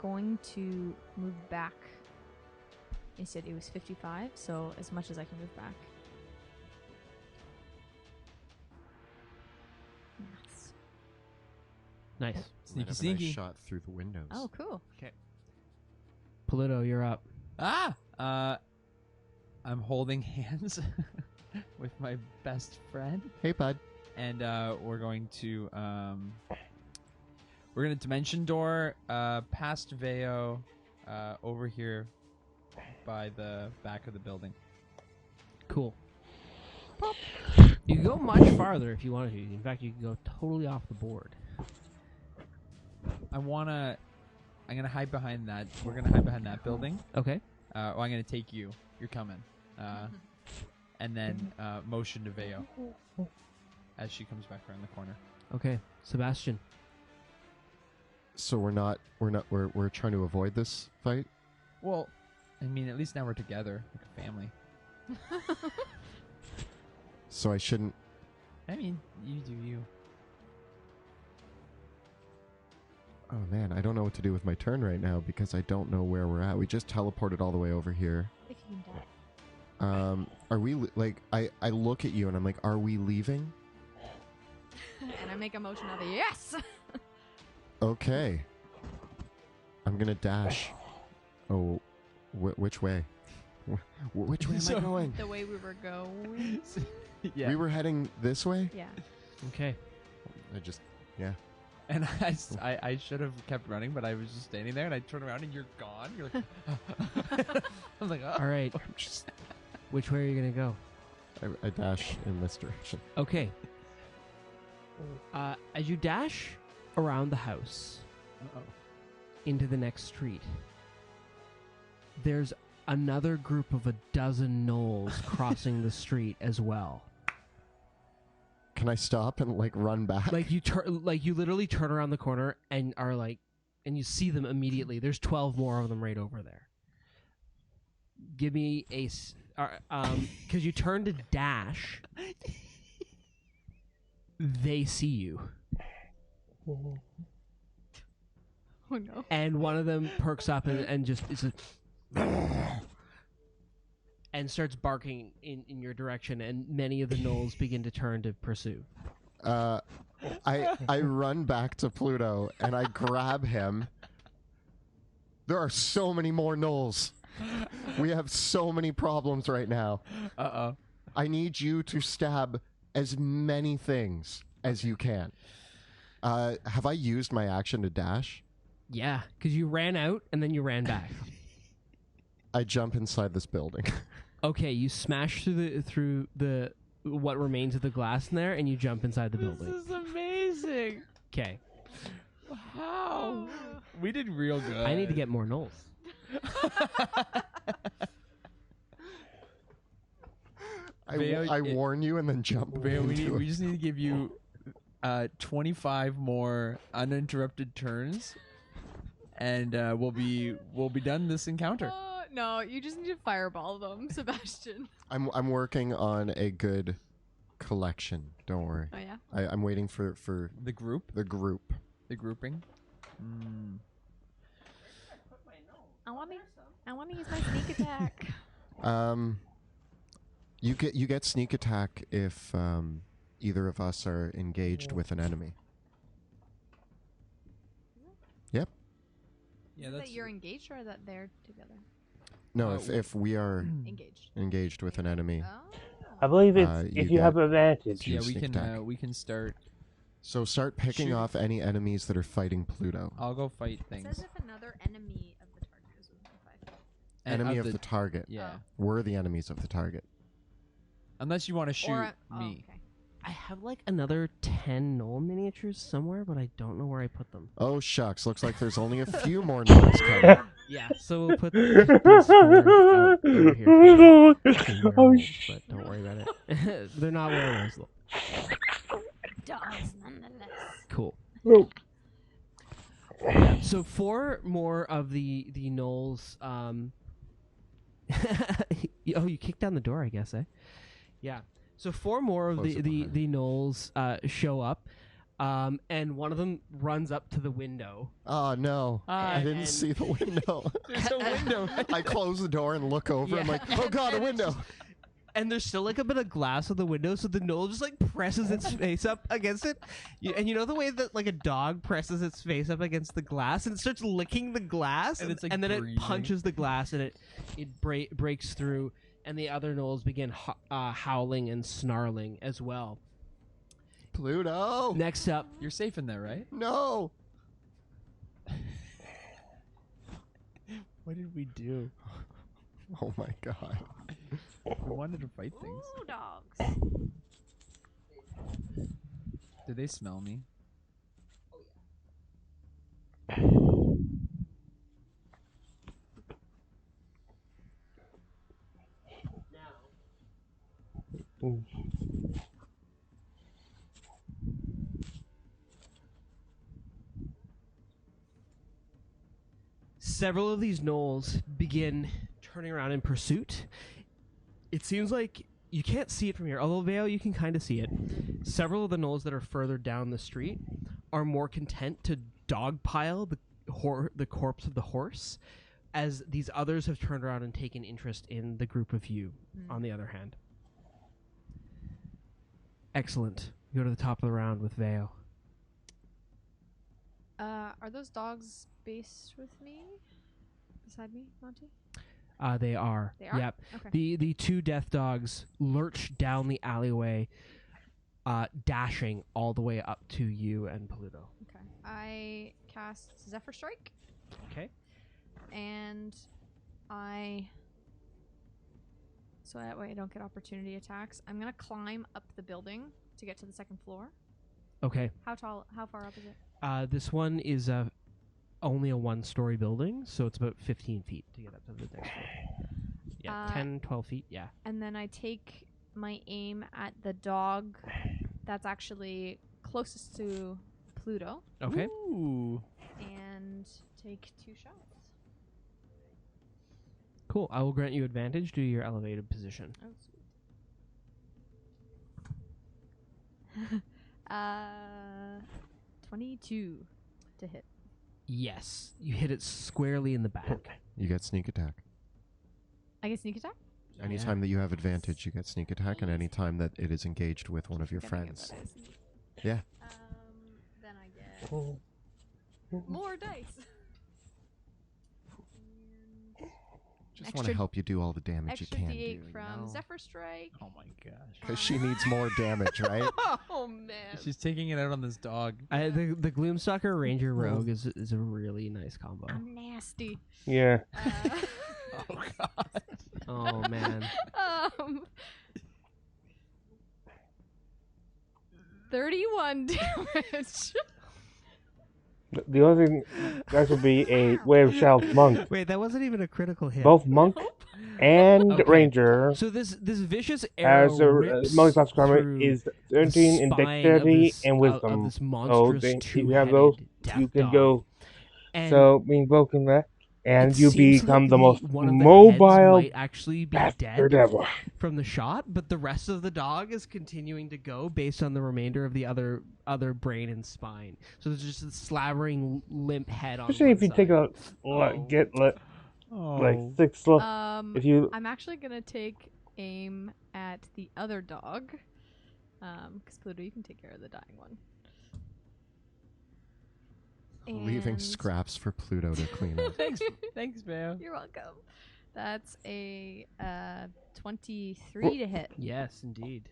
going to move back. You said it was 55, so as much as I can move back. Maths. Nice. might Sneaky, have a nice sneaky. shot through the windows. Oh, cool. Pluto, you're up. I'm holding hands with my best friend, Hey, bud. and we're going to dimension door past Veo, over here by the back of the building. Cool. You can go much farther if you wanted to. In fact, you can go totally off the board. I'm gonna hide behind that. We're gonna hide behind that building. Okay. Well, I'm gonna take you. You're coming. And then motion to Veo as she comes back around the corner. Okay. Sebastian. So we're trying to avoid this fight. Well, I mean, at least now we're together like a family. So I shouldn't. I mean, you do you. Oh man, I don't know what to do with my turn right now because I don't know where we're at. We just teleported all the way over here. If you can die. Are we I look at you and I'm like, are we leaving? And I make a motion of a yes! Okay. I'm gonna dash. Oh, which way? Which way am I going? The way we were going. Yeah. We were heading this way? Yeah. Okay. Yeah. And I should have kept running, but I was just standing there, and I turned around, and you're gone. You're like, I was like, oh. All right. Which way are you going to go? I dash in this direction. Okay. As you dash around the house Uh-oh. into the next street, there's another group of a dozen gnolls crossing the street as well. Can I stop and like run back? Like you literally turn around the corner and are like, and you see them immediately. There's 12 more of them right over there. Give me a, because you turn to dash. They see you. Oh no. And one of them perks up and just is and starts barking in your direction, and many of the gnolls begin to turn to pursue. I run back to Pluto and I grab him. There are so many more gnolls. We have so many problems right now. Uh-oh. I need you to stab as many things as you can. Have I used my action to dash? Yeah, because you ran out and then you ran back. I jump inside this building. Okay, you smash through the what remains of the glass in there, and you jump inside the building. This is amazing. Okay, How? We did real good. I need to get more knolls. I warn you and then jump Vale, into we it. just need to give you 25 more uninterrupted turns, and we'll be done this encounter. No, you just need to fireball them, Sebastian. I'm working on a good collection. Don't worry. Oh yeah. I'm waiting for The group, the group. the grouping. Mm. I want to use my sneak attack. You get sneak attack if either of us are engaged with an enemy. Yep. Yeah, Is that's that you're engaged or that they're together? No, Uh, if we are Engaged. engaged with an enemy. Oh. I believe it's you if you get- have advantage. yeah. Sneak attack. We can start. So start picking Shoot. off any enemies that are fighting Pluto. I'll go fight It things. says if another enemy of the target is within 5 feet. And Enemy of the target. Yeah. Oh. We're the enemies of the target. Unless you want to shoot Or me. Okay. I have like another 10 knoll miniatures somewhere, but I don't know where I put them. Oh shucks, looks like there's only a few more nodes coming. Yeah, so we'll put these 4 out over here. Oh, Werewolves, but don't worry about it. They're not werewolves though. Dogs, nonetheless. Cool. Oh. So 4 more of the gnolls. Oh, you kicked down the door, I guess, eh? Yeah. So 4 more of Close it behind. the gnolls show up, and one of them runs up to the window. Oh no, I didn't and- see the window. There's a window. I close the door and look over. I'm Yeah. like, oh god, a window. And there's still like a bit of glass on the window, so the gnoll just like presses its face up against it. And you know the way that like a dog presses its face up against the glass, and it starts licking the glass, And it's, like, then it breathing. punches the glass, and it breaks through, and the other gnolls begin howling and snarling as well. Pluto. Next up, You're safe in there, right? No. What did we do? Oh my god. We wanted to fight things. Ooh, dogs. Did they smell me? several of these gnolls begin turning around in pursuit. It seems like you can't see it from here, although Vale, you can kind of see it. Several of the gnolls that are further down the street are more content to dogpile the corpse of the horse, as these others have turned around and taken interest in the group of you, on the other hand. Excellent. Go to the top of the round with Vale. Are those dogs based with me? Beside me, Monty? They are. They are? Yep. Okay. The 2 death dogs lurch down the alleyway, dashing all the way up to you and Pluto. Okay. I cast Zephyr Strike, Okay. and so that way I don't get opportunity attacks. I'm gonna climb up the building to get to the 2nd floor. Okay. How tall? How far up is it? This one is only a 1-story building, so it's about 15 feet to get up to the next floor. Yeah, 10, 12 feet, yeah. And then I take my aim at the dog that's actually closest to Pluto Okay. Ooh. and take 2 shots. Cool. I will grant you advantage due to your elevated position. Oh, sweet. 22 to hit. Yes. You hit it squarely in the back. You get sneak attack. I get sneak attack? Anytime that you have advantage, you get sneak attack, and anytime that it is engaged with one of your Forgetting friends. what that is. Yeah. Then I get more dice. And Just want to help you do all the damage you Extra can D8 do. from know? Zephyr Strike. Oh my gosh. Because she needs more damage, right? Oh man. She's taking it out on this dog. The Gloomstalker Ranger Rogue is a really nice combo. I'm nasty. Yeah. Oh god. Oh man. 31 damage. The only thing that would be a Wave Shelf Monk. Wait, that wasn't even a critical hit. Both Monk and Okay. Ranger So this vicious arrow as a rips Monk's last armor through is the 13 in spine of dexterity this- and of wisdom. this So monstrous if you have those, two-headed you death can dog. go. And So being broken that, and it you seems become like the most one of the heads mobile might actually be bastard dead ever. from the shot, but the rest of the dog is continuing to go based on the remainder of the other brain and spine. So there's just a slavering limp head on Especially one if you side. take a Oh. get like Oh. 6 slow. If you I'm actually gonna take aim at the other dog. Because Pluto, you can take care of the dying one. Leaving And- scraps for Pluto to clean up. Thanks, man. You're welcome. That's a 23 to hit. Yes, indeed.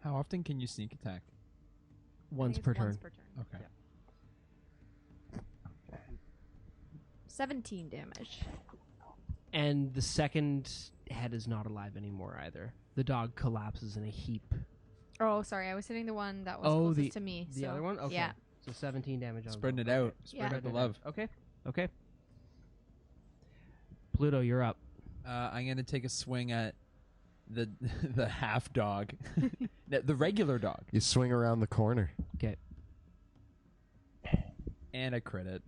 How often can you sneak attack? Once I think per it's turn. Once per turn. Okay. 17 damage. And the second head is not alive anymore either. The dog collapses in a heap. Oh, sorry. I was hitting the one that was Oh, closest the- to me. The so, other one? Okay. Yeah. So 17 damage on Spreading both. it out. Okay. Spreading Yeah. out the love. Okay. Okay. Pluto, you're up. I'm gonna take a swing at the the half dog, the regular dog, You swing around the corner. Okay. and I crit it.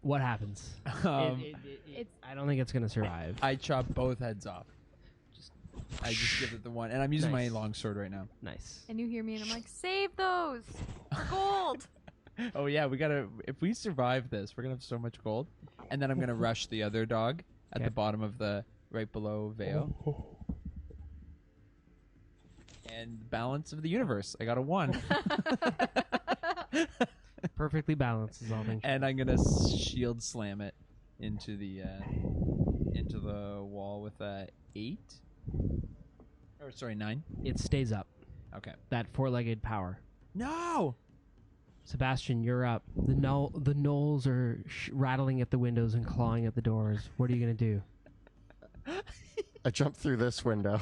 What happens? It's- I don't think it's going to survive. I chop both heads off. I just give it the one, and I'm using Nice. my long sword right now. Nice. And you hear me, and I'm like, save those for gold. Oh yeah, we gotta. If we survive this, we're gonna have so much gold, and then I'm gonna rush the other dog at Okay. the bottom of the right below Veo. And balance of the universe. I got a 1. Perfectly balanced is all things. And I'm gonna shield slam it into the wall with a 8. Or sorry, 9. It stays up. Okay. That four-legged power. No. Sebastian, you're up. The gnolls are rattling at the windows and clawing at the doors. What are you going to do? I jump through this window.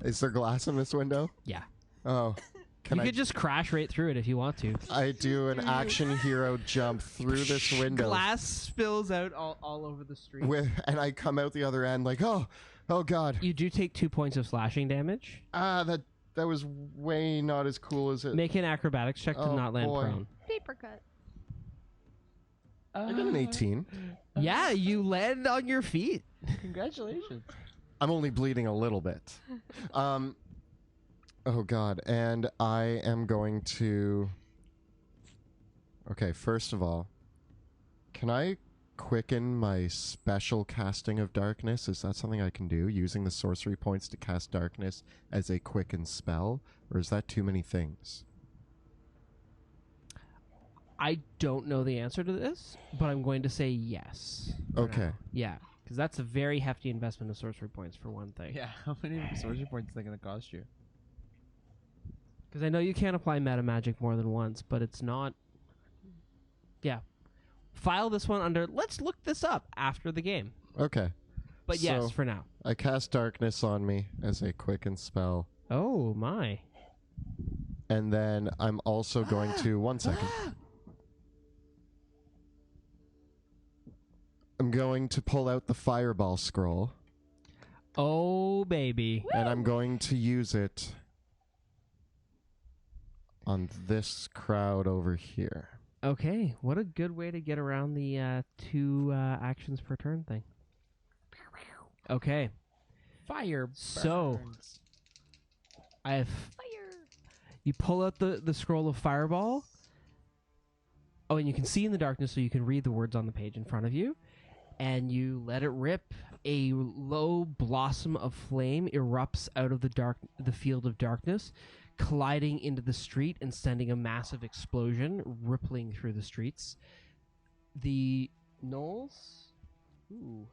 Is there glass in this window? Yeah. Oh. Can You I could just crash right through it if you want to. I do an action hero jump through this window Glass spills out all over the street. and I come out the other end like, oh god. You do take 2 points of slashing damage. That was way not as cool as it. Make an acrobatics check to Oh, not land boy. prone. Paper cut. I got an 18. Yeah, you land on your feet. Congratulations. I'm only bleeding a little bit. Oh god, and I am going to. Okay, first of all, can I quicken my special casting of darkness? Is that something I can do, using the sorcery points to cast darkness as a quicken spell, or is that too many things? I don't know the answer to this, but I'm going to say yes. for Okay. now. Yeah, because that's a very hefty investment of sorcery points for one thing. Yeah. How many sorcery points is that gonna cost you? Because I know you can't apply meta magic more than once, but it's not. Yeah. File this one under. Let's look this up after the game. Okay. But yes, So- for now. I cast darkness on me as a quicken spell, Oh my. and then I'm also going to. 1 second. I'm going to pull out the fireball scroll, Oh baby. and I'm going to use it on this crowd over here. Okay, what a good way to get around the 2 actions per turn thing. Okay, Fire. So- burns. I have. Fire. You pull out the scroll of fireball. Oh, and you can see in the darkness, so you can read the words on the page in front of you. And you let it rip. A low blossom of flame erupts out of the field of darkness, colliding into the street and sending a massive explosion rippling through the streets. The gnolls, ooh,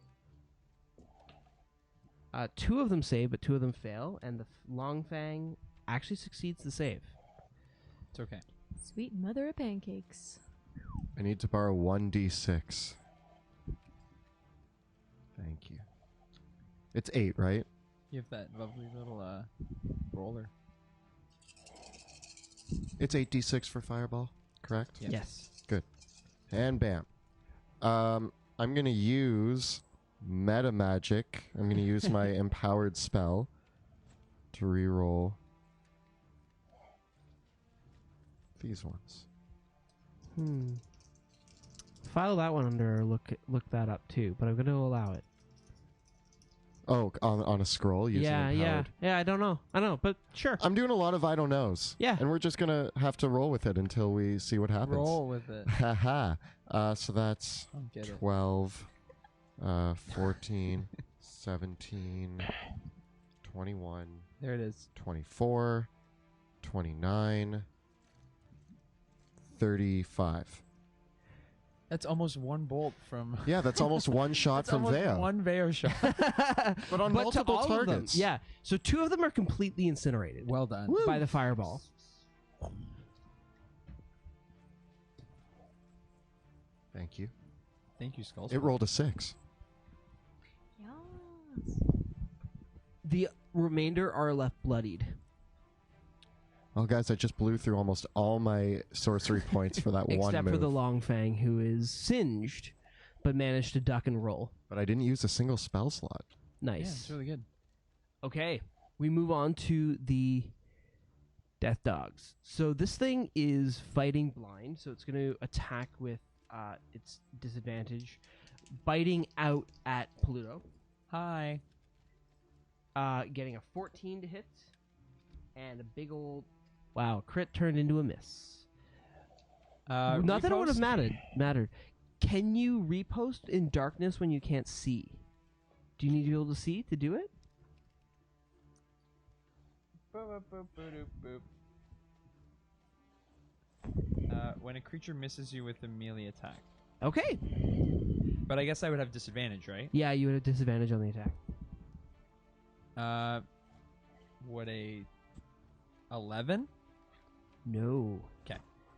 2 of them save, but 2 of them fail, and the Long Fang actually succeeds the save. It's okay. Sweet mother of pancakes. I need to borrow 1d6. Thank you. It's 8, right? You have that lovely little roller. It's 8d6 for fireball, correct? Yeah. Yes. Good. And bam. I'm going to use meta magic. I'm going to use my empowered spell to reroll these ones. File that one under, look that up too, but I'm going to allow it. Oh, on a scroll using empowered. Yeah, I know, but sure. I'm doing a lot of I don't knows. Yeah. And we're just going to have to roll with it until we see what happens. Roll with it. Haha. So that's I'll get it. 12, 14, 17, 21, There it is. 24, 29, 35. That's almost one bolt from. Yeah, that's almost one shot That's from almost Veo. one Veo shot. But on to multiple all of them, targets. yeah. So 2 of them are completely incinerated Well done. by the fireball. Thank you. Thank you, Skulls. It rolled a 6. Yes. The remainder are left bloodied. Well, guys, I just blew through almost all my sorcery points for that one Except move. for the Long Fang, who is singed, but managed to duck and roll. But I didn't use a single spell slot. Yeah, Nice. it's really good. Okay, we move on to the Death Dogs. So this thing is fighting blind, so it's going to attack with its disadvantage, biting out at Pluto, Hi. getting a 14 to hit, and a big old crit turned into a miss. Not that it would have mattered. Can you repost in darkness when you can't see? Do you need to be able to see to do it? When a creature misses you with a melee attack. Okay. But I guess I would have disadvantage, right? Yeah, you would have disadvantage on the attack. What a 11? No.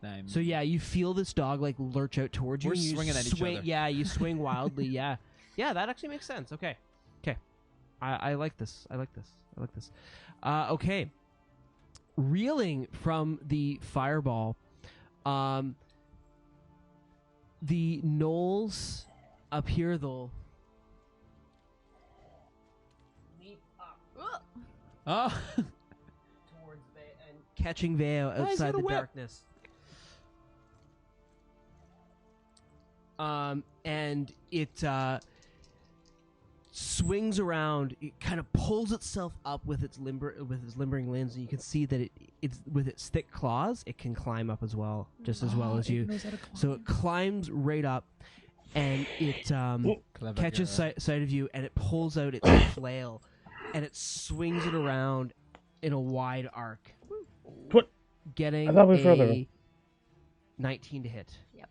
I'm So yeah, you feel this dog like lurch out towards you. We're and you swinging at each swing, other. Yeah, you swing wildly. Yeah, that actually makes sense. Okay. I like this. Okay. Reeling from the fireball, the gnolls up here they'll leap up Oh. towards Veo and catching Veo he's outside got a the whip. darkness. And it swings around. It kind of pulls itself up with its limbering limbs, and you can see that it's with its thick claws, it can climb up as well, just as well as you. So it climbs right up, and it Clever catches girl. sight of you, and it pulls out its flail, and it swings it around in a wide arc, What? getting I thought we were a further. 19 to hit. Yep.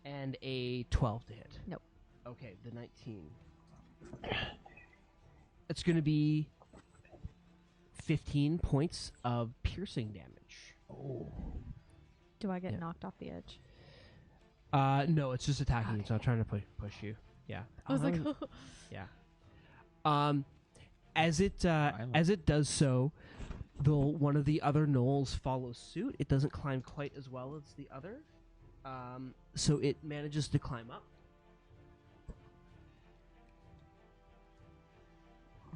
And a 12 to hit. Nope. Okay, the 19. It's going to be 15 points of piercing damage. Do I get Yeah. knocked off the edge? No, it's just attacking you. It's not trying to push you. Yeah. I was like, yeah. As it does so, one of the other gnolls follows suit. It doesn't climb quite as well as the other, so it manages to climb up.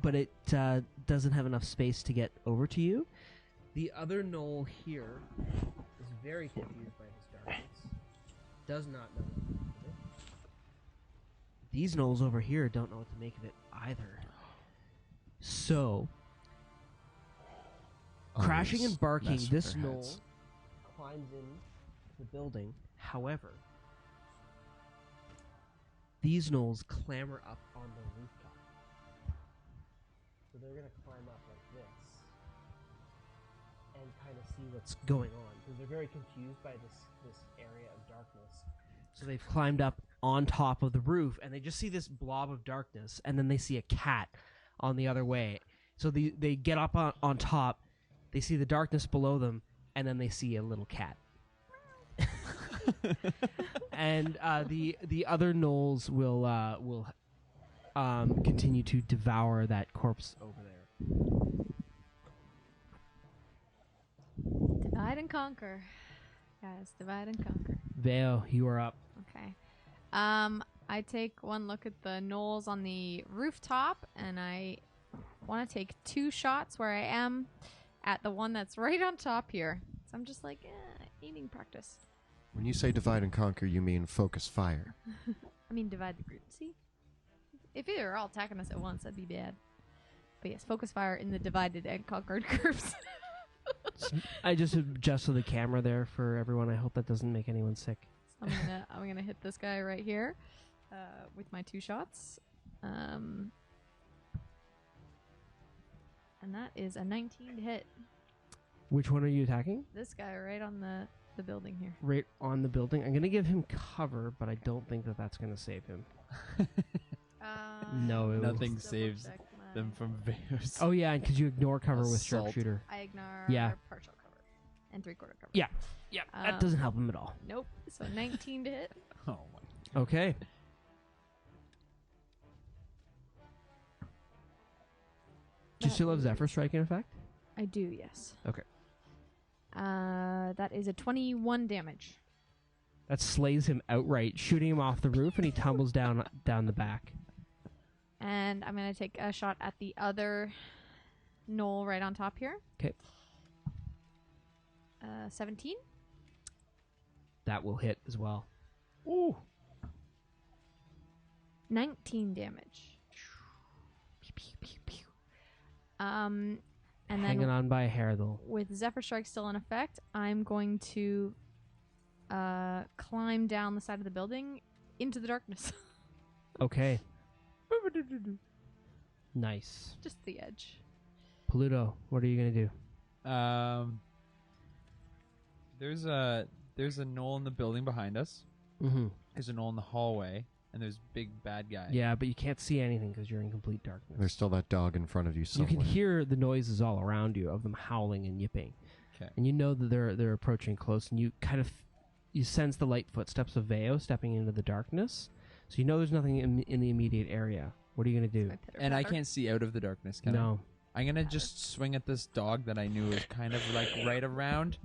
But it doesn't have enough space to get over to you. The other gnoll here is very confused by his darkness. Does not know what to make of it. These gnolls over here don't know what to make of it either. So, crashing and barking, mess with this their gnoll heads. climbs in the building. However, these gnolls clamber up on the rooftop. So they're going to climb up like this and kind of see what's going on because they're very confused by this area of darkness. So they've climbed up on top of the roof and they just see this blob of darkness, and then they see a cat on the other way. So they get up on top, they see the darkness below them, and then they see a little cat. And the other gnolls will continue to devour that corpse over there. Divide and conquer. Guys, divide and conquer. Veo, you are up. Okay. I take one look at the knolls on the rooftop, and I want to take 2 shots where I am at the one that's right on top here. So I'm just like, aiming practice. When you say divide and conquer, you mean focus fire. I mean, divide the group. See? If they were all attacking us at once, that'd be bad. But yes, focus fire in the divided and conquered groups. I just adjusted the camera there for everyone. I hope that doesn't make anyone sick. So I'm gonna hit this guy right here with my 2 shots. And that is a 19 to hit. Which one are you attacking? This guy right on the building here. Right on the building. I'm gonna give him cover, but I don't think that that's gonna save him. No, it will. Nothing Double saves check them from Veos. Oh yeah, because you ignore cover with Assault. sharpshooter. I ignore Yeah. partial cover and 3/4 cover. Yeah. Yeah, that doesn't help him at all. Nope. So 19 to hit. Oh my. Okay. Do you still have Zephyr Strike in effect? I do, yes. Okay. That is a 21 damage. That slays him outright, shooting him off the roof, and he tumbles down the back. And I'm gonna take a shot at the other knoll right on top here. 'Kay. 17. That will hit as well. Ooh. 19 damage. And Hanging then on by a hair, though. with Zephyr Strike still in effect, I'm going to climb down the side of the building into the darkness. Okay. Nice. Just the edge. Pluto, what are you gonna do? There's a knoll in the building behind us. Mm-hmm. There's a knoll in the hallway, and there's big bad guy. Yeah, but you can't see anything because you're in complete darkness. There's still that dog in front of you You somewhere. can hear the noises all around you of them howling and yipping. Okay. And you know that they're approaching close, and you kind of you sense the light footsteps of Veo stepping into the darkness. So you know there's nothing in the immediate area. What are you gonna do? My pitter And I patter. can't see out of the darkness, can I? No. I'm gonna just swing at this dog that I knew was kind of like right around.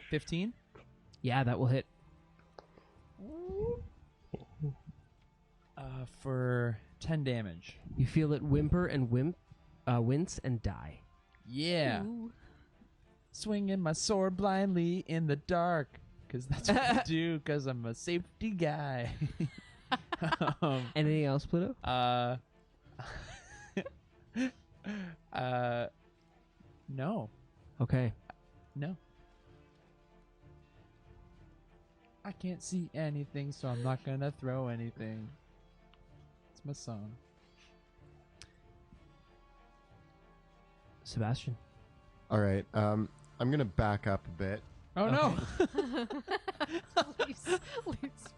15. Yeah, that will hit. For 10 damage. You feel it whimper and wince and die. Yeah. Ooh. Swinging my sword blindly in the dark. Because that's what I do, because I'm a safety guy. Anything else, Pluto? No. Okay. No. I can't see anything, so I'm not gonna throw anything. It's my song. Sebastian. All right. I'm gonna back up a bit. Oh no! leaves.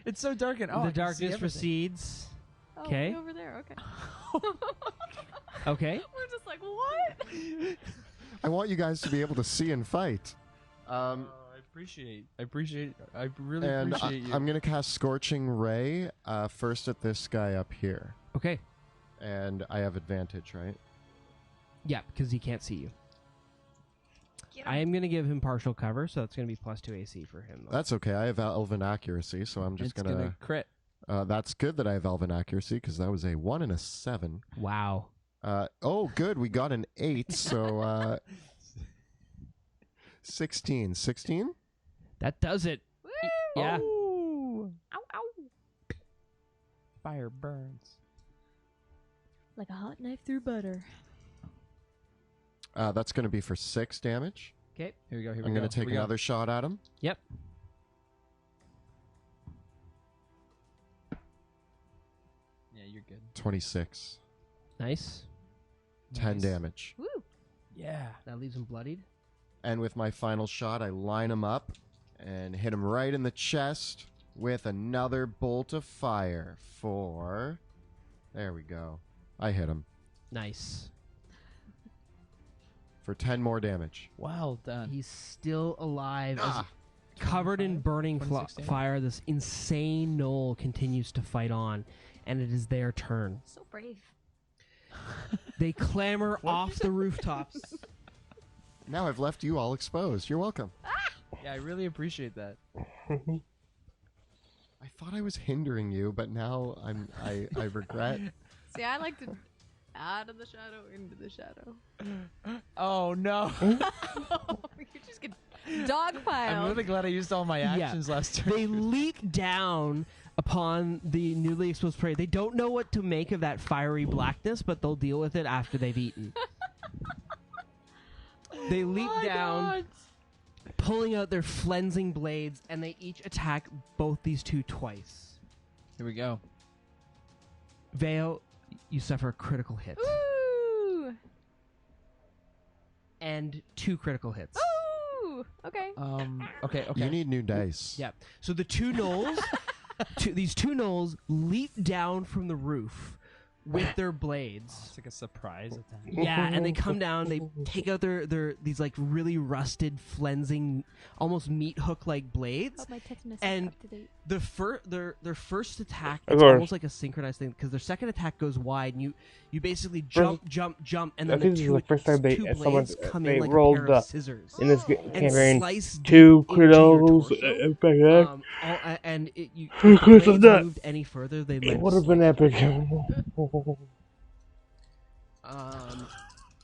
It's so dark and The I can see darkness everything. recedes. Oh, 'Kay. way over there. Okay. Okay. We're just like, what? I want you guys to be able to see and fight. I really And appreciate you. I'm gonna cast Scorching Ray first at this guy up here, Okay. and I have advantage, right? Yeah, because he can't see you. Get I am going to give him partial cover, so that's going to be +2 AC for him. Though. That's okay. I have Elven Accuracy, so I'm just it's gonna crit. That's good that I have Elven Accuracy because that was a 1 and a 7. Wow. Oh, good. We got an 8, so 16. 16? That does it. Woo! Yeah. Ooh. Ow, ow. Fire burns. Like a hot knife through butter. That's going to be for 6 damage. Okay. Here we go. I'm going to take another shot at him. Yep. Yeah, you're good. 26. Nice. 10 Nice. damage. Woo. Yeah. That leaves him bloodied. And with my final shot, I line him up and hit him right in the chest with another bolt of fire for... There we go. I hit him Nice. for 10 more damage. Well done. He's still alive. As Ah! covered in 25? burning 26 damage? fire, this insane gnoll continues to fight on, and it is their turn. So brave. They clamber off the rooftops. Now I've left you all exposed. You're welcome. Yeah, I really appreciate that. I thought I was hindering you, but now I regret. See, I like to out of the shadow, into the shadow. Oh no! You just get I'm dogpiled. really glad I used all my Yeah. actions last turn. They leap down upon the newly exposed prey. They don't know what to make of that fiery blackness, but they'll deal with it after they've eaten. They leap down, pulling out their flensing blades, and they each attack both these two twice. Here we go. Veo, you suffer a critical hit. Ooh. And 2 critical hits. Ooh. Okay. Okay. You need new dice. Yeah. So the two gnolls, these two gnolls leap down from the roof with their blades. It's like a surprise attack. Yeah, and they come down. They take out their these like really rusted, flensing, almost meat hook like blades. Oh, my tetanus And is up to date. Their first attack, Of it's course. almost like a synchronized thing because their second attack goes wide, and you basically jump, and I then think this is the first time two someone blades come they in like rolled a pair the of scissors in this and campaign slice 2 deep into your crittals torso. back there. And if Of course the I'm blades not. moved any further, they It might would have been slice. epic.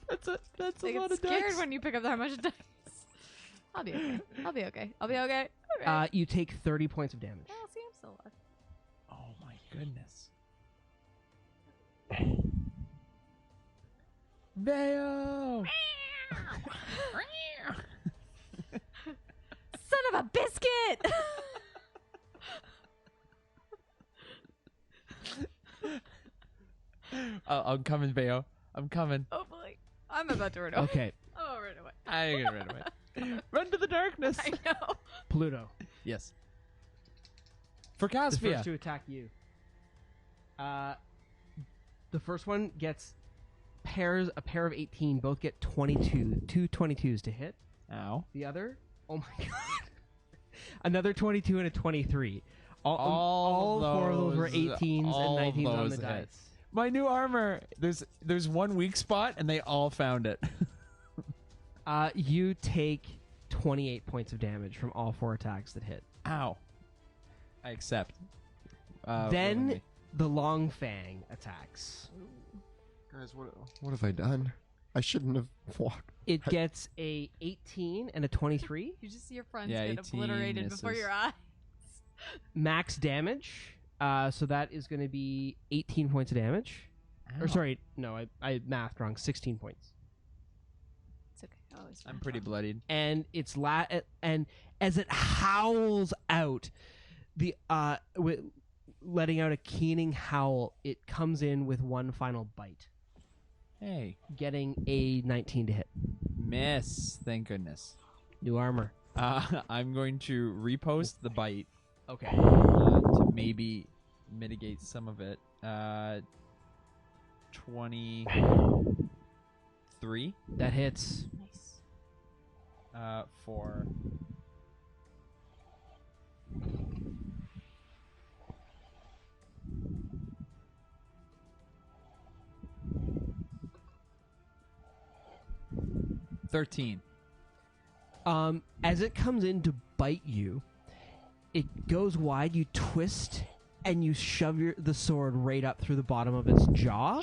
That's a They get scared when you pick up that much dice. I'll be okay. I'll be okay. I'll be okay. Okay. You take 30 points of damage. Oh, see, I'm still alive. Oh my goodness. Veo! Son of a biscuit! I'm coming, Veo. I'm coming. Oh boy. I'm about to run away. Okay, Oh, run away. I can run away. Run to the darkness. I know. Pluto. Yes. For The first Caspia. to attack you. The first one gets a pair of 18. Both get 22. 2 22s to hit. Ow. The other, oh my god, another 22 and a 23. All of 4 of those were those- 18s all and of 19s on those the hit. dice. My new armor. There's one weak spot, and they all found it. You take 28 points of damage from all 4 attacks that hit. Ow. I accept. Then willingly. the Long Fang attacks. Guys, what have I done? I shouldn't have walked. It gets a 18 and a 23. You just see your friends Yeah, get 18 obliterated before misses. your eyes. Max damage. So that is going to be 18 points of damage. Or Ow. sorry, no, I mathed wrong. 16 points. It's okay. I always I'm find pretty fun. bloodied. And it's and as it howls out, letting out a keening howl, it comes in with one final bite, Hey. getting a 19 to hit. Miss. Thank goodness. New armor. I'm going to repost the bite Okay. to maybe mitigate some of it. 23 That hits. Nice. for $13. As it comes in to bite you, it goes wide. You twist and you shove the sword right up through the bottom of its jaw,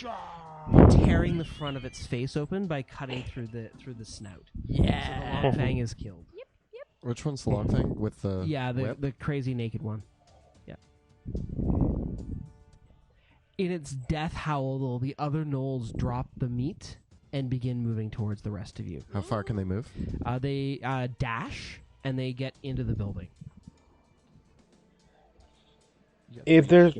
tearing the front of its face open by cutting through the snout. So the Long Fang is killed. Which one's the long thing with the Yeah, whip? the crazy naked one. Yeah. In its death howl, though, the other gnolls drop the meat and begin moving towards the rest of you. How far can they move? They dash and they get into the building. If there's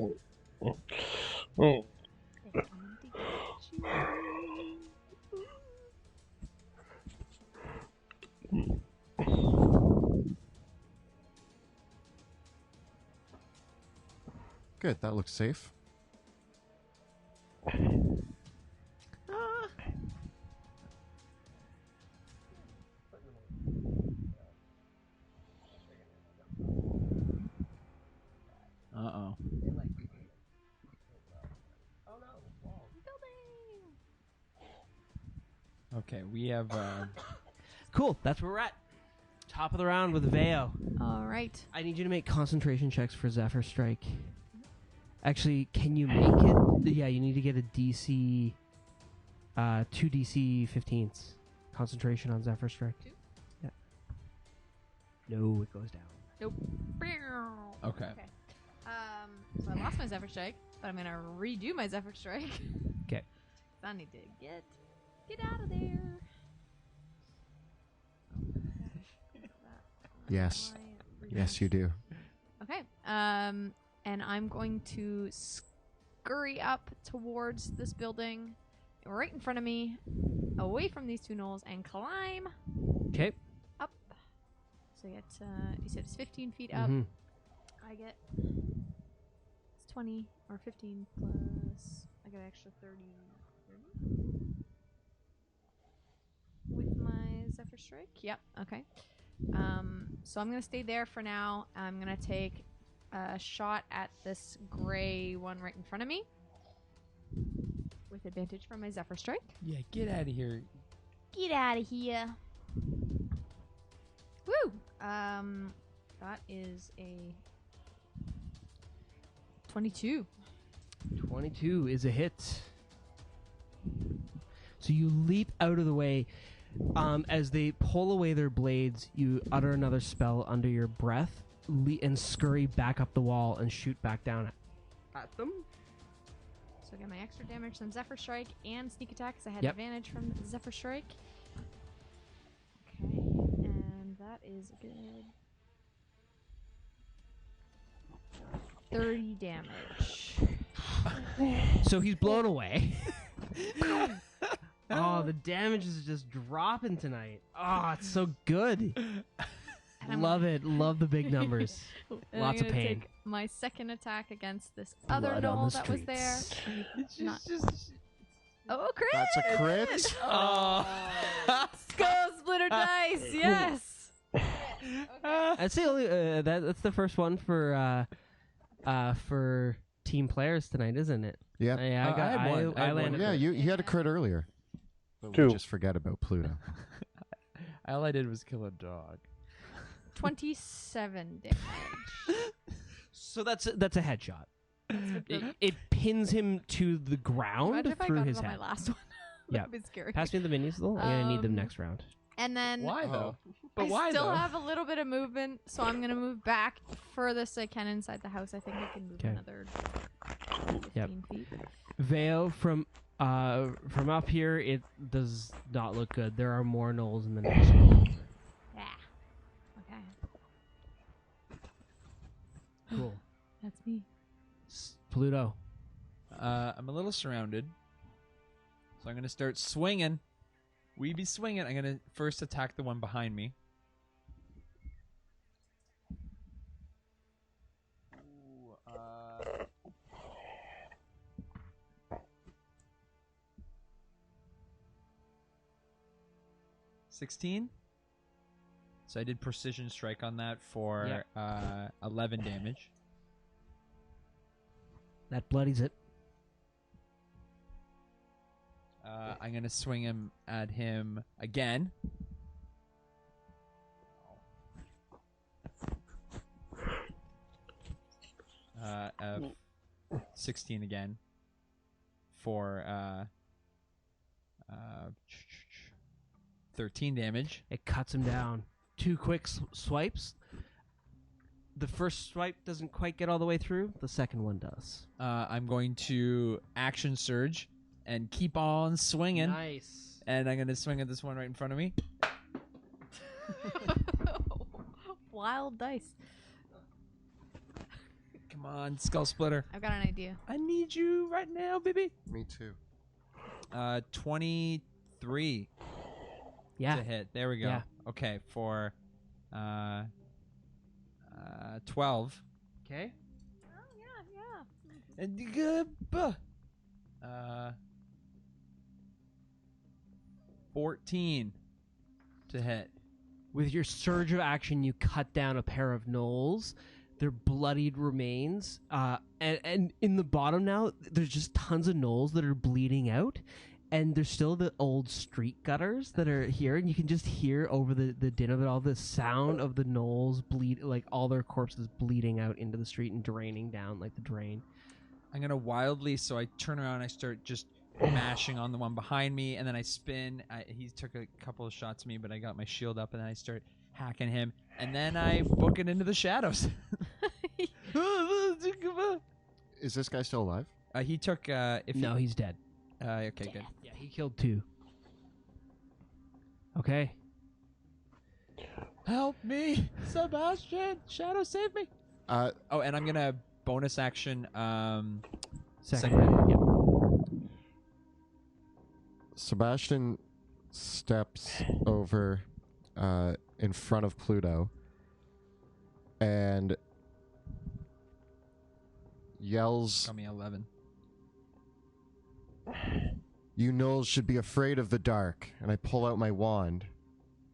Good. That looks safe. Uh-oh. Okay, we have... Cool. That's where we're at. Top of the round with Veo. All right. I need you to make concentration checks for Zephyr Strike. Actually, can you make it? Yeah, you need to get a DC, 2 DC 15s. Concentration on Zephyr Strike. 2? Yeah. No, it goes down. Nope. Okay. So I lost my Zephyr Strike, but I'm gonna redo my Zephyr Strike. 'Kay. I need to get out of there. Yes. Yes, you do. Okay. And I'm going to scurry up towards this building, right in front of me, away from these two gnolls, and climb Okay. up. So I get, you said it's 15 feet up. Mm-hmm. I get it's 20 or 15 plus. I get an extra 30 with my Zephyr Strike. Yep. Okay. So I'm gonna stay there for now. I'm gonna take a shot at this gray one right in front of me with advantage from my Zephyr Strike. Yeah, get out of here. Get out of here. Woo! That is a 22. 22 is a hit. So you leap out of the way. As they pull away their blades, you utter another spell under your breath and scurry back up the wall and shoot back down at them. So I get my extra damage from Zephyr Strike and sneak attack because I had Yep. advantage from Zephyr Strike. Okay, and that is a good 30 damage. So he's blown away. Oh, the damage is just dropping tonight. Oh, it's so good. I'm Love it. Love the big numbers. And Lots I'm of gonna pain. take my second attack against this other Blood on gnoll the that was there. streets. It's Not- just Oh, crit! That's a crit. Skull splitter dice, yes! I'd say only that's the first one for team players tonight, isn't it? Yep. Yeah, I had one. I had landed. Yeah, it. you had a crit earlier. But we 2. just forget about Pluto. all I did was kill a dog. 27 damage. So that's a headshot. With the- It pins him to the ground Imagine if I through got his it on my head. last one. Yeah. That'd be scary. Pass me the minis though. I'm gonna need them next round. And then Why though? But I why still though? have a little bit of movement, so I'm gonna move back furthest I can inside the house. I think I can move 'Kay. another 15 Yep. feet. Veo from up here, it does not look good. There are more gnolls in the next room. Yeah. Okay. Cool. That's me. Pluto. I'm a little surrounded, so I'm gonna start swinging. We be swinging. I'm gonna first attack the one behind me. Ooh, 16. So I did precision strike on that for 11 damage. That bloodies it. I'm gonna swing him at him again. Of 16 again for 13 damage. It cuts him down. 2 quick swipes. The first swipe doesn't quite get all the way through. The second one does. I'm going to action surge and keep on swinging. Nice. And I'm going to swing at this one right in front of me. Wild dice. Come on, Skull Splitter. I've got an idea. I need you right now, baby. Me too. 23 Yeah. to hit. There we go. Yeah. Okay, for 12. Okay. Oh, yeah. Uh, 14 to hit. With your surge of action, you cut down a pair of gnolls. Their bloodied remains. And in the bottom now, there's just tons of gnolls that are bleeding out. And there's still the old street gutters that are here. And you can just hear over the din of it all the sound of the gnolls bleed, like all their corpses bleeding out into the street and draining down like the drain. I'm gonna wildly, so I turn around and I start just mashing on the one behind me, and then I spin. He took a couple of shots at me, but I got my shield up, and then I start hacking him, and then I book it into the shadows. Is this guy still alive? He took. He's dead. Okay, good. Yeah, he killed 2. Okay. Help me, Sebastian! Shadow, save me! Uh, Oh, and I'm gonna bonus action. Second. Second. Yep. Sebastian steps over in front of Pluto and yells, Got me 11. "You gnolls should be afraid of the dark." And I pull out my wand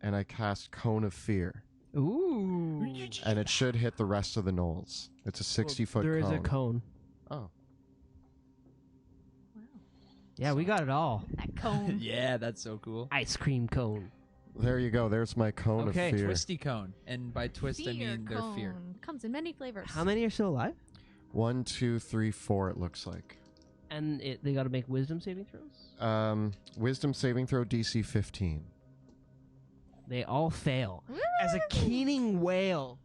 and I cast Cone of Fear. Ooh. And it should hit the rest of the gnolls. It's a 60-foot There cone. is a cone. Oh. Wow. Yeah, we got it all. That cone. Yeah, that's so cool. Ice cream cone. There you go. There's my Cone Okay, of Fear. Twisty cone, and by twist I mean their fear. cone. Comes in many flavors. How many are still alive? 1, 2, 3, 4, it looks like. And they got to make wisdom saving throws? Wisdom saving throw DC 15. They all fail. As a keening wail,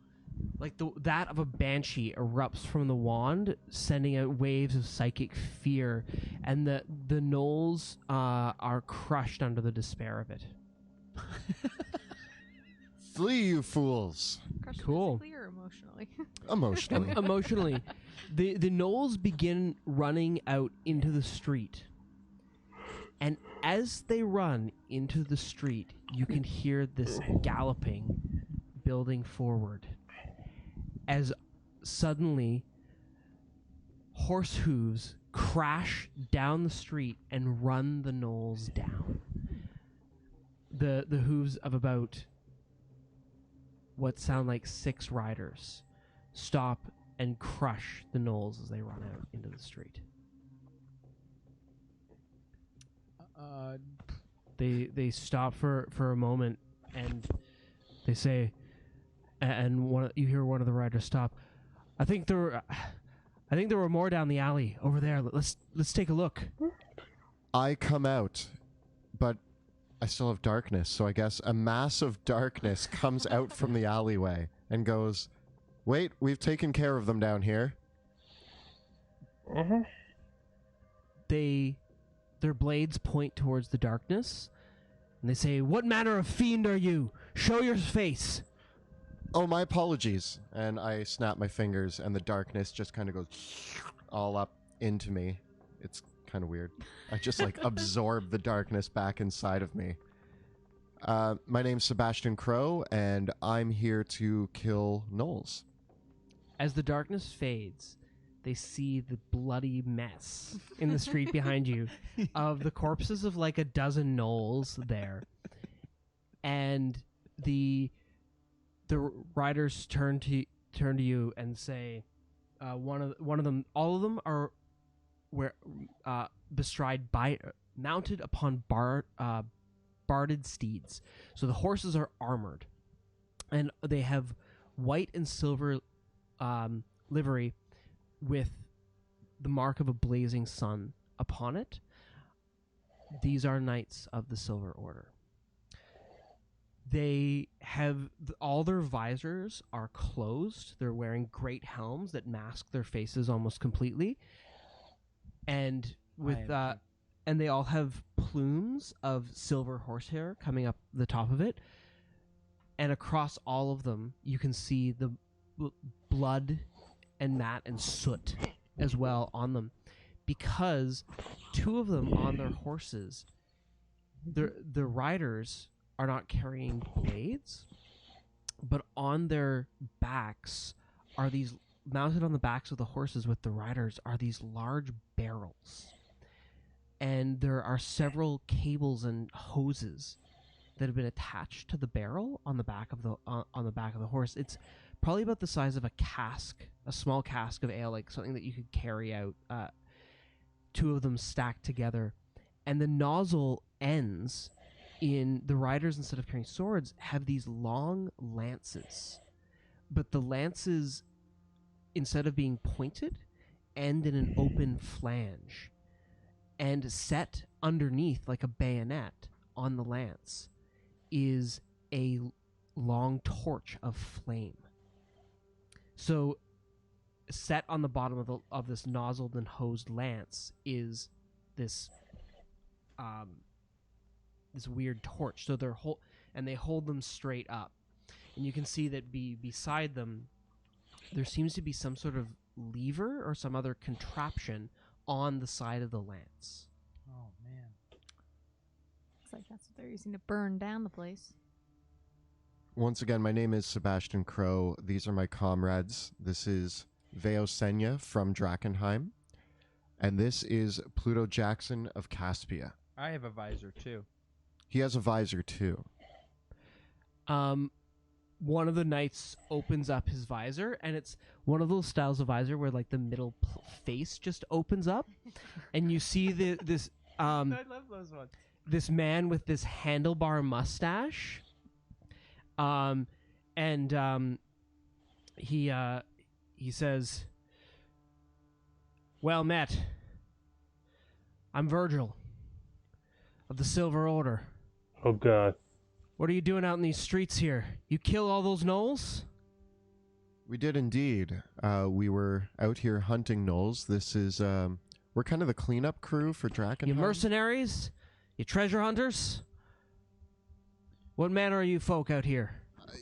like that of a banshee, erupts from the wand, sending out waves of psychic fear, and the gnolls are crushed under the despair of it. Flee, you fools! Crushed Cool. physically or emotionally? Emotionally. Emotionally, the gnolls begin running out into the street. And as they run into the street, you can hear this galloping building forward. As suddenly, horse hooves crash down the street and run the gnolls down. The hooves of about what sound like 6 riders stop and crush the gnolls as they run out into the street. They stop for a moment and they say, and you hear one of the riders stop. I think there were more down the alley over there. Let's take a look. I come out, but I still have darkness, so I guess a mass of darkness comes out from the alleyway and goes, "Wait, we've taken care of them down here." Uh-huh. Their blades point towards the darkness, and they say, "What manner of fiend are you? Show your face." Oh, my apologies. And I snap my fingers, and the darkness just kind of goes all up into me. It's kind of weird. I just like absorb the darkness back inside of me. My name's Sebastian Crow, and I'm here to kill gnolls. As the darkness fades, they see the bloody mess in the street behind you of the corpses of like a dozen gnolls there. And the riders turn to you and say, one of them, all of them are mounted upon barded steeds. So the horses are armored, and they have white and silver livery with the mark of a blazing sun upon it. These are knights of the Silver Order. They have all their visors are closed. They're wearing great helms that mask their faces almost completely, and and they all have plumes of silver horsehair coming up the top of it. And across all of them, you can see the blood and mat and soot as well on them, because 2 of them on their horses, the riders are not carrying blades, but on their backs are these mounted on the backs of the horses with the riders are these large barrels. And there are several cables and hoses that have been attached to the barrel on the back of the horse. It's probably about the size of a cask, a small cask of ale, like something that you could carry out. Two of them stacked together, and the nozzle ends in the riders, instead of carrying swords, have these long lances, but the lances, instead of being pointed, end in an open flange, and set underneath like a bayonet on the lance is a long torch of flame. So set on the bottom of this nozzled and hosed lance is this this weird torch. So they're and they hold them straight up, and you can see that beside them there seems to be some sort of lever or some other contraption on the side of the lance. Oh man. Looks like that's what they're using to burn down the place. Once again, my name is Sebastian Crow. These are my comrades. This is Veosenya from Drakkenheim, and this is Pluto Jackson of Caspia. I have a visor too. He has a visor too. One of the knights opens up his visor, and it's one of those styles of visor where like the middle face just opens up, and you see this I love those ones. this man with this handlebar mustache, he says, "Well met. I'm Virgil of the Silver Order. Oh God. What are you doing out in these streets here? You kill all those gnolls?" We did indeed. We were out here hunting gnolls. This is, we're kind of the cleanup crew for Drakkenheim. You mercenaries? You treasure hunters? What manner are you folk out here?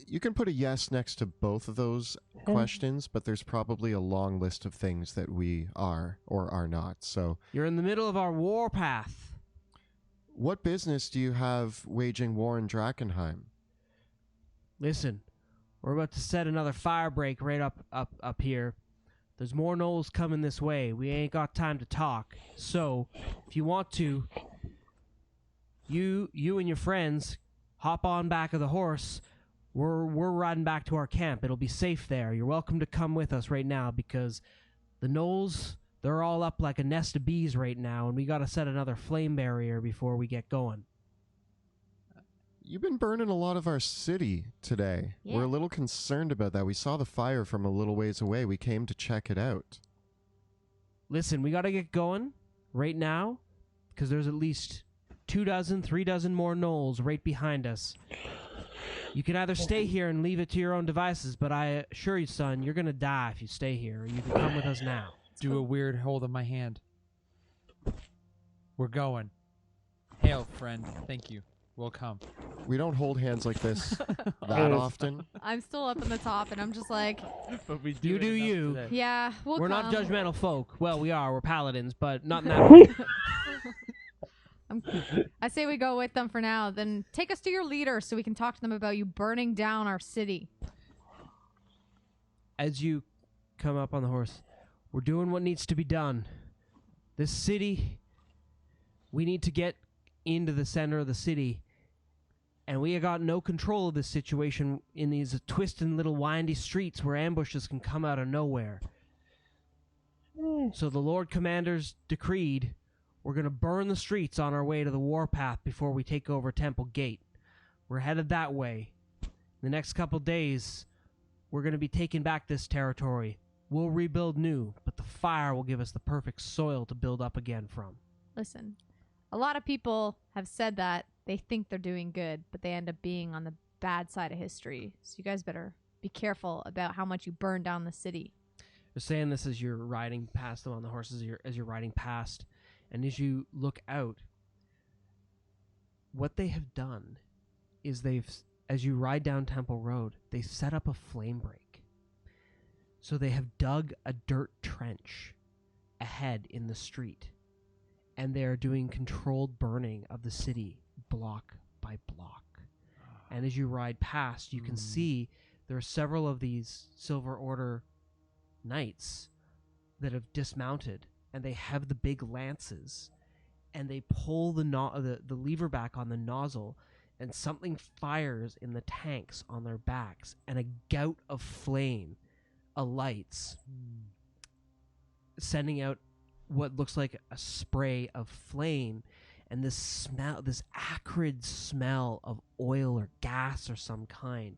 You can put a yes next to both of those questions, but there's probably a long list of things that we are or are not. So, You're in the middle of our warpath. what business do you have waging war in Drakkenheim? Listen, we're about to set another fire break right up here. There's more gnolls coming this way. We ain't got time to talk. So, if you want to, you and your friends hop on back of the horse. We're riding back to our camp. It'll be safe there. You're welcome to come with us right now, because the gnolls, they're all up like a nest of bees right now, and we got to set another flame barrier before we get going. You've been burning a lot of our city today. Yeah. We're a little concerned about that. We saw the fire from a little ways away. We came to check it out. Listen, we got to get going right now, because there's at least 3 dozen more gnolls right behind us. You can either stay here and leave it to your own devices, but I assure you, son, you're going to die if you stay here. You can come with us now. Do a weird hold of my hand. We're going. Hail, friend. Thank you. We'll come. We don't hold hands like this that often. I'm still up in the top, and I'm just like, But we You do you. yeah, We're not come. judgmental folk. Well, we are. We're paladins, but not in that way. I say we go with them for now. Then take us to your leader so we can talk to them about you burning down our city. As you come up on the horse, we're doing what needs to be done. This city, we need to get into the center of the city, and we have got no control of this situation in these twisting little windy streets where ambushes can come out of nowhere. So the Lord Commander's decreed we're going to burn the streets on our way to the warpath before we take over Temple Gate. We're headed that way. In the next couple days, we're going to be taking back this territory. We'll rebuild new, but the fire will give us the perfect soil to build up again from. Listen, a lot of people have said that they think they're doing good, but they end up being on the bad side of history. So you guys better be careful about how much you burn down the city. They're saying this as you're riding past them on the horses, as you're riding past. And as you look out, what they have done is as you ride down Temple Road, they set up a flame break. So they have dug a dirt trench ahead in the street, and they are doing controlled burning of the city block by block. And as you ride past, you can see there are several of these Silver Order knights that have dismounted, and they have the big lances, and they pull the lever back on the nozzle, and something fires in the tanks on their backs, and a gout of flame alights, sending out what looks like a spray of flame, and this acrid smell of oil or gas or some kind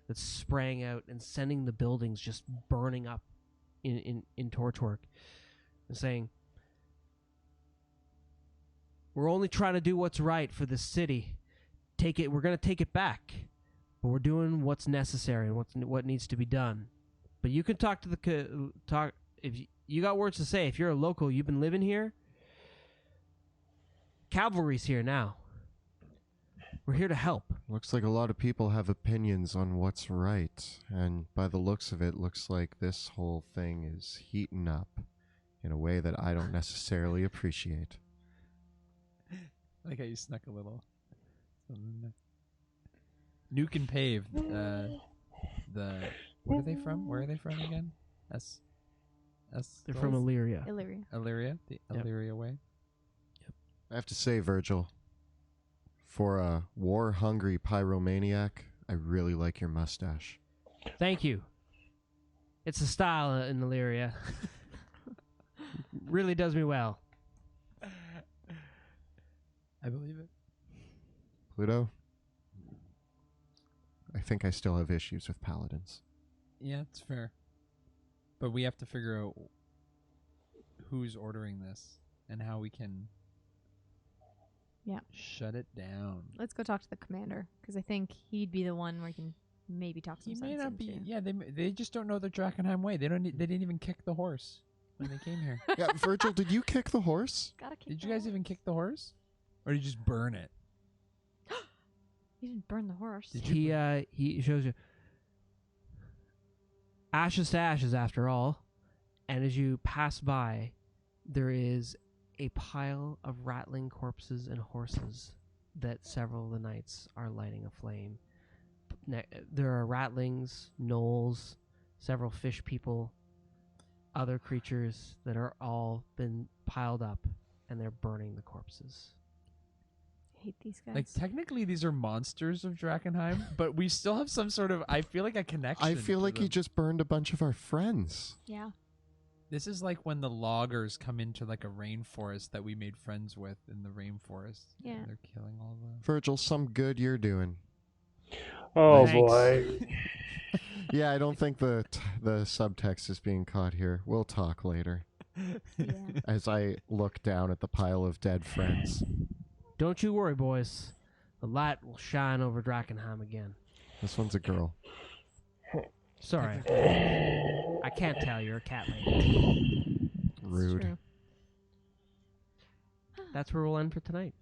that's spraying out and sending the buildings just burning up in Torchwork, and saying, "We're only trying to do what's right for this city. We're going to take it back, but we're doing what's necessary and what needs to be done. But you can talk to if you got words to say. If you're a local, you've been living here. Cavalry's here now. We're here to help." Looks like a lot of people have opinions on what's right, and by the looks of it, looks like this whole thing is heating up in a way that I don't necessarily appreciate. Like how you snuck a little. Nuke and Pave. What are they from? Where are they from again? They're from Illyria. Illyria. Illyria? The Yep. Illyria way? I have to say, Virgil, for a war-hungry pyromaniac, I really like your mustache. Thank you. It's a style in Illyria. Really does me well. I believe it. Pluto, I think I still have issues with paladins. Yeah, it's fair. But we have to figure out who's ordering this and how we can shut it down. Let's go talk to the commander, because I think he'd be the one where we can maybe talk some He sense may not into. be. Yeah, they just don't know the Drakkenheim way. They didn't even kick the horse when they came here. Yeah, Virgil, did you kick the horse? Gotta kick Did the you guys horse. even kick the horse, or did you just burn it? You didn't burn the horse. Did you He shows you ashes to ashes after all, and as you pass by, there is a pile of rattling corpses and horses that several of the knights are lighting aflame. There are rattlings, gnolls, several fish people, other creatures that are all been piled up, and they're burning the corpses. I hate these guys. Like, technically, these are monsters of Drakkenheim, but we still have some sort of, I feel like, a connection. I feel to like them. you just burned a bunch of our friends. yeah. This is like when the loggers come into like a rainforest that we made friends with in the rainforest. Yeah. And they're killing all the. Virgil, some good you're doing. Oh Thanks. boy. Yeah, I don't think the subtext is being caught here. We'll talk later. Yeah. As I look down at the pile of dead friends. Don't you worry, boys. The light will shine over Drakkenheim again. This one's a girl. Sorry. I can't tell. You're a cat lady. It's Rude. true. That's where we'll end for tonight.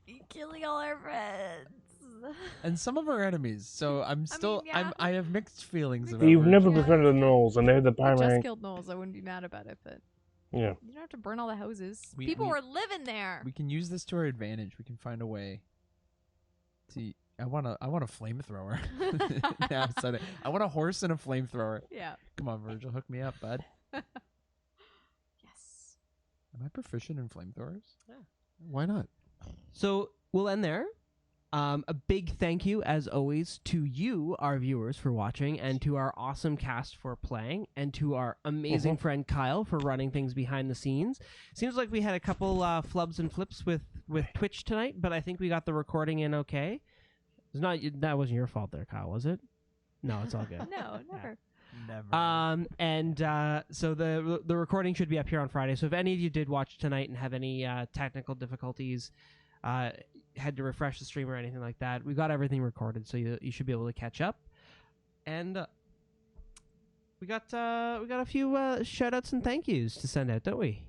You're killing all our friends. And some of our enemies. So I'm still yeah. I have mixed feelings about You've it. never Yeah. befriended the gnolls, and they're the I just primary. killed Knowles. I wouldn't be mad about it, but Yeah. you don't have to burn all the houses. We- People we- were living there. We can use this to our advantage. We can find a way to I want a flamethrower. Yeah, I said it. I want a horse and a flamethrower. Yeah. Come on, Virgil, hook me up, bud. Yes. Am I proficient in flamethrowers? Why not? So we'll end there. A big thank you, as always, to you, our viewers, for watching, and to our awesome cast for playing, and to our amazing friend Kyle for running things behind the scenes. Seems like we had a couple flubs and flips with Twitch tonight, but I think we got the recording in okay. That wasn't your fault there, Kyle, was it? No, it's all good. No, never. Never. So the recording should be up here on Friday. So if any of you did watch tonight and have any technical difficulties, had to refresh the stream or anything like that, we got everything recorded, so you should be able to catch up. And we got a few shout outs and thank yous to send out, don't we?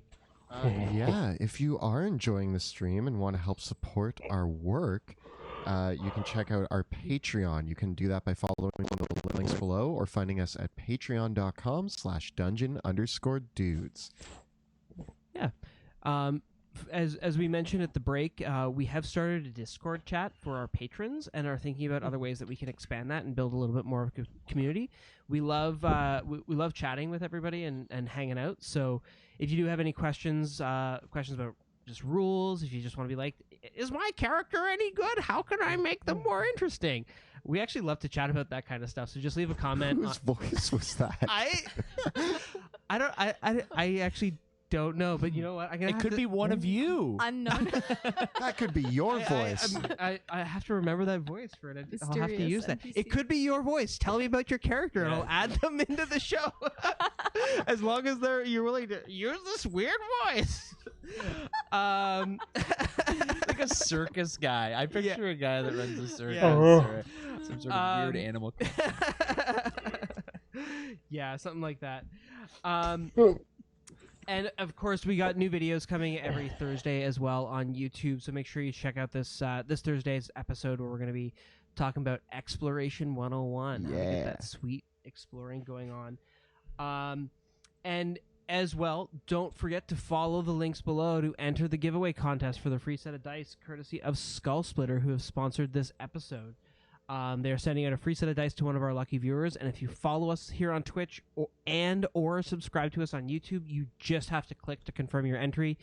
Yeah, if you are enjoying the stream and want to help support our work, you can check out our Patreon. You can do that by following the links below or finding us at patreon.com/dungeon_dudes. Yeah. as we mentioned at the break, we have started a Discord chat for our patrons and are thinking about other ways that we can expand that and build a little bit more of a community. We love we love chatting with everybody and hanging out. So if you do have any questions questions about just rules, if you just want to be like, is my character any good? How can I make them more interesting? We actually love to chat about that kind of stuff. So just leave a comment. Whose voice was that? I actually don't know, but you know what? It could be one of you. Unknown. That could be your voice. I have to remember that voice for it. I'll have to Mysterious use that. NPC. It could be your voice. Tell me about your character, and I'll add them into the show. As long as you're willing to use this weird voice. Like a circus guy. I picture a guy that runs a circus Yeah. or some sort of weird animal. Yeah, something like that. And of course, we got new videos coming every Thursday as well on YouTube. So make sure you check out this Thursday's episode where we're going to be talking about Exploration 101. How to get that sweet exploring going on. And as well, don't forget to follow the links below to enter the giveaway contest for the free set of dice, courtesy of Skull Splitter, who have sponsored this episode. They're sending out a free set of dice to one of our lucky viewers, and if you follow us here on Twitch or subscribe to us on YouTube, you just have to click to confirm your entry.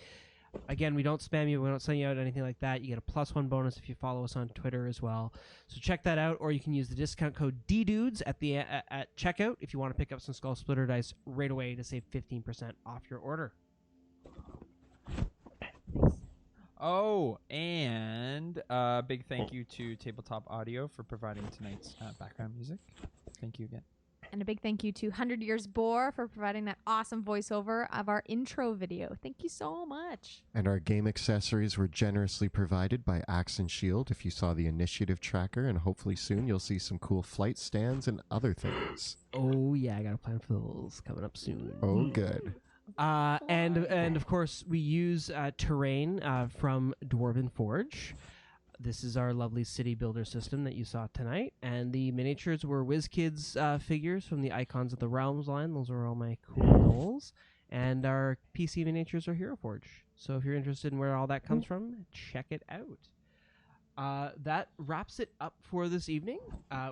Again, we don't spam you, we don't send you out anything like that. You get a +1 bonus if you follow us on Twitter as well. So check that out, or you can use the discount code DDudes at checkout if you want to pick up some Skull Splitter dice right away to save 15% off your order. Oh, and big thank you to Tabletop Audio for providing tonight's background music. Thank you again. And a big thank you to 100 Years Boar for providing that awesome voiceover of our intro video. Thank you so much. And our game accessories were generously provided by Axe and Shield. If you saw the initiative tracker, and hopefully soon you'll see some cool flight stands and other things. Oh, yeah, I got a plan for those coming up soon. Oh, good. And of course, we use terrain from Dwarven Forge. This is our lovely city builder system that you saw tonight. And the miniatures were WizKids figures from the Icons of the Realms line. Those are all my cool goals. And our PC miniatures are Hero Forge. So if you're interested in where all that comes from, check it out. That wraps it up for this evening.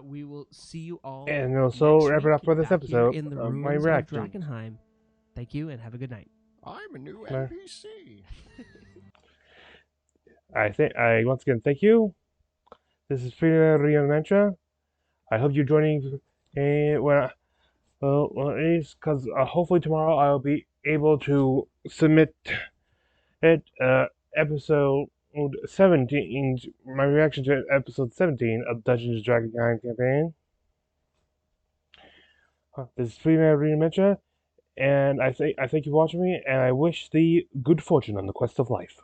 We will see you all. And also next wrap it up week for this back here episode in the of my ruins reaction. Drakkenheim. Thank you and have a good night. I'm a new No. NPC. I once again thank you. This is Frida Rianmentra. I hope you're joining when because hopefully tomorrow I'll be able to submit it episode 17, my reaction to episode 17 of Dungeons Drakkenheim campaign. This is Frida Rianmentra, and I thank you for watching me, and I wish thee good fortune on the quest of life.